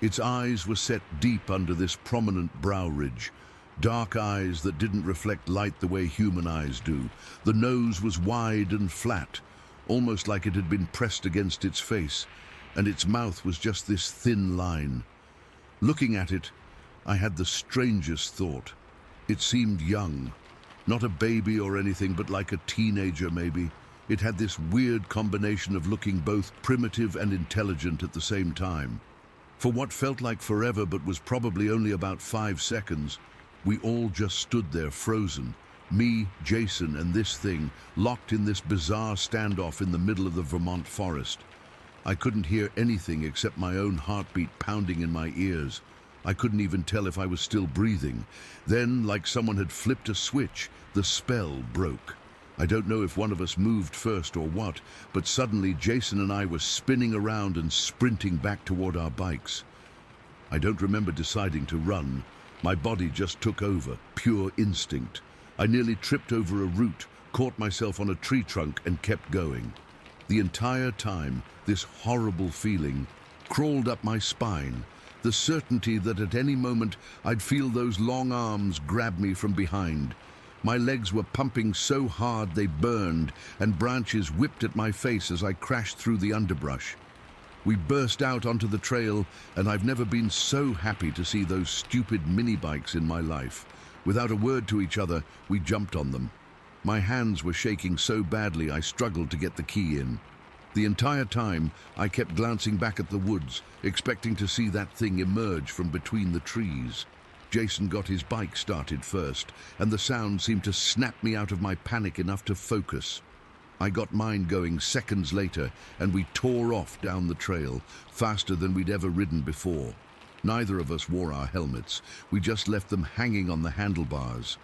Its eyes were set deep under this prominent brow ridge, dark eyes that didn't reflect light the way human eyes do. The nose was wide and flat, almost like it had been pressed against its face, and its mouth was just this thin line. Looking at it, I had the strangest thought. It seemed young, not a baby or anything, but like a teenager maybe. It had this weird combination of looking both primitive and intelligent at the same time. For what felt like forever but was probably only about 5 seconds, We all just stood there frozen. Me, Jason, and this thing, locked in this bizarre standoff in the middle of the Vermont forest. I couldn't hear anything except my own heartbeat pounding in my ears. I couldn't even tell if I was still breathing. Then, like someone had flipped a switch, the spell broke. I don't know if one of us moved first or what, but suddenly Jason and I were spinning around and sprinting back toward our bikes. I don't remember deciding to run. My body just took over, pure instinct. I nearly tripped over a root, caught myself on a tree trunk and kept going. The entire time, this horrible feeling crawled up my spine, the certainty that at any moment I'd feel those long arms grab me from behind. My legs were pumping so hard they burned, and branches whipped at my face as I crashed through the underbrush. We burst out onto the trail, and I've never been so happy to see those stupid mini bikes in my life. Without a word to each other, we jumped on them. My hands were shaking so badly I struggled to get the key in. The entire time, I kept glancing back at the woods, expecting to see that thing emerge from between the trees. Jason got his bike started first, and the sound seemed to snap me out of my panic enough to focus. I got mine going seconds later, and we tore off down the trail, faster than we'd ever ridden before. Neither of us wore our helmets. We just left them hanging on the handlebars.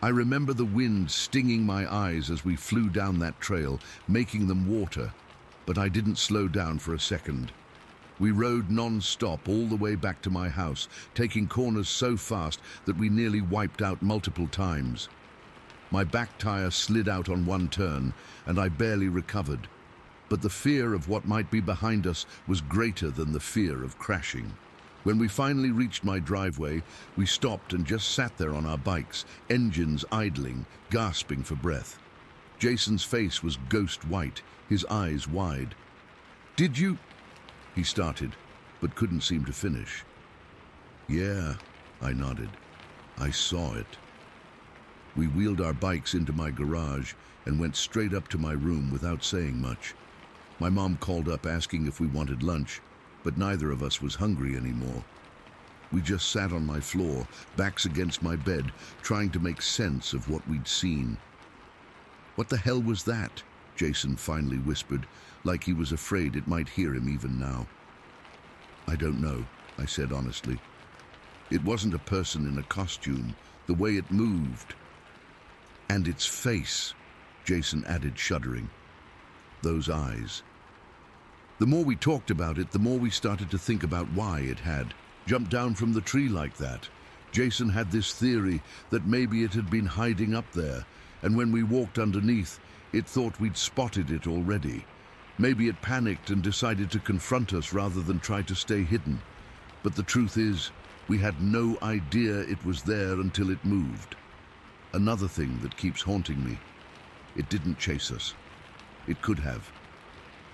I remember the wind stinging my eyes as we flew down that trail, making them water, but I didn't slow down for a second. We rode non-stop all the way back to my house, taking corners so fast that we nearly wiped out multiple times. My back tire slid out on one turn, and I barely recovered. But the fear of what might be behind us was greater than the fear of crashing. When we finally reached my driveway, we stopped and just sat there on our bikes, engines idling, gasping for breath. Jason's face was ghost white, his eyes wide. "Did you?" he started, but couldn't seem to finish. "Yeah," I nodded. "I saw it." We wheeled our bikes into my garage and went straight up to my room without saying much. My mom called up asking if we wanted lunch, but neither of us was hungry anymore. We just sat on my floor, backs against my bed, trying to make sense of what we'd seen. "What the hell was that?" Jason finally whispered, like he was afraid it might hear him even now. "I don't know," I said honestly. "It wasn't a person in a costume, the way it moved. And its face," Jason added, shuddering. "Those eyes." The more we talked about it, the more we started to think about why it had jumped down from the tree like that. Jason had this theory that maybe it had been hiding up there, and when we walked underneath, it thought we'd spotted it already. Maybe it panicked and decided to confront us rather than try to stay hidden. But the truth is, we had no idea it was there until it moved. Another thing that keeps haunting me: it didn't chase us. It could have.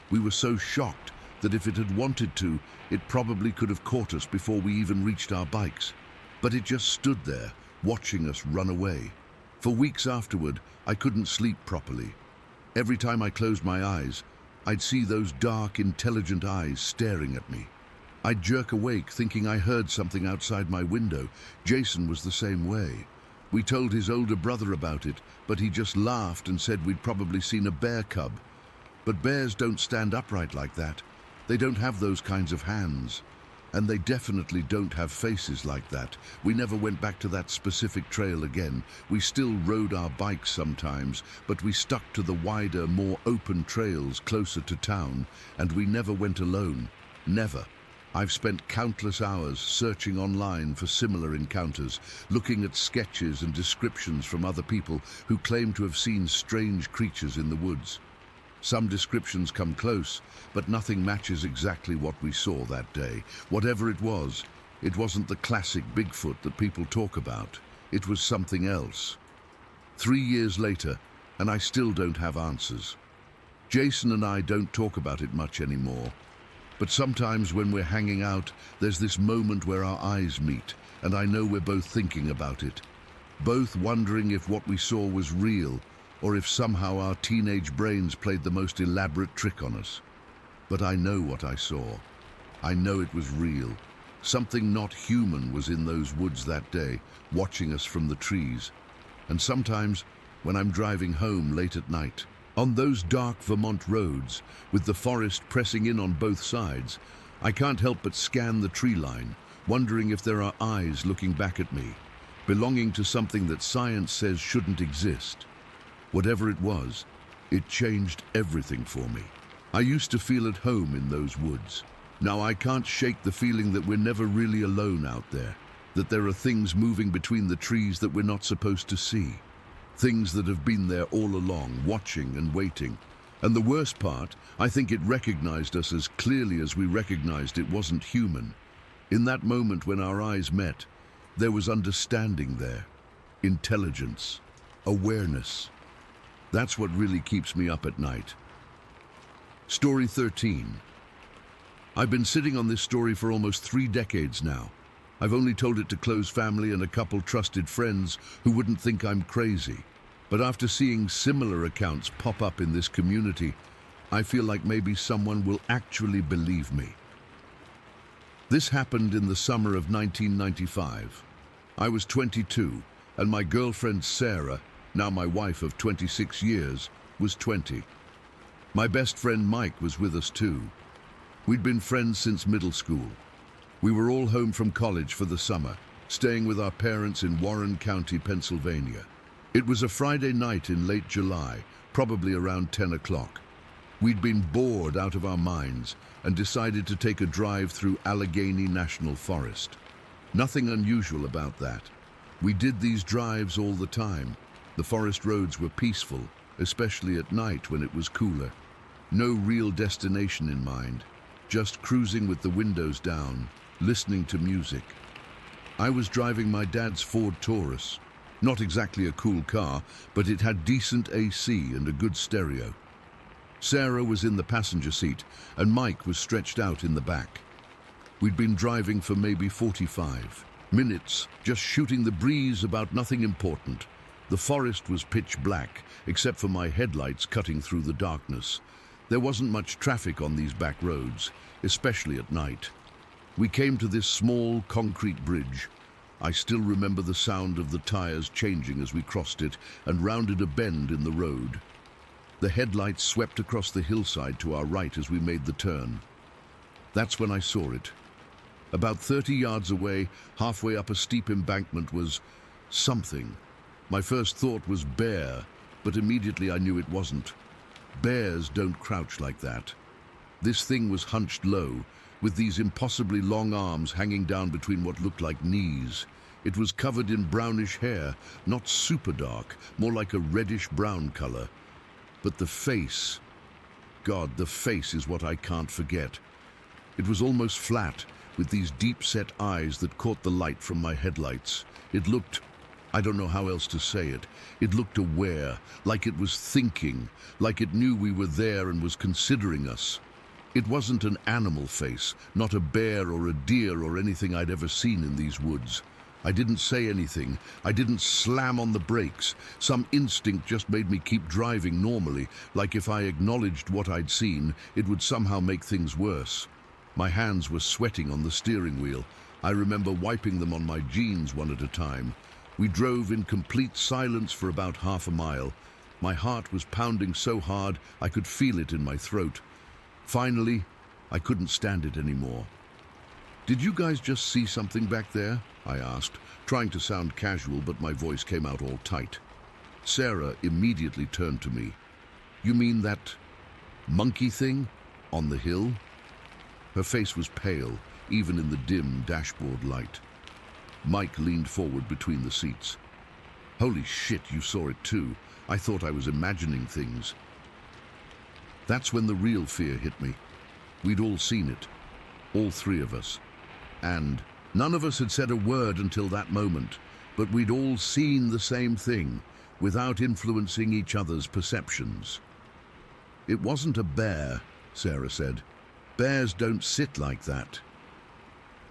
We were so shocked that if it had wanted to, it probably could have caught us before we even reached our bikes. But it just stood there, watching us run away. For weeks afterward, I couldn't sleep properly. Every time I closed my eyes, I'd see those dark, intelligent eyes staring at me. I'd jerk awake thinking I heard something outside my window. Jason was the same way. We told his older brother about it, but he just laughed and said we'd probably seen a bear cub. But bears don't stand upright like that. They don't have those kinds of hands. And they definitely don't have faces like that. We never went back to that specific trail again. We still rode our bikes sometimes, but we stuck to the wider, more open trails closer to town, and we never went alone. Never. I've spent countless hours searching online for similar encounters, looking at sketches and descriptions from other people who claim to have seen strange creatures in the woods. Some descriptions come close, but nothing matches exactly what we saw that day. Whatever it wasn't the classic Bigfoot that people talk about. It was something else. 3 years later, and I still don't have answers. Jason and I don't talk about it much anymore. But sometimes when we're hanging out, there's this moment where our eyes meet, and I know we're both thinking about it. Both wondering if what we saw was real, or if somehow our teenage brains played the most elaborate trick on us. But I know what I saw. I know it was real. Something not human was in those woods that day, watching us from the trees. And sometimes, when I'm driving home late at night, on those dark Vermont roads, with the forest pressing in on both sides, I can't help but scan the tree line, wondering if there are eyes looking back at me, belonging to something that science says shouldn't exist. Whatever it was, it changed everything for me. I used to feel at home in those woods. Now I can't shake the feeling that we're never really alone out there, that there are things moving between the trees that we're not supposed to see. Things that have been there all along, watching and waiting. And the worst part, I think it recognized us as clearly as we recognized it wasn't human. In that moment when our eyes met, there was understanding there, intelligence, awareness. That's what really keeps me up at night. Story 13. I've been sitting on this story for almost 3 decades now. I've only told it to close family and a couple trusted friends who wouldn't think I'm crazy. But after seeing similar accounts pop up in this community, I feel like maybe someone will actually believe me. This happened in the summer of 1995. I was 22, and my girlfriend Sarah, now my wife of 26 years, was 20. My best friend Mike was with us too. We'd been friends since middle school. We were all home from college for the summer, staying with our parents in Warren County, Pennsylvania. It was a Friday night in late July, probably around 10 o'clock. We'd been bored out of our minds and decided to take a drive through Allegheny National Forest. Nothing unusual about that. We did these drives all the time. The forest roads were peaceful, especially at night when it was cooler. No real destination in mind, just cruising with the windows down, listening to music. I was driving my dad's Ford Taurus. Not exactly a cool car, but it had decent AC and a good stereo. Sarah was in the passenger seat, and Mike was stretched out in the back. We'd been driving for maybe 45 minutes, just shooting the breeze about nothing important. The forest was pitch black, except for my headlights cutting through the darkness. There wasn't much traffic on these back roads, especially at night. We came to this small concrete bridge. I still remember the sound of the tires changing as we crossed it and rounded a bend in the road. The headlights swept across the hillside to our right as we made the turn. That's when I saw it. About 30 yards away, halfway up a steep embankment, was something. My first thought was bear, but immediately I knew it wasn't. Bears don't crouch like that. This thing was hunched low, with these impossibly long arms hanging down between what looked like knees. It was covered in brownish hair, not super dark, more like a reddish-brown color. But the face, God, the face is what I can't forget. It was almost flat, with these deep-set eyes that caught the light from my headlights. It looked, I don't know how else to say it, it looked aware, like it was thinking, like it knew we were there and was considering us. It wasn't an animal face, not a bear or a deer or anything I'd ever seen in these woods. I didn't say anything. I didn't slam on the brakes. Some instinct just made me keep driving normally, like if I acknowledged what I'd seen, it would somehow make things worse. My hands were sweating on the steering wheel. I remember wiping them on my jeans one at a time. We drove in complete silence for about half a mile. My heart was pounding so hard I could feel it in my throat. Finally, I couldn't stand it anymore. "Did you guys just see something back there?" I asked, trying to sound casual, but my voice came out all tight. Sarah immediately turned to me. "You mean that monkey thing on the hill?" Her face was pale, even in the dim dashboard light. Mike leaned forward between the seats. "Holy shit, you saw it too. I thought I was imagining things." That's when the real fear hit me. We'd all seen it, all 3 of us. And none of us had said a word until that moment, but we'd all seen the same thing, without influencing each other's perceptions. "It wasn't a bear," Sarah said. "Bears don't sit like that."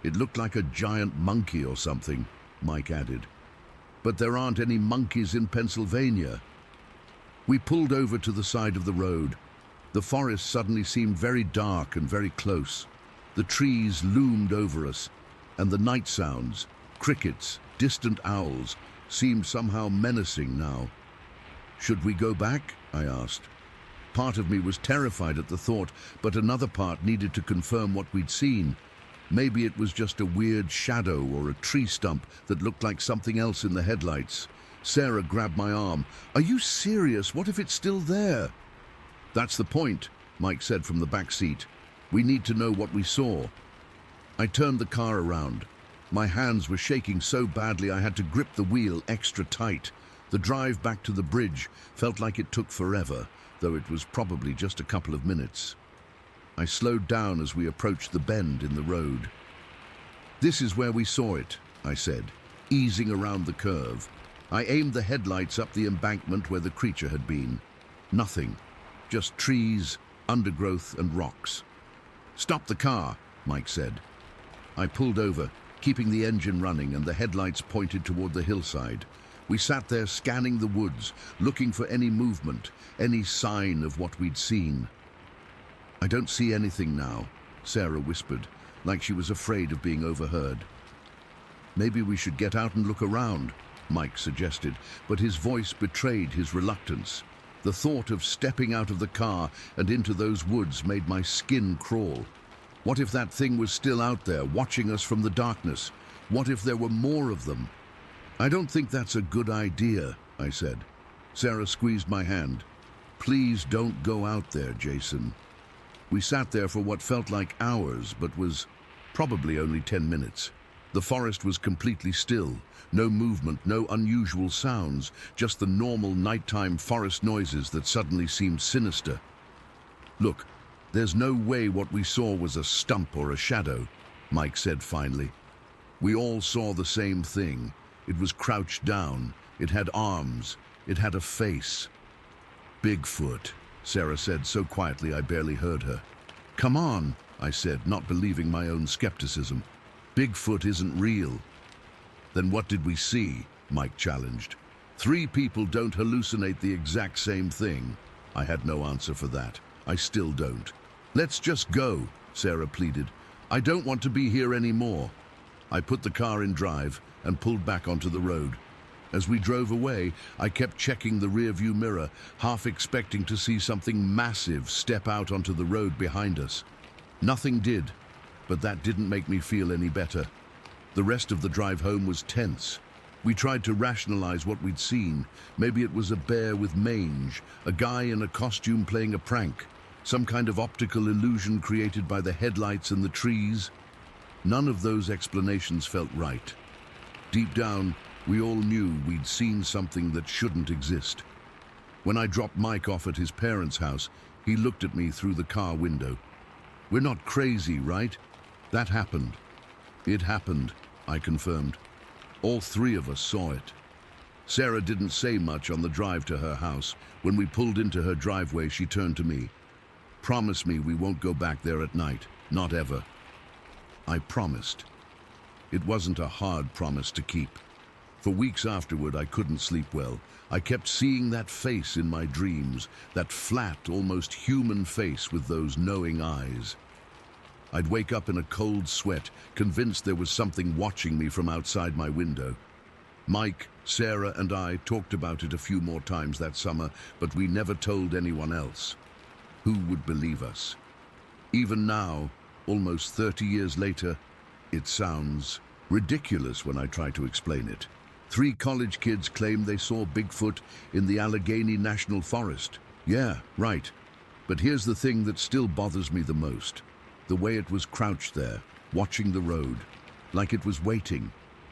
"It looked like a giant monkey or something," Mike added. "But there aren't any monkeys in Pennsylvania." We pulled over to the side of the road. The forest suddenly seemed very dark and very close. The trees loomed over us, And the night sounds, crickets, distant owls, seemed somehow menacing now. Should we go back? I asked. Part of me was terrified at the thought, but another part needed to confirm what we'd seen. Maybe it was just a weird shadow or a tree stump that looked like something else in the headlights. Sarah grabbed my arm. "Are you serious? What if it's still there?" "That's the point," Mike said from the back seat. "We need to know what we saw." I turned the car around. My hands were shaking so badly I had to grip the wheel extra tight. The drive back to the bridge felt like it took forever, though it was probably just a couple of minutes. I slowed down as we approached the bend in the road. "This is where we saw it," I said, easing around the curve. I aimed the headlights up the embankment where the creature had been. Nothing, just trees, undergrowth and rocks. "Stop the car," Mike said. I pulled over, keeping the engine running, and the headlights pointed toward the hillside. We sat there scanning the woods, looking for any movement, any sign of what we'd seen. "I don't see anything now," Sarah whispered, like she was afraid of being overheard. "Maybe we should get out and look around," Mike suggested, but his voice betrayed his reluctance. The thought of stepping out of the car and into those woods made my skin crawl. What if that thing was still out there, watching us from the darkness? What if there were more of them? "I don't think that's a good idea," I said. Sarah squeezed my hand. "Please don't go out there, Jason." We sat there for what felt like hours, but was probably only 10 minutes. The forest was completely still. No movement, no unusual sounds, just the normal nighttime forest noises that suddenly seemed sinister. "Look, there's no way what we saw was a stump or a shadow," Mike said finally. We all saw the same thing. It was crouched down. It had arms. It had a face. "Bigfoot," Sarah said so quietly I barely heard her. "Come on," I said, not believing my own skepticism. "Bigfoot isn't real." "Then what did we see?" Mike challenged. "3 people don't hallucinate the exact same thing." I had no answer for that. I still don't. "Let's just go," Sarah pleaded. "I don't want to be here anymore." I put the car in drive and pulled back onto the road. As we drove away, I kept checking the rearview mirror, half expecting to see something massive step out onto the road behind us. Nothing did, but that didn't make me feel any better. The rest of the drive home was tense. We tried to rationalize what we'd seen. Maybe it was a bear with mange, a guy in a costume playing a prank, some kind of optical illusion created by the headlights and the trees. None of those explanations felt right. Deep down, we all knew we'd seen something that shouldn't exist. When I dropped Mike off at his parents' house, he looked at me through the car window. "We're not crazy, right? That happened." "It happened," I confirmed. "All 3 of us saw it." Sarah didn't say much on the drive to her house. When we pulled into her driveway, she turned to me. "Promise me we won't go back there at night. Not ever." I promised. It wasn't a hard promise to keep. For weeks afterward, I couldn't sleep well. I kept seeing that face in my dreams, that flat, almost human face with those knowing eyes. I'd wake up in a cold sweat, convinced there was something watching me from outside my window. Mike, Sarah, and I talked about it a few more times that summer, but we never told anyone else. Who would believe us? Even now, almost 30 years later, it sounds ridiculous when I try to explain it. 3 college kids claim they saw Bigfoot in the Allegheny National Forest. Yeah, right. But here's the thing that still bothers me the most. The way it was crouched there, watching the road, like it was waiting,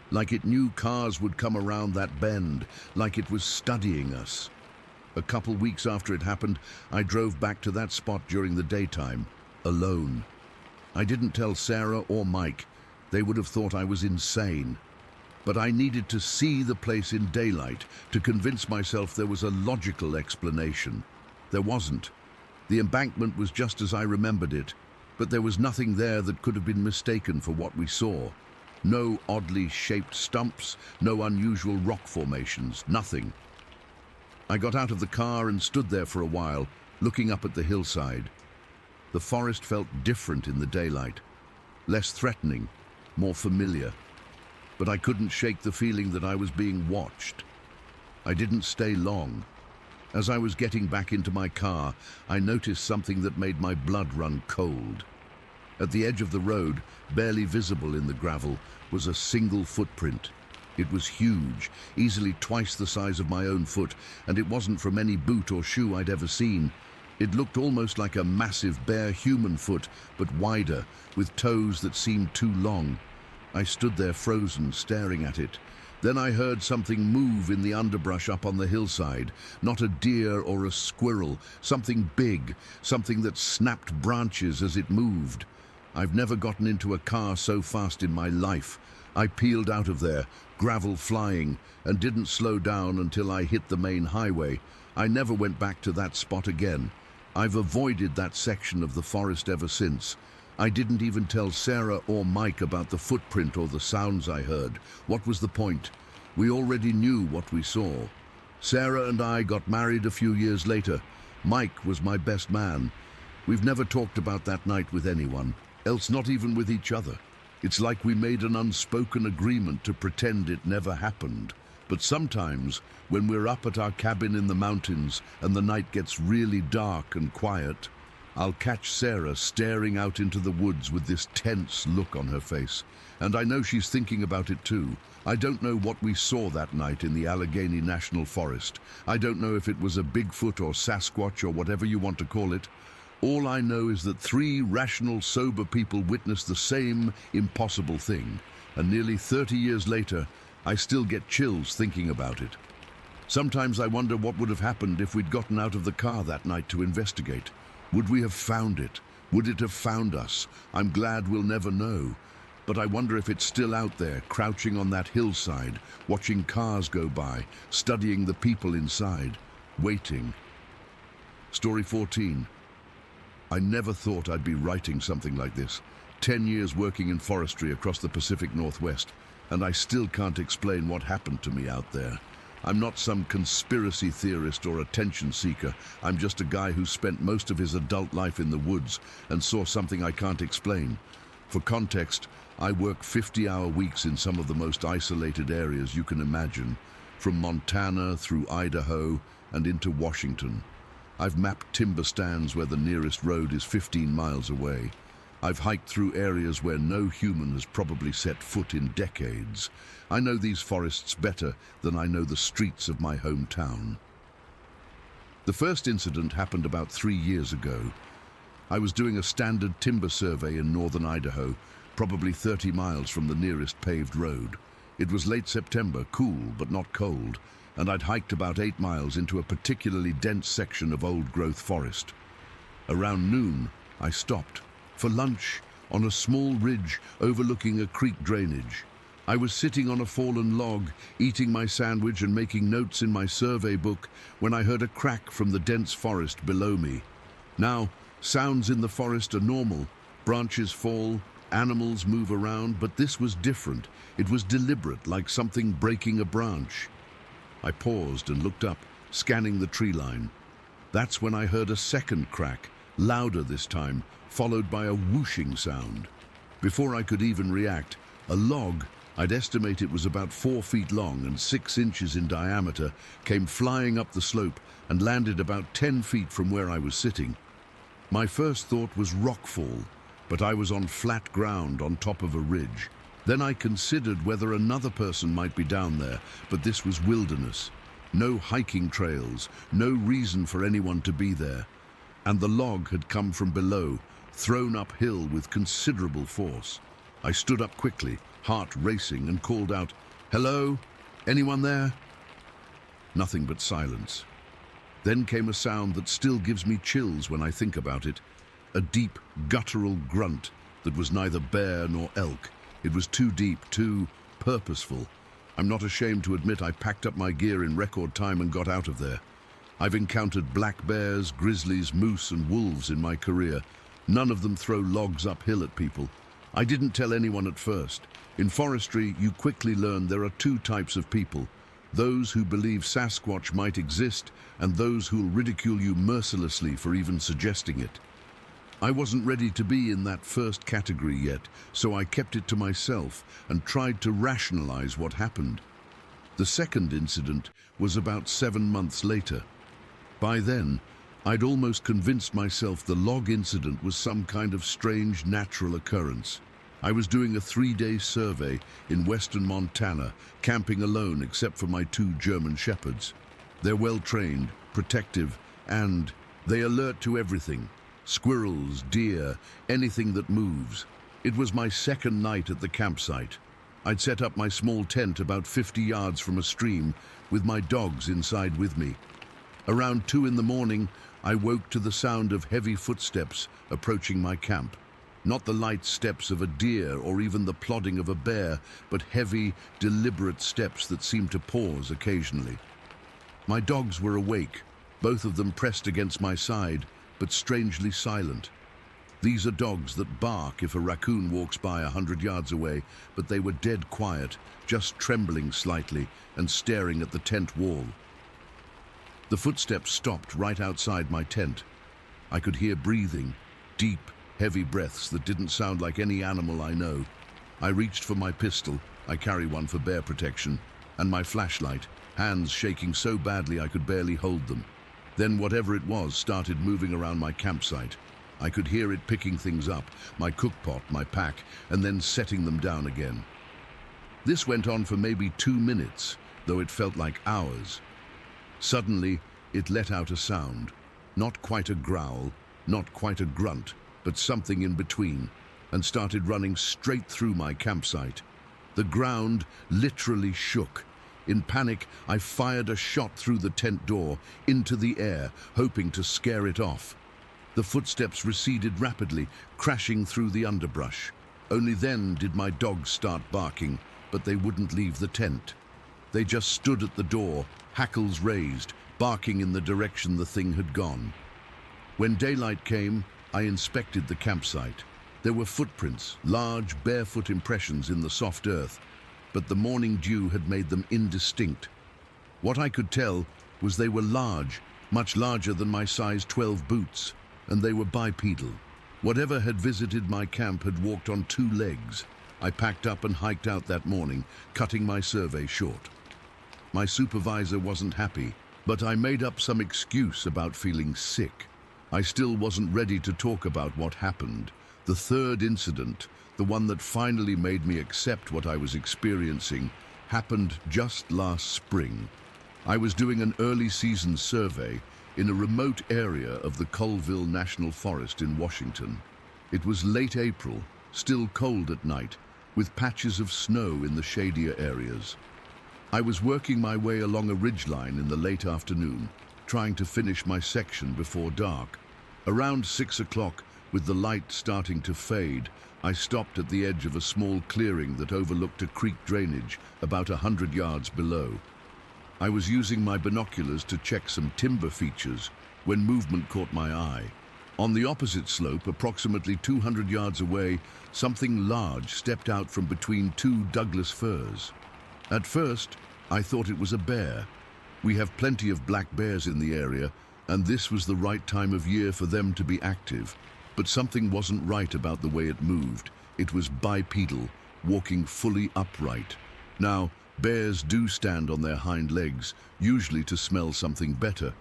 like it knew cars would come around that bend, like it was studying us. A couple weeks after it happened, I drove back to that spot during the daytime, alone. I didn't tell Sarah or Mike. They would have thought I was insane. But I needed to see the place in daylight to convince myself there was a logical explanation. There wasn't. The embankment was just as I remembered it, but there was nothing there that could have been mistaken for what we saw. No oddly shaped stumps, no unusual rock formations, nothing. I got out of the car and stood there for a while, looking up at the hillside. The forest felt different in the daylight, less threatening, more familiar. But I couldn't shake the feeling that I was being watched. I didn't stay long. As I was getting back into my car, I noticed something that made my blood run cold. At the edge of the road, barely visible in the gravel, was a single footprint. It was huge, easily twice the size of my own foot, and it wasn't from any boot or shoe I'd ever seen. It looked almost like a massive bare human foot, but wider, with toes that seemed too long. I stood there frozen, staring at it. Then I heard something move in the underbrush up on the hillside. Not a deer or a squirrel, something big, something that snapped branches as it moved. I've never gotten into a car so fast in my life. I peeled out of there, gravel flying, and didn't slow down until I hit the main highway. I never went back to that spot again. I've avoided that section of the forest ever since. I didn't even tell Sarah or Mike about the footprint or the sounds I heard. What was the point? We already knew what we saw. Sarah and I got married a few years later. Mike was my best man. We've never talked about that night with anyone, else not even with each other. It's like we made an unspoken agreement to pretend it never happened. But sometimes, when we're up at our cabin in the mountains and the night gets really dark and quiet, I'll catch Sarah staring out into the woods with this tense look on her face. And I know she's thinking about it too. I don't know what we saw that night in the Allegheny National Forest. I don't know if it was a Bigfoot or Sasquatch or whatever you want to call it. All I know is that 3 rational, sober people witnessed the same impossible thing. And nearly 30 years later, I still get chills thinking about it. Sometimes I wonder what would have happened if we'd gotten out of the car that night to investigate. Would we have found it? Would it have found us? I'm glad we'll never know. But I wonder if it's still out there, crouching on that hillside, watching cars go by, studying the people inside, waiting. Story 14. I never thought I'd be writing something like this. 10 years working in forestry across the Pacific Northwest, and I still can't explain what happened to me out there. I'm not some conspiracy theorist or attention seeker. I'm just a guy who spent most of his adult life in the woods and saw something I can't explain. For context, I work 50-hour weeks in some of the most isolated areas you can imagine, from Montana through Idaho and into Washington. I've mapped timber stands where the nearest road is 15 miles away. I've hiked through areas where no human has probably set foot in decades. I know these forests better than I know the streets of my hometown. The first incident happened about 3 years ago. I was doing a standard timber survey in northern Idaho, probably 30 miles from the nearest paved road. It was late September, cool but not cold, and I'd hiked about 8 miles into a particularly dense section of old-growth forest. Around noon, I stopped for lunch on a small ridge overlooking a creek drainage. I was sitting on a fallen log, eating my sandwich and making notes in my survey book when I heard a crack from the dense forest below me. Now, sounds in the forest are normal. Branches fall, animals move around, but this was different. It was deliberate, like something breaking a branch. I paused and looked up, scanning the tree line. That's when I heard a second crack, louder this time, followed by a whooshing sound. Before I could even react, a log, I'd estimate it was about 4 feet long and 6 inches in diameter, came flying up the slope and landed about 10 feet from where I was sitting. My first thought was rockfall, but I was on flat ground on top of a ridge. Then I considered whether another person might be down there, but this was wilderness. No hiking trails, no reason for anyone to be there. And the log had come from below, thrown uphill with considerable force. I stood up quickly, heart racing, and called out, "Hello? Anyone there?" Nothing but silence. Then came a sound that still gives me chills when I think about it. A deep, guttural grunt that was neither bear nor elk. It was too deep, too purposeful. I'm not ashamed to admit I packed up my gear in record time and got out of there. I've encountered black bears, grizzlies, moose, and wolves in my career. None of them throw logs uphill at people. I didn't tell anyone at first. In forestry, you quickly learn there are 2 types of people. Those who believe Sasquatch might exist, and those who'll ridicule you mercilessly for even suggesting it. I wasn't ready to be in that first category yet, so I kept it to myself and tried to rationalize what happened. The second incident was about 7 months later. By then, I'd almost convinced myself the log incident was some kind of strange natural occurrence. I was doing a 3-day survey in western Montana, camping alone except for my 2 German shepherds. They're well-trained, protective, and they alert to everything. Squirrels, deer, anything that moves. It was my second night at the campsite. I'd set up my small tent about 50 yards from a stream with my dogs inside with me. Around 2 in the morning, I woke to the sound of heavy footsteps approaching my camp. Not the light steps of a deer or even the plodding of a bear, but heavy, deliberate steps that seemed to pause occasionally. My dogs were awake, both of them pressed against my side, but strangely silent. These are dogs that bark if a raccoon walks by 100 yards away, but they were dead quiet, just trembling slightly and staring at the tent wall. The footsteps stopped right outside my tent. I could hear breathing, deep, heavy breaths that didn't sound like any animal I know. I reached for my pistol, I carry one for bear protection, and my flashlight, hands shaking so badly I could barely hold them. Then whatever it was started moving around my campsite. I could hear it picking things up, my cookpot, my pack, and then setting them down again. This went on for maybe 2 minutes, though it felt like hours. Suddenly, it let out a sound. Not quite a growl, not quite a grunt, but something in between, and started running straight through my campsite. The ground literally shook. In panic, I fired a shot through the tent door, into the air, hoping to scare it off. The footsteps receded rapidly, crashing through the underbrush. Only then did my dogs start barking, but they wouldn't leave the tent. They just stood at the door, hackles raised, barking in the direction the thing had gone. When daylight came, I inspected the campsite. There were footprints, large, barefoot impressions in the soft earth, but the morning dew had made them indistinct. What I could tell was they were large, much larger than my size 12 boots, and they were bipedal. Whatever had visited my camp had walked on 2 legs. I packed up and hiked out that morning, cutting my survey short. My supervisor wasn't happy, but I made up some excuse about feeling sick. I still wasn't ready to talk about what happened. The third incident, the one that finally made me accept what I was experiencing, happened just last spring. I was doing an early season survey in a remote area of the Colville National Forest in Washington. It was late April, still cold at night, with patches of snow in the shadier areas. I was working my way along a ridgeline in the late afternoon, trying to finish my section before dark. Around 6 o'clock, with the light starting to fade, I stopped at the edge of a small clearing that overlooked a creek drainage about 100 yards below. I was using my binoculars to check some timber features when movement caught my eye. On the opposite slope, approximately 200 yards away, something large stepped out from between 2 Douglas firs. At first, I thought it was a bear. We have plenty of black bears in the area, and this was the right time of year for them to be active. But something wasn't right about the way it moved. It was bipedal, walking fully upright. Now, bears do stand on their hind legs, usually to smell something better,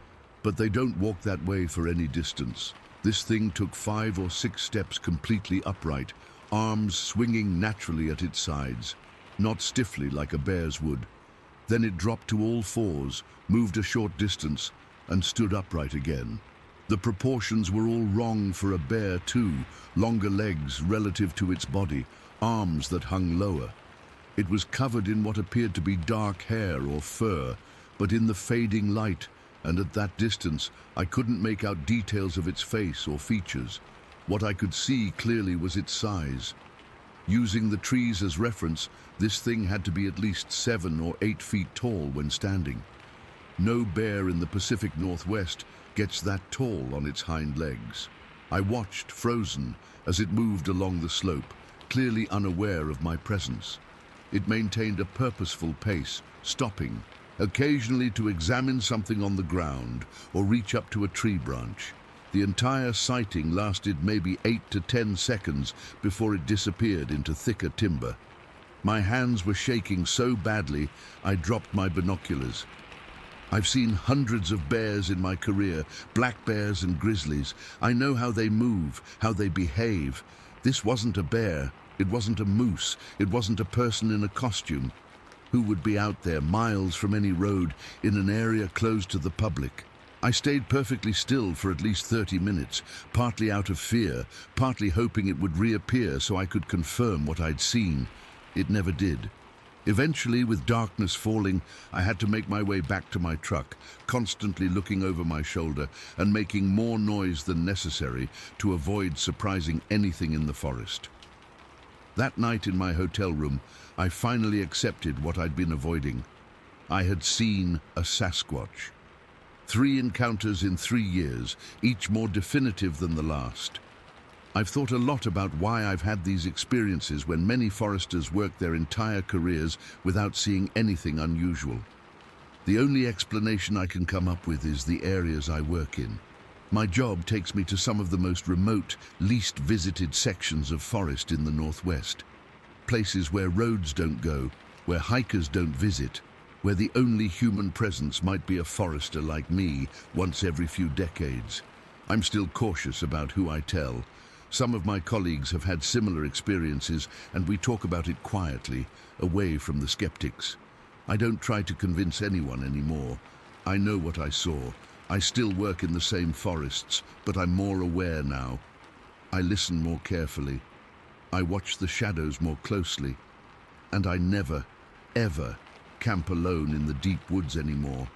but they don't walk that way for any distance. This thing took 5 or 6 steps completely upright, arms swinging naturally at its sides, not stiffly like a bear's would. Then it dropped to all 4s, moved a short distance, and stood upright again. The proportions were all wrong for a bear too, longer legs relative to its body, arms that hung lower. It was covered in what appeared to be dark hair or fur, but in the fading light, and at that distance, I couldn't make out details of its face or features. What I could see clearly was its size. Using the trees as reference, this thing had to be at least 7 or 8 feet tall when standing. No bear in the Pacific Northwest gets that tall on its hind legs. I watched, frozen, as it moved along the slope, clearly unaware of my presence. It maintained a purposeful pace, stopping, occasionally to examine something on the ground or reach up to a tree branch. The entire sighting lasted maybe 8 to 10 seconds before it disappeared into thicker timber. My hands were shaking so badly, I dropped my binoculars. I've seen hundreds of bears in my career, black bears and grizzlies. I know how they move, how they behave. This wasn't a bear, it wasn't a moose, it wasn't a person in a costume. Who would be out there miles from any road in an area closed to the public? I stayed perfectly still for at least 30 minutes, partly out of fear, partly hoping it would reappear so I could confirm what I'd seen. It never did. Eventually, with darkness falling, I had to make my way back to my truck, constantly looking over my shoulder and making more noise than necessary to avoid surprising anything in the forest. That night in my hotel room, I finally accepted what I'd been avoiding. I had seen a Sasquatch. 3 encounters in 3 years, each more definitive than the last. I've thought a lot about why I've had these experiences when many foresters work their entire careers without seeing anything unusual. The only explanation I can come up with is the areas I work in. My job takes me to some of the most remote, least visited sections of forest in the Northwest. Places where roads don't go, where hikers don't visit, where the only human presence might be a forester like me once every few decades. I'm still cautious about who I tell. Some of my colleagues have had similar experiences, and we talk about it quietly, away from the skeptics. I don't try to convince anyone anymore. I know what I saw. I still work in the same forests, but I'm more aware now. I listen more carefully. I watch the shadows more closely. And I never, ever camp alone in the deep woods anymore.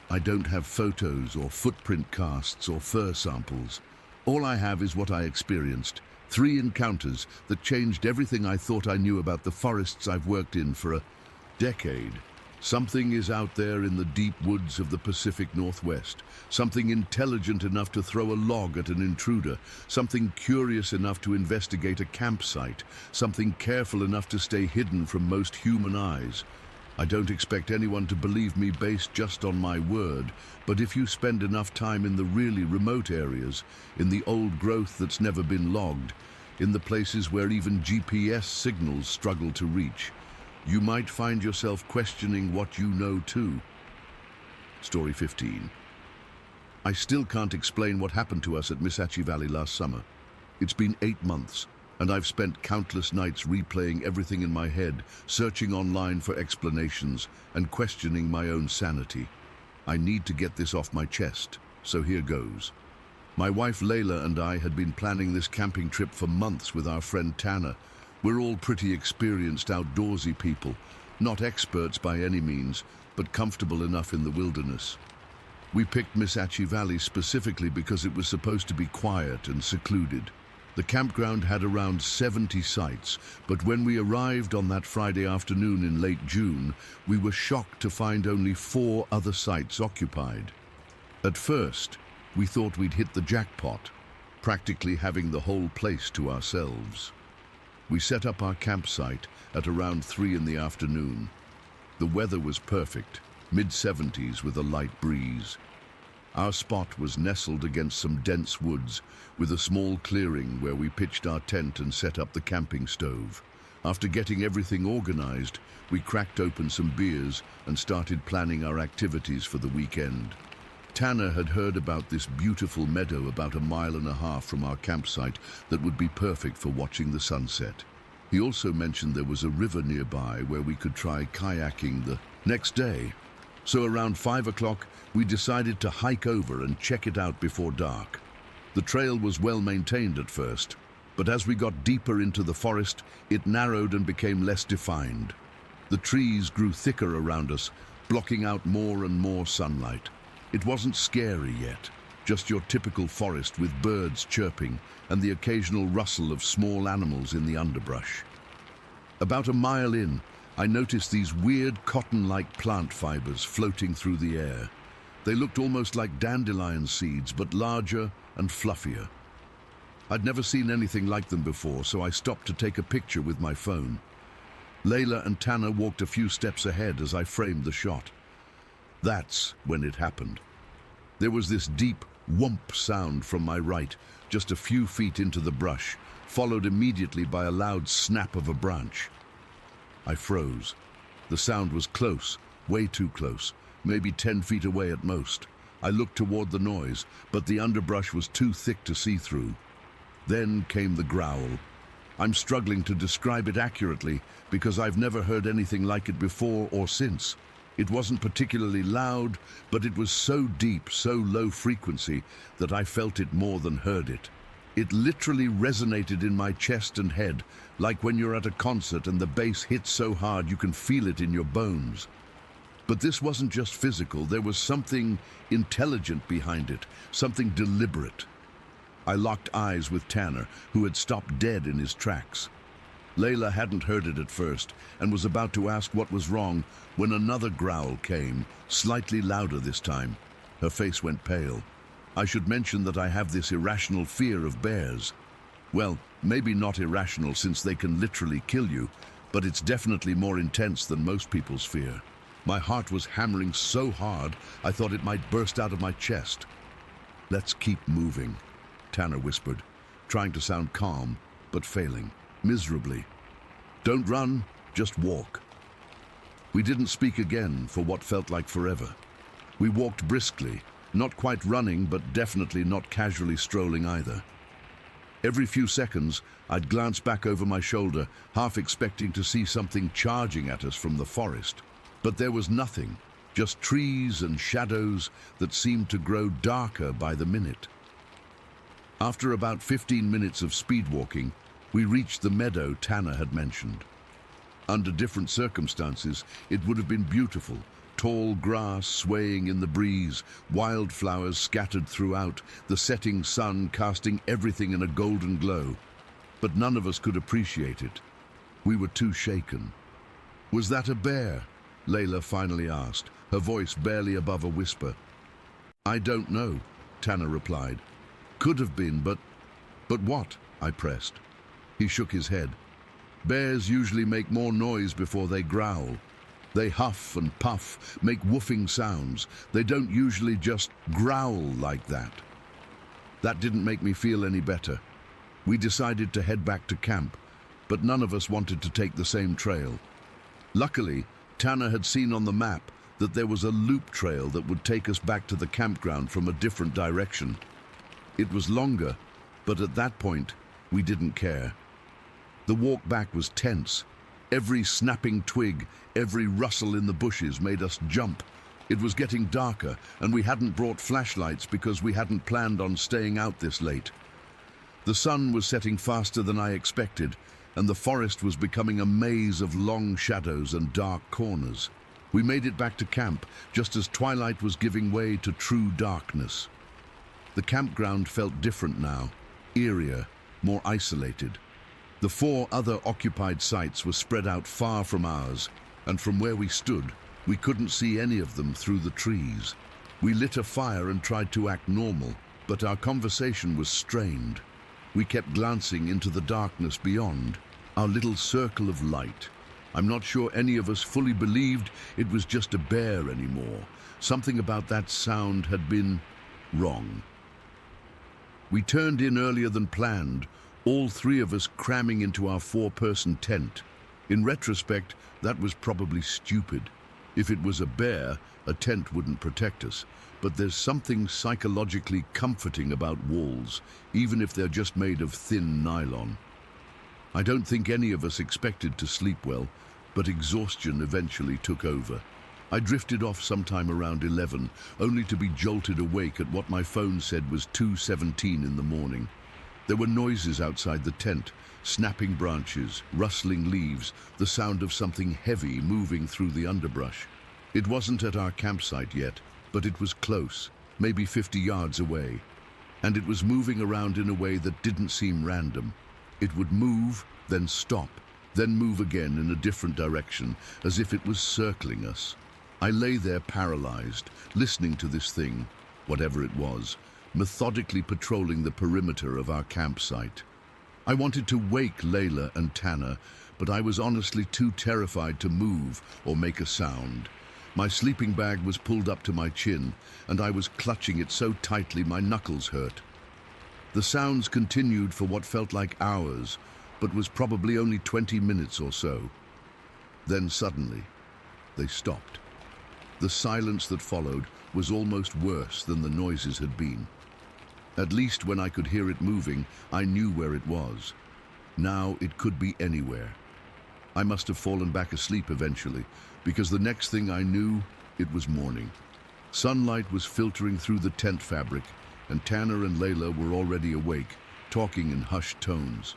I don't have photos or footprint casts or fur samples. All I have is what I experienced. 3 encounters that changed everything I thought I knew about the forests I've worked in for a decade. Something is out there in the deep woods of the Pacific Northwest. Something intelligent enough to throw a log at an intruder. Something curious enough to investigate a campsite. Something careful enough to stay hidden from most human eyes. I don't expect anyone to believe me based just on my word, but if you spend enough time in the really remote areas, in the old growth that's never been logged, in the places where even GPS signals struggle to reach, you might find yourself questioning what you know too. Story 15. I still can't explain what happened to us at Misachi Valley last summer. It's been 8 months. And I've spent countless nights replaying everything in my head, searching online for explanations, and questioning my own sanity. I need to get this off my chest, so here goes. My wife Layla and I had been planning this camping trip for months with our friend Tanner. We're all pretty experienced outdoorsy people, not experts by any means, but comfortable enough in the wilderness. We picked Misachi Valley specifically because it was supposed to be quiet and secluded. The campground had around 70 sites, but when we arrived on that Friday afternoon in late June, we were shocked to find only 4 other sites occupied. At first, we thought we'd hit the jackpot, practically having the whole place to ourselves. We set up our campsite at around 3 in the afternoon. The weather was perfect, mid-70s with a light breeze. Our spot was nestled against some dense woods, with a small clearing where we pitched our tent and set up the camping stove. After getting everything organized, we cracked open some beers and started planning our activities for the weekend. Tanner had heard about this beautiful meadow about 1.5 miles from our campsite that would be perfect for watching the sunset. He also mentioned there was a river nearby where we could try kayaking the next day. So around 5 o'clock, we decided to hike over and check it out before dark. The trail was well maintained at first, but as we got deeper into the forest, it narrowed and became less defined. The trees grew thicker around us, blocking out more and more sunlight. It wasn't scary yet, just your typical forest with birds chirping and the occasional rustle of small animals in the underbrush. About 1 mile in, I noticed these weird cotton-like plant fibers floating through the air. They looked almost like dandelion seeds, but larger and fluffier. I'd never seen anything like them before, so I stopped to take a picture with my phone. Layla and Tanner walked a few steps ahead as I framed the shot. That's when it happened. There was this deep, whomp sound from my right, just a few feet into the brush, followed immediately by a loud snap of a branch. I froze. The sound was close, way too close, maybe 10 feet away at most. I looked toward the noise, but the underbrush was too thick to see through. Then came the growl. I'm struggling to describe it accurately because I've never heard anything like it before or since. It wasn't particularly loud, but it was so deep, so low frequency that I felt it more than heard it. It literally resonated in my chest and head, like when you're at a concert and the bass hits so hard you can feel it in your bones. But this wasn't just physical, there was something intelligent behind it, something deliberate. I locked eyes with Tanner, who had stopped dead in his tracks. Layla hadn't heard it at first and was about to ask what was wrong when another growl came, slightly louder this time. Her face went pale. I should mention that I have this irrational fear of bears. Well, maybe not irrational since they can literally kill you, but it's definitely more intense than most people's fear. My heart was hammering so hard I thought it might burst out of my chest. "Let's keep moving," Tanner whispered, trying to sound calm, but failing miserably. "Don't run, just walk." We didn't speak again for what felt like forever. We walked briskly, not quite running, but definitely not casually strolling either. Every few seconds, I'd glance back over my shoulder, half expecting to see something charging at us from the forest. But there was nothing, just trees and shadows that seemed to grow darker by the minute. After about 15 minutes of speed walking, we reached the meadow Tanner had mentioned. Under different circumstances, it would have been beautiful. Tall grass swaying in the breeze, wildflowers scattered throughout, the setting sun casting everything in a golden glow. But none of us could appreciate it. We were too shaken. "Was that a bear?" Layla finally asked, her voice barely above a whisper. "I don't know," Tanner replied. "Could have been, but what?" I pressed. He shook his head. "Bears usually make more noise before they growl. They huff and puff, make woofing sounds. They don't usually just growl like that." That didn't make me feel any better. We decided to head back to camp, but none of us wanted to take the same trail. Luckily, Tanner had seen on the map that there was a loop trail that would take us back to the campground from a different direction. It was longer, but at that point, we didn't care. The walk back was tense. Every snapping twig, every rustle in the bushes made us jump. It was getting darker, and we hadn't brought flashlights because we hadn't planned on staying out this late. The sun was setting faster than I expected, and the forest was becoming a maze of long shadows and dark corners. We made it back to camp, just as twilight was giving way to true darkness. The campground felt different now, eerier, more isolated. The 4 other occupied sites were spread out far from ours, and from where we stood, we couldn't see any of them through the trees. We lit a fire and tried to act normal, but our conversation was strained. We kept glancing into the darkness beyond, our little circle of light. I'm not sure any of us fully believed it was just a bear anymore. Something about that sound had been wrong. We turned in earlier than planned, all 3 of us cramming into our 4-person tent. In retrospect, that was probably stupid. If it was a bear, a tent wouldn't protect us. But there's something psychologically comforting about walls, even if they're just made of thin nylon. I don't think any of us expected to sleep well, but exhaustion eventually took over. I drifted off sometime around 11, only to be jolted awake at what my phone said was 2:17 in the morning. There were noises outside the tent, snapping branches, rustling leaves, the sound of something heavy moving through the underbrush. It wasn't at our campsite yet, but it was close, maybe 50 yards away. And it was moving around in a way that didn't seem random. It would move, then stop, then move again in a different direction, as if it was circling us. I lay there paralyzed, listening to this thing, whatever it was, methodically patrolling the perimeter of our campsite. I wanted to wake Layla and Tanner, but I was honestly too terrified to move or make a sound. My sleeping bag was pulled up to my chin, and I was clutching it so tightly my knuckles hurt. The sounds continued for what felt like hours, but was probably only 20 minutes or so. Then suddenly, they stopped. The silence that followed was almost worse than the noises had been. At least when I could hear it moving, I knew where it was. Now it could be anywhere. I must have fallen back asleep eventually, because the next thing I knew, it was morning. Sunlight was filtering through the tent fabric, and Tanner and Layla were already awake, talking in hushed tones.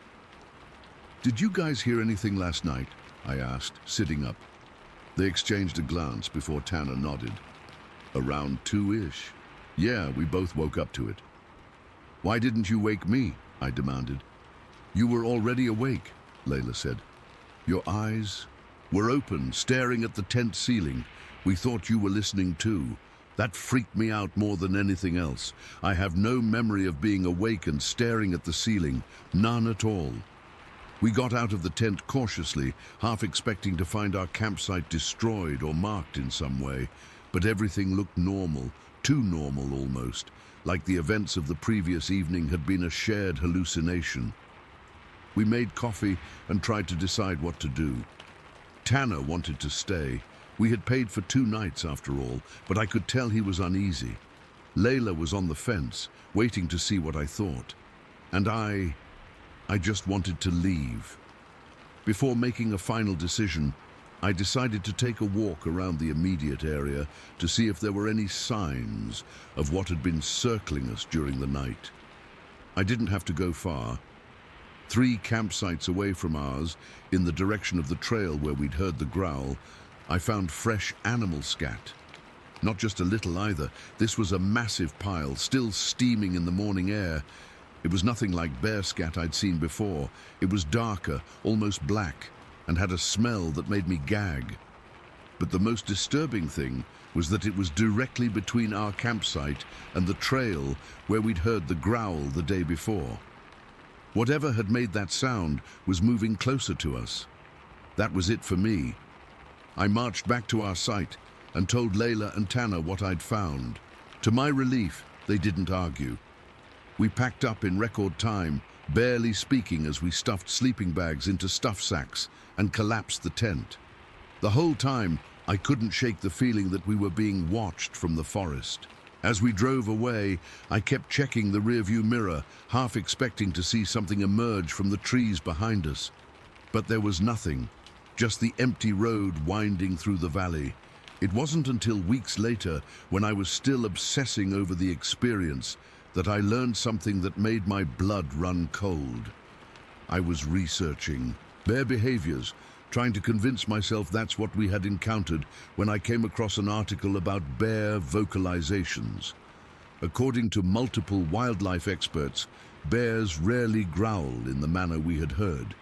"Did you guys hear anything last night?" I asked, sitting up. They exchanged a glance before Tanner nodded. "Around 2-ish. Yeah, we both woke up to it." "Why didn't you wake me?" I demanded. "You were already awake," Layla said. "Your eyes were open, staring at the tent ceiling. We thought you were listening too. That freaked me out more than anything else. I have no memory of being awake and staring at the ceiling, none at all." We got out of the tent cautiously, half expecting to find our campsite destroyed or marked in some way, but everything looked normal, too normal almost, like the events of the previous evening had been a shared hallucination. We made coffee and tried to decide what to do. Tanner wanted to stay. We had paid for 2 nights after all, but I could tell he was uneasy. Layla was on the fence, waiting to see what I thought. And I just wanted to leave. Before making a final decision, I decided to take a walk around the immediate area to see if there were any signs of what had been circling us during the night. I didn't have to go far. 3 campsites away from ours, in the direction of the trail where we'd heard the growl, I found fresh animal scat. Not just a little either. This was a massive pile, still steaming in the morning air. It was nothing like bear scat I'd seen before. It was darker, almost black, and had a smell that made me gag. But the most disturbing thing was that it was directly between our campsite and the trail where we'd heard the growl the day before. Whatever had made that sound was moving closer to us. That was it for me. I marched back to our site and told Layla and Tanner what I'd found. To my relief, they didn't argue. We packed up in record time, barely speaking as we stuffed sleeping bags into stuff sacks and collapsed the tent. The whole time, I couldn't shake the feeling that we were being watched from the forest. As we drove away, I kept checking the rearview mirror, half expecting to see something emerge from the trees behind us. But there was nothing, just the empty road winding through the valley. It wasn't until weeks later, when I was still obsessing over the experience, that I learned something that made my blood run cold. I was researching bear behaviors, trying to convince myself that's what we had encountered, when I came across an article about bear vocalizations. According to multiple wildlife experts, bears rarely growl in the manner we had heard.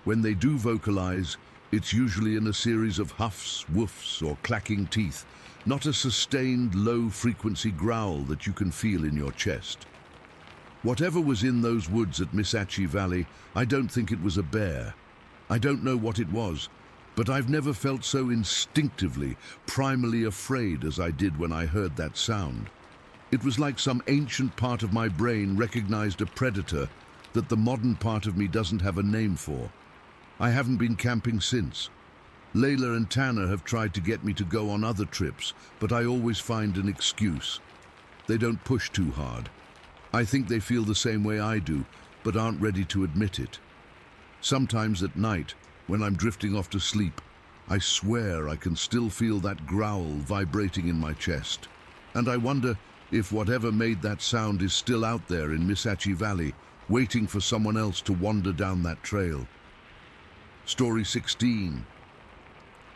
When they do vocalize, it's usually in a series of huffs, woofs, or clacking teeth, not a sustained low-frequency growl that you can feel in your chest. Whatever was in those woods at Misachi Valley, I don't think it was a bear. I don't know what it was, but I've never felt so instinctively, primally afraid as I did when I heard that sound. It was like some ancient part of my brain recognized a predator that the modern part of me doesn't have a name for. I haven't been camping since. Layla and Tanner have tried to get me to go on other trips, but I always find an excuse. They don't push too hard. I think they feel the same way I do, but aren't ready to admit it. Sometimes at night, when I'm drifting off to sleep, I swear I can still feel that growl vibrating in my chest. And I wonder if whatever made that sound is still out there in Misachi Valley, waiting for someone else to wander down that trail. Story 16.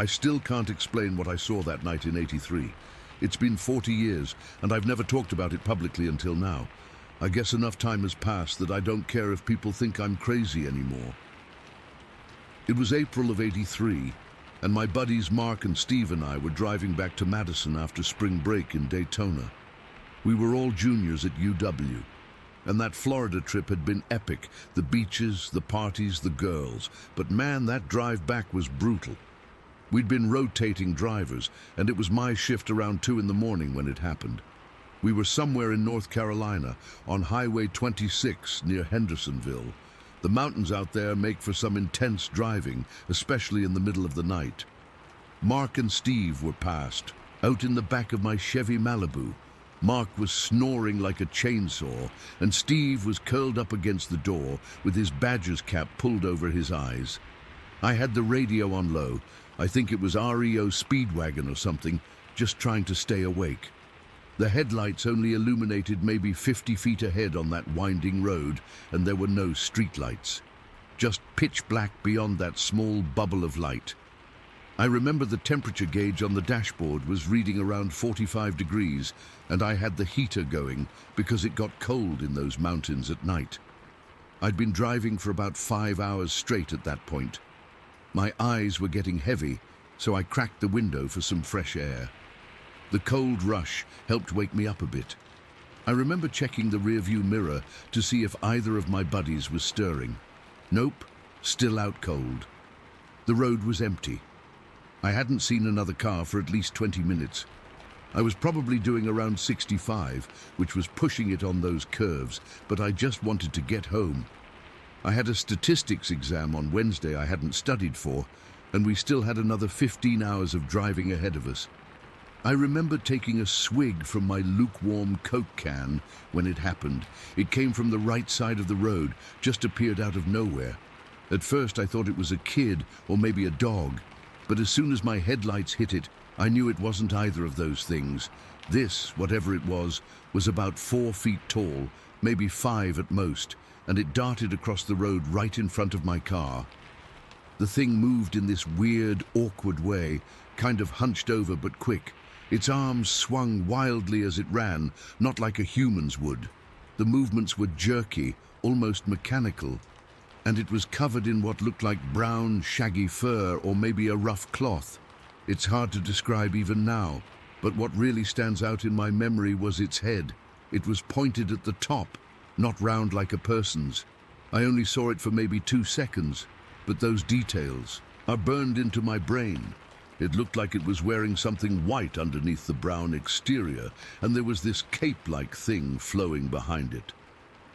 I still can't explain what I saw that night in '83. It's been 40 years, and I've never talked about it publicly until now. I guess enough time has passed that I don't care if people think I'm crazy anymore. It was April of '83, and my buddies Mark and Steve and I were driving back to Madison after spring break in Daytona. We were all juniors at UW, and that Florida trip had been epic. The beaches, the parties, the girls. But man, that drive back was brutal. We'd been rotating drivers, and it was my shift around 2 in the morning when it happened. We were somewhere in North Carolina, on Highway 26 near Hendersonville. The mountains out there make for some intense driving, especially in the middle of the night. Mark and Steve were passed, out in the back of my Chevy Malibu. Mark was snoring like a chainsaw, and Steve was curled up against the door with his badger's cap pulled over his eyes. I had the radio on low. I think it was REO Speedwagon or something, just trying to stay awake. The headlights only illuminated maybe 50 feet ahead on that winding road, and there were no streetlights. Just pitch black beyond that small bubble of light. I remember the temperature gauge on the dashboard was reading around 45 degrees, and I had the heater going because it got cold in those mountains at night. I'd been driving for about 5 hours straight at that point. My eyes were getting heavy, so I cracked the window for some fresh air. The cold rush helped wake me up a bit. I remember checking the rearview mirror to see if either of my buddies was stirring. Nope, still out cold. The road was empty. I hadn't seen another car for at least 20 minutes. I was probably doing around 65, which was pushing it on those curves, but I just wanted to get home. I had a statistics exam on Wednesday I hadn't studied for, and we still had another 15 hours of driving ahead of us. I remember taking a swig from my lukewarm Coke can when it happened. It came from the right side of the road, just appeared out of nowhere. At first I thought it was a kid or maybe a dog. But as soon as my headlights hit it, I knew it wasn't either of those things. This, whatever it was about 4 feet tall, maybe 5 at most, and it darted across the road right in front of my car. The thing moved in this weird, awkward way, kind of hunched over but quick. Its arms swung wildly as it ran, not like a human's would. The movements were jerky, almost mechanical, and it was covered in what looked like brown, shaggy fur or maybe a rough cloth. It's hard to describe even now, but what really stands out in my memory was its head. It was pointed at the top, not round like a person's. I only saw it for maybe 2 seconds, but those details are burned into my brain. It looked like it was wearing something white underneath the brown exterior, and there was this cape-like thing flowing behind it.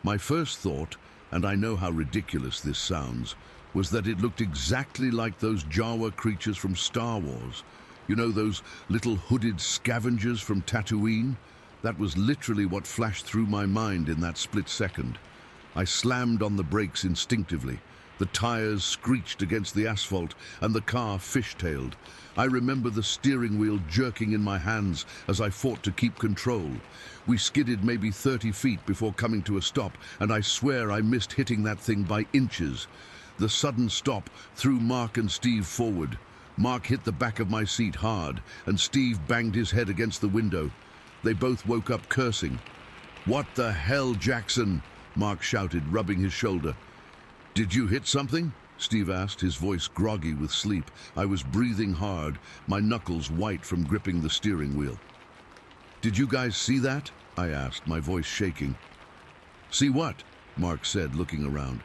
My first thought, and I know how ridiculous this sounds, was that it looked exactly like those Jawa creatures from Star Wars. You know, those little hooded scavengers from Tatooine? That was literally what flashed through my mind in that split second. I slammed on the brakes instinctively. The tires screeched against the asphalt, and the car fishtailed. I remember the steering wheel jerking in my hands as I fought to keep control. We skidded maybe 30 feet before coming to a stop, and I swear I missed hitting that thing by inches. The sudden stop threw Mark and Steve forward. Mark hit the back of my seat hard, and Steve banged his head against the window. They both woke up cursing. "What the hell, Jackson?" Mark shouted, rubbing his shoulder. "Did you hit something?" Steve asked, his voice groggy with sleep. I was breathing hard, my knuckles white from gripping the steering wheel. "Did you guys see that?" I asked, my voice shaking. "See what?" Mark said, looking around.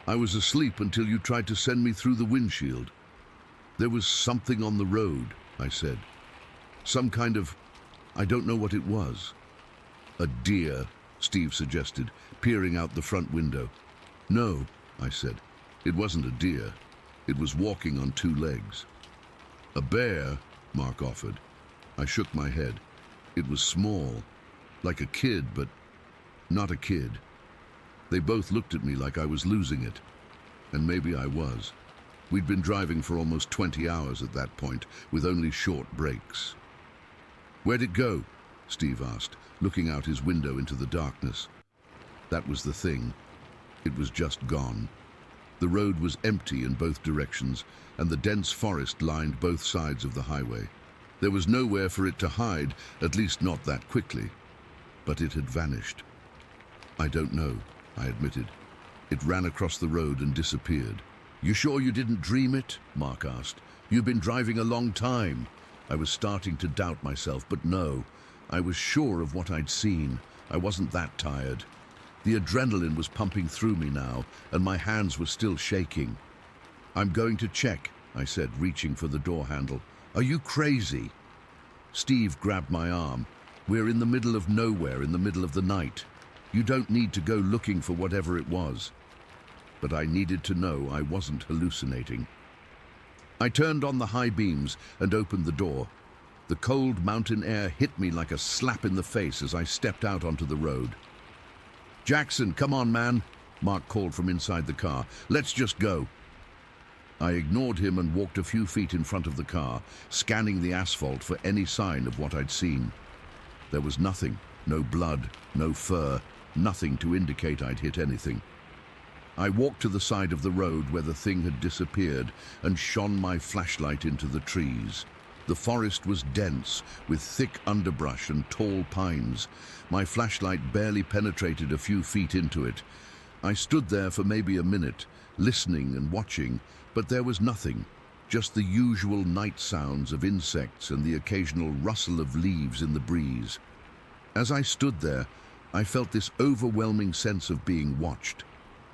"I was asleep until you tried to send me through the windshield." "There was something on the road," I said. "Some kind of... I don't know what it was." "A deer," Steve suggested, peering out the front window. "No," I said. "It wasn't a deer. It was walking on 2 legs." "A bear," Mark offered. I shook my head. It was small, like a kid, but not a kid. They both looked at me like I was losing it. And maybe I was. We'd been driving for almost 20 hours at that point, with only short breaks. "Where'd it go?" Steve asked, looking out his window into the darkness. That was the thing. It was just gone. The road was empty in both directions, and the dense forest lined both sides of the highway. There was nowhere for it to hide, at least not that quickly. But it had vanished. "I don't know," I admitted. "It ran across the road and disappeared." "You sure you didn't dream it?" Mark asked. "You've been driving a long time." I was starting to doubt myself, but no. I was sure of what I'd seen. I wasn't that tired. The adrenaline was pumping through me now, and my hands were still shaking. "I'm going to check," I said, reaching for the door handle. "Are you crazy?" Steve grabbed my arm. "We're in the middle of nowhere, in the middle of the night. You don't need to go looking for whatever it was." But I needed to know I wasn't hallucinating. I turned on the high beams and opened the door. The cold mountain air hit me like a slap in the face as I stepped out onto the road. "Jackson, come on, man," Mark called from inside the car. "Let's just go." I ignored him and walked a few feet in front of the car, scanning the asphalt for any sign of what I'd seen. There was nothing, no blood, no fur, nothing to indicate I'd hit anything. I walked to the side of the road where the thing had disappeared and shone my flashlight into the trees. The forest was dense, with thick underbrush and tall pines. My flashlight barely penetrated a few feet into it. I stood there for maybe a minute, listening and watching, but there was nothing, just the usual night sounds of insects and the occasional rustle of leaves in the breeze. As I stood there, I felt this overwhelming sense of being watched.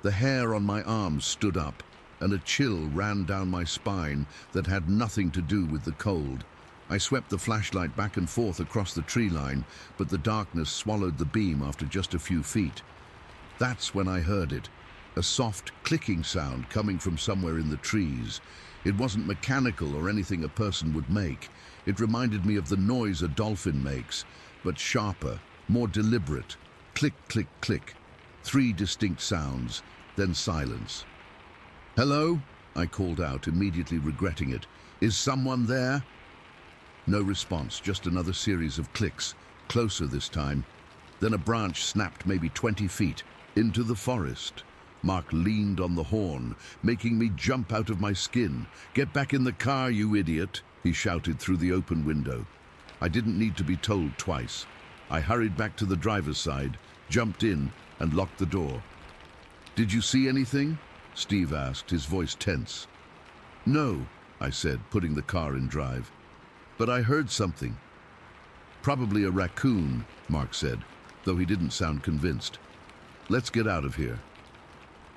The hair on my arms stood up, and a chill ran down my spine that had nothing to do with the cold. I swept the flashlight back and forth across the tree line, but the darkness swallowed the beam after just a few feet. That's when I heard it, a soft clicking sound coming from somewhere in the trees. It wasn't mechanical or anything a person would make. It reminded me of the noise a dolphin makes, but sharper, more deliberate. Click, click, click. 3 distinct sounds, then silence. "Hello?" I called out, immediately regretting it. "Is someone there?" No response, just another series of clicks, closer this time. Then a branch snapped maybe 20 feet into the forest. Mark leaned on the horn, making me jump out of my skin. "Get back in the car, you idiot," he shouted through the open window. I didn't need to be told twice. I hurried back to the driver's side, jumped in, and locked the door. "Did you see anything?" Steve asked, his voice tense. "No," I said, putting the car in drive. "But I heard something." "Probably a raccoon," Mark said, though he didn't sound convinced. "Let's get out of here."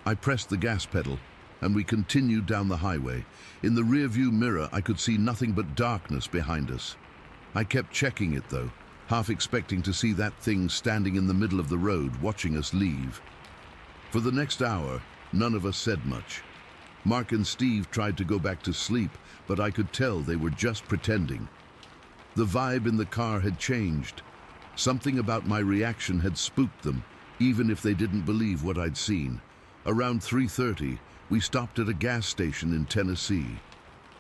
I pressed the gas pedal, and we continued down the highway. In the rearview mirror, I could see nothing but darkness behind us. I kept checking it, though, half expecting to see that thing standing in the middle of the road, watching us leave. For the next hour, none of us said much. Mark and Steve tried to go back to sleep, but I could tell they were just pretending. The vibe in the car had changed. Something about my reaction had spooked them, even if they didn't believe what I'd seen. Around 3:30, we stopped at a gas station in Tennessee.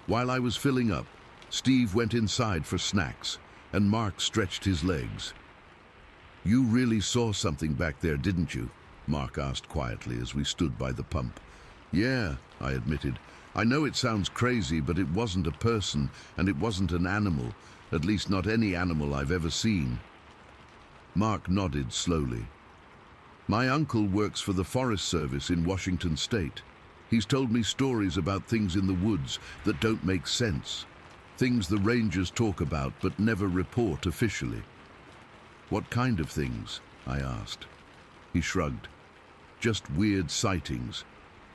While I was filling up, Steve went inside for snacks, and Mark stretched his legs. "You really saw something back there, didn't you?" Mark asked quietly as we stood by the pump. "Yeah," I admitted. "I know it sounds crazy, but it wasn't a person, and it wasn't an animal, at least not any animal I've ever seen." Mark nodded slowly. "My uncle works for the Forest Service in Washington State. He's told me stories about things in the woods that don't make sense. Things the rangers talk about but never report officially." "What kind of things?" I asked. He shrugged. "Just weird sightings.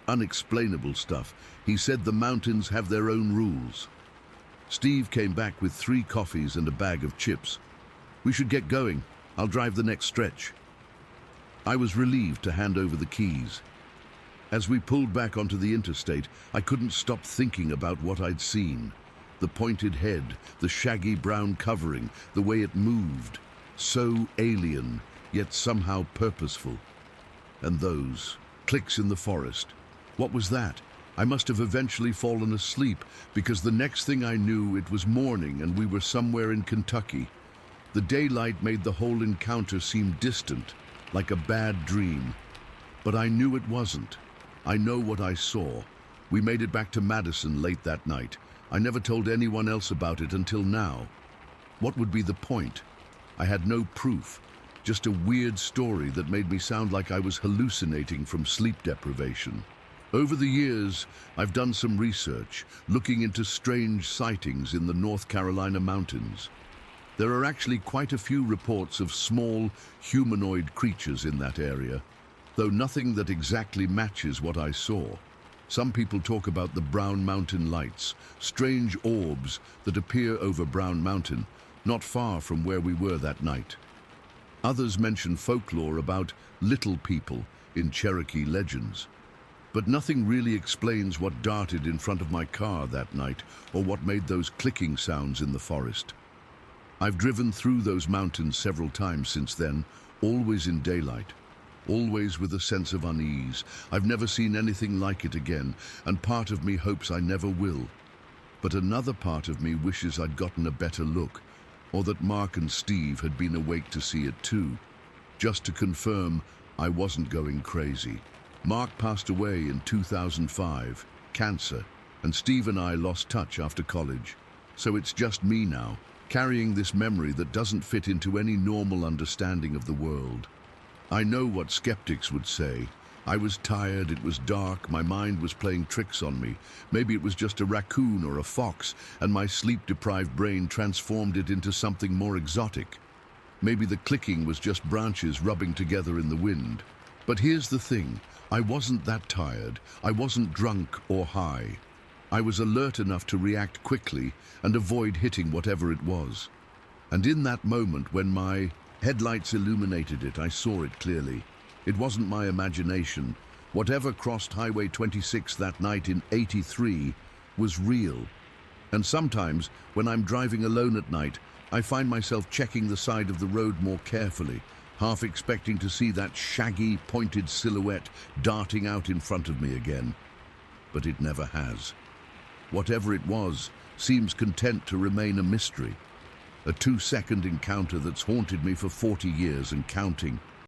Unexplainable stuff. He said the mountains have their own rules." Steve came back with 3 coffees and a bag of chips. "We should get going. I'll drive the next stretch." I was relieved to hand over the keys. As we pulled back onto the interstate, I couldn't stop thinking about what I'd seen. The pointed head, the shaggy brown covering, the way it moved. So alien, yet somehow purposeful. And those clicks in the forest. What was that? I must have eventually fallen asleep, because the next thing I knew, it was morning and we were somewhere in Kentucky. The daylight made the whole encounter seem distant, like a bad dream. But I knew it wasn't. I know what I saw. We made it back to Madison late that night. I never told anyone else about it until now. What would be the point? I had no proof, just a weird story that made me sound like I was hallucinating from sleep deprivation. Over the years, I've done some research, looking into strange sightings in the North Carolina mountains. There are actually quite a few reports of small, humanoid creatures in that area, though nothing that exactly matches what I saw. Some people talk about the Brown Mountain lights, strange orbs that appear over Brown Mountain, not far from where we were that night. Others mention folklore about little people in Cherokee legends. But nothing really explains what darted in front of my car that night or what made those clicking sounds in the forest. I've driven through those mountains several times since then, always in daylight, always with a sense of unease. I've never seen anything like it again, and part of me hopes I never will. But another part of me wishes I'd gotten a better look, or that Mark and Steve had been awake to see it too, just to confirm I wasn't going crazy. Mark passed away in 2005, cancer, and Steve and I lost touch after college. So it's just me now, carrying this memory that doesn't fit into any normal understanding of the world. I know what skeptics would say. I was tired, it was dark, my mind was playing tricks on me. Maybe it was just a raccoon or a fox, and my sleep-deprived brain transformed it into something more exotic. Maybe the clicking was just branches rubbing together in the wind. But here's the thing, I wasn't that tired, I wasn't drunk or high. I was alert enough to react quickly and avoid hitting whatever it was. And in that moment when my headlights illuminated it, I saw it clearly. It wasn't my imagination. Whatever crossed Highway 26 that night in '83 was real. And sometimes, when I'm driving alone at night, I find myself checking the side of the road more carefully, half expecting to see that shaggy, pointed silhouette darting out in front of me again. But it never has. Whatever it was seems content to remain a mystery. A 2-second encounter that's haunted me for 40 years and counting.